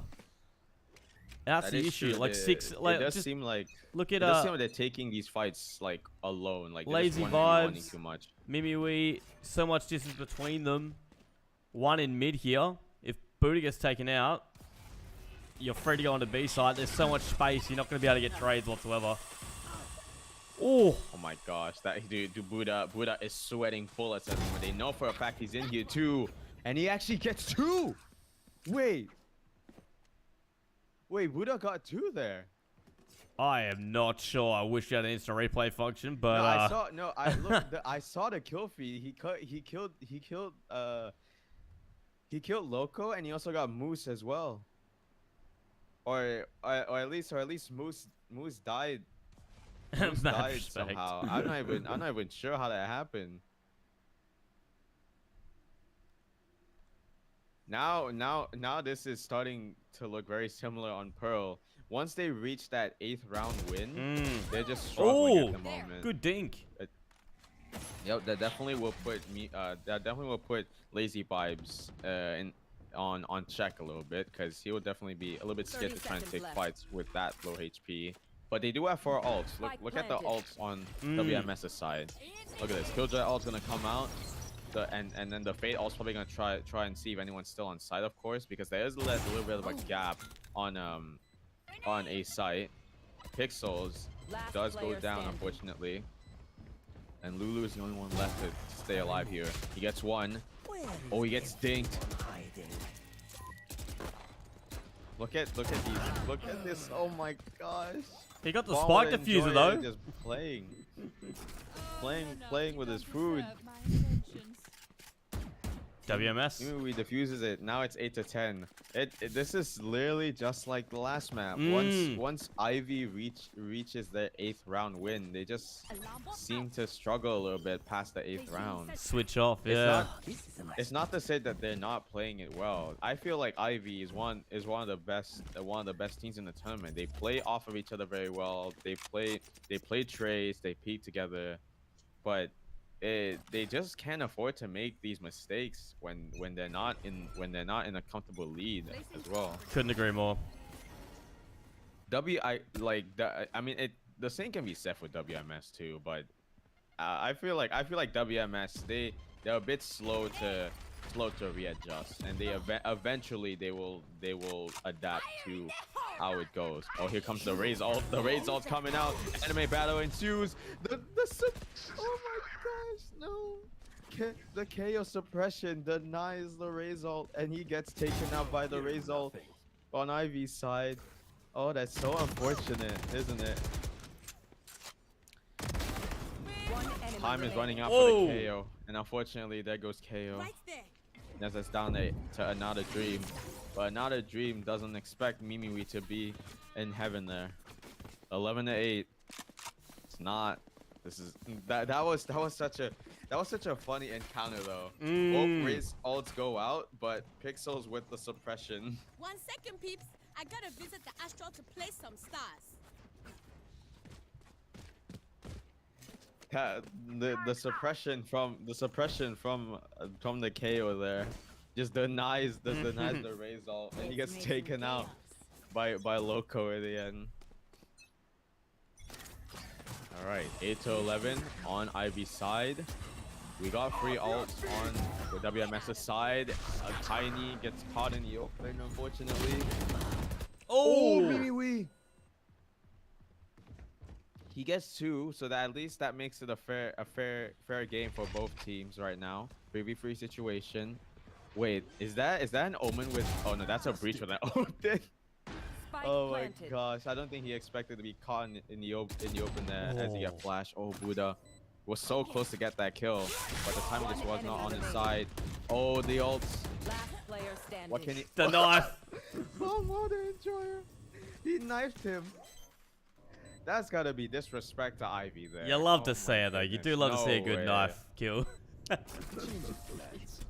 That's That the is issue. true. Like It does seem like look it at does seem like they're taking these fights like alone. Like they're just Lazy 1v1ing Vibes. too much. Mimiwi, so much distance between them. One in mid here. If Booty gets taken out, you're free to go on the B side. There's so much space, you're not going to be able to get trades whatsoever. Oh, Oh my gosh, that dude Buddha is sweating bullets at the moment. They know for a fact he's in here too, and he actually gets two. wait, Buddha got two there. I am not sure. I wish you had an instant replay function, but I saw the kill feed. He killed Loco, and he also got Moose as well. Or at least Moose died. Moose Mad died respect. somehow. I'm not even sure how that happened. Now this is starting to look very similar on Pearl. Once they reach that 8th round win, they're just struggling at the moment. Good dink. Yep, that definitely will put Lazy Vibes on check a little bit, because he will definitely be a little bit scared 30 to try and take seconds left. fights with that low HP. But they do have 4 ults. Look at the ults on WMS's side. Look at this. Killjoy ult's gonna come out. And then the Fate ult's probably gonna try and see if anyone's still on site, of course, because there is a little bit of a gap on a site. Pixels Last does go player down, standing. unfortunately. and Lulu is the only one left to stay alive here. He gets one. Oh, he gets dinked. Hiding. Look at these. Look at this. Oh my gosh. He got the Bomb spike with diffuser Enjoyer though. Just playing with his food. WMS. He diffuses it. Now it's 8 to 10. This is literally just like the last map. Once Ivy reaches their 8th round win, they just seem to struggle a little bit past the 8th round. Switch off. It's Yeah. not, This is a nice it's not to say that they're not playing it well. I feel like Ivy is one of the best teams in the tournament. They play off of each other very well. They play trades. They peak together, but they just can't afford to make these mistakes when they're not in a comfortable lead as well. Couldn't agree more. I mean the same can be said for WMS too, but I feel like WMS they're a bit slow to readjust, and eventually they will adapt to how it goes. Oh, here comes the Raze ult. The Raze ult coming out. Anime battle ensues. Oh my gosh, no. The KO suppression denies the Raze ult, and he gets taken out by the Raze ult on Ivy's side. Oh, that's so unfortunate, isn't it? One enemy Time is running out Whoa. for the KO, and unfortunately, there goes KO. Right there. As it's down to another dream, but another dream doesn't expect Mimiwi to be in heaven there. 11 to 8. It's not. This is that was such a funny encounter though. Both Raze ults go out, but Pixels with the suppression. 1 second, peeps. I gotta visit the astral to play some stars. The suppression from the KO there just denies the Raze ult, and he gets taken out by Loco at the end. All right, 8 to 11 on Ivy's side. We got free ults on the WMS's side. Tiny gets caught in the open, unfortunately. Oh, Mimiwi! He gets 2, so that at least that makes it a fair game for both teams right now. 3v3 situation. Wait, is that an omen with? Oh no, that's a breach with an open. Spike Oh my planted. gosh, I don't think he expected to be caught in the open there as he got flashed. Oh, Buddha was so close to get that kill, but the time just was not on his side. Oh, the ults. Last player standing. What can he? the knife. Oh, Mother Enjoyer. He knifed him. That's gotta be disrespect to Ivy there. You love to Oh say my it though. You do goodness, love to see a no good way. knife kill.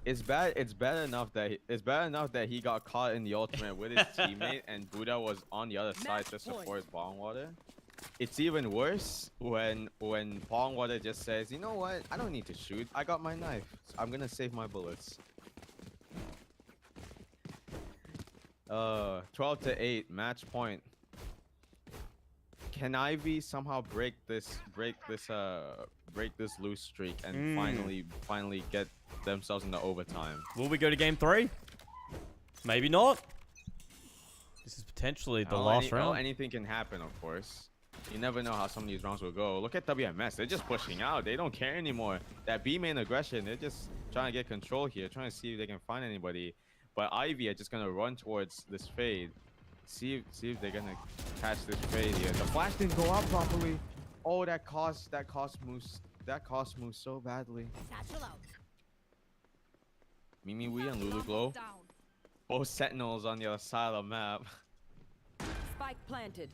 It's bad enough that he got caught in the ultimate with his teammate, and Buddha was on the other side to support Bongwater. It's even worse when Bongwater just says, "You know what? I don't need to shoot. I got my knife. So I'm gonna save my bullets." 12 to 8, match point. Can Ivy somehow break this loose streak and finally get themselves into overtime? Will we go to game 3? Maybe not. This is potentially the last round. Anything can happen, of course. You never know how some of these rounds will go. Look at WMS. They're just pushing out. They don't care anymore. That B main aggression, they're just trying to get control here, trying to see if they can find anybody. But Ivy are just gonna run towards this fade. See if they're gonna catch this fade here. The flash didn't go out properly. Oh, that cost moves so badly. Satchel out. Mimiwi and Lulu Glow. Down. Both sentinels on the other side of the map. Spike planted.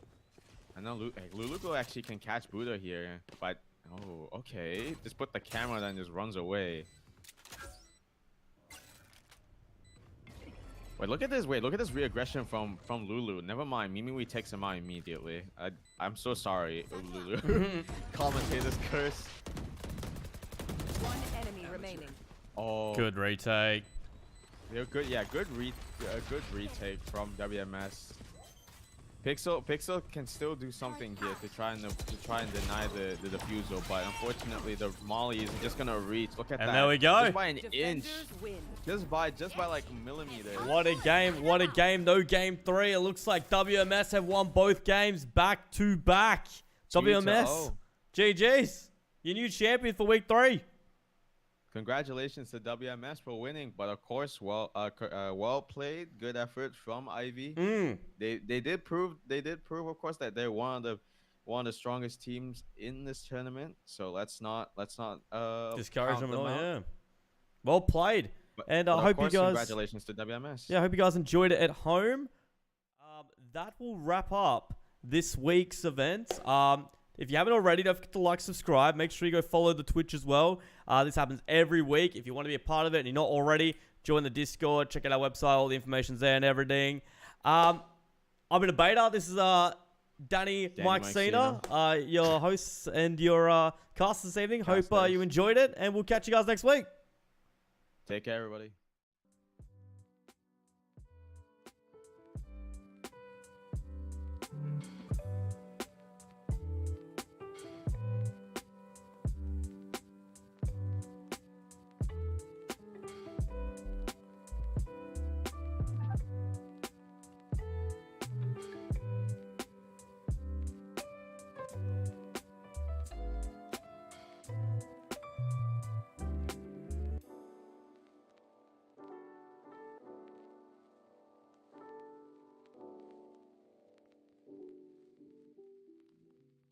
I know Lulu Glow actually can catch Buddha here, but oh, okay. Just put the camera and just runs away. Wait, look at this. Wait, look at this re-aggression from Lulu. Never mind. Mimiwi takes him out immediately. I'm so sorry, Lulu. Commentator's curse. One enemy remaining. Oh, Good retake. they're good. Yeah, good retake from WMS. Pixel can still do something here to try and deny the defusal, but unfortunately the Molly is just gonna reach. Look at that. And there we go. Just by an inch. Defenders win. Just by like a millimeter. What a game. What a game. No game 3. It looks like WMS have won both games back to back. WMS. 2-0. GG's. your new champion for week 3. Congratulations to WMS for winning, but of course, well played, good effort from Ivy. They did prove, of course, that they're one of the strongest teams in this tournament. So let's not Discourage count them at all. out. Yeah. Well played. And I But of hope you course, guys. Congratulations to WMS. Yeah, I hope you guys enjoyed it at home. That will wrap up this week's event. If you haven't already, don't forget to like, subscribe. Make sure you go follow the Twitch as well. This happens every week. If you want to be a part of it and you're not already, join the Discord. Check out our website. All the information's there and everything. I'm in a beta. This is Danny Mike Cena, your hosts and your cast this evening. Hope you enjoyed it, and we'll catch you guys next week. Take care, everybody.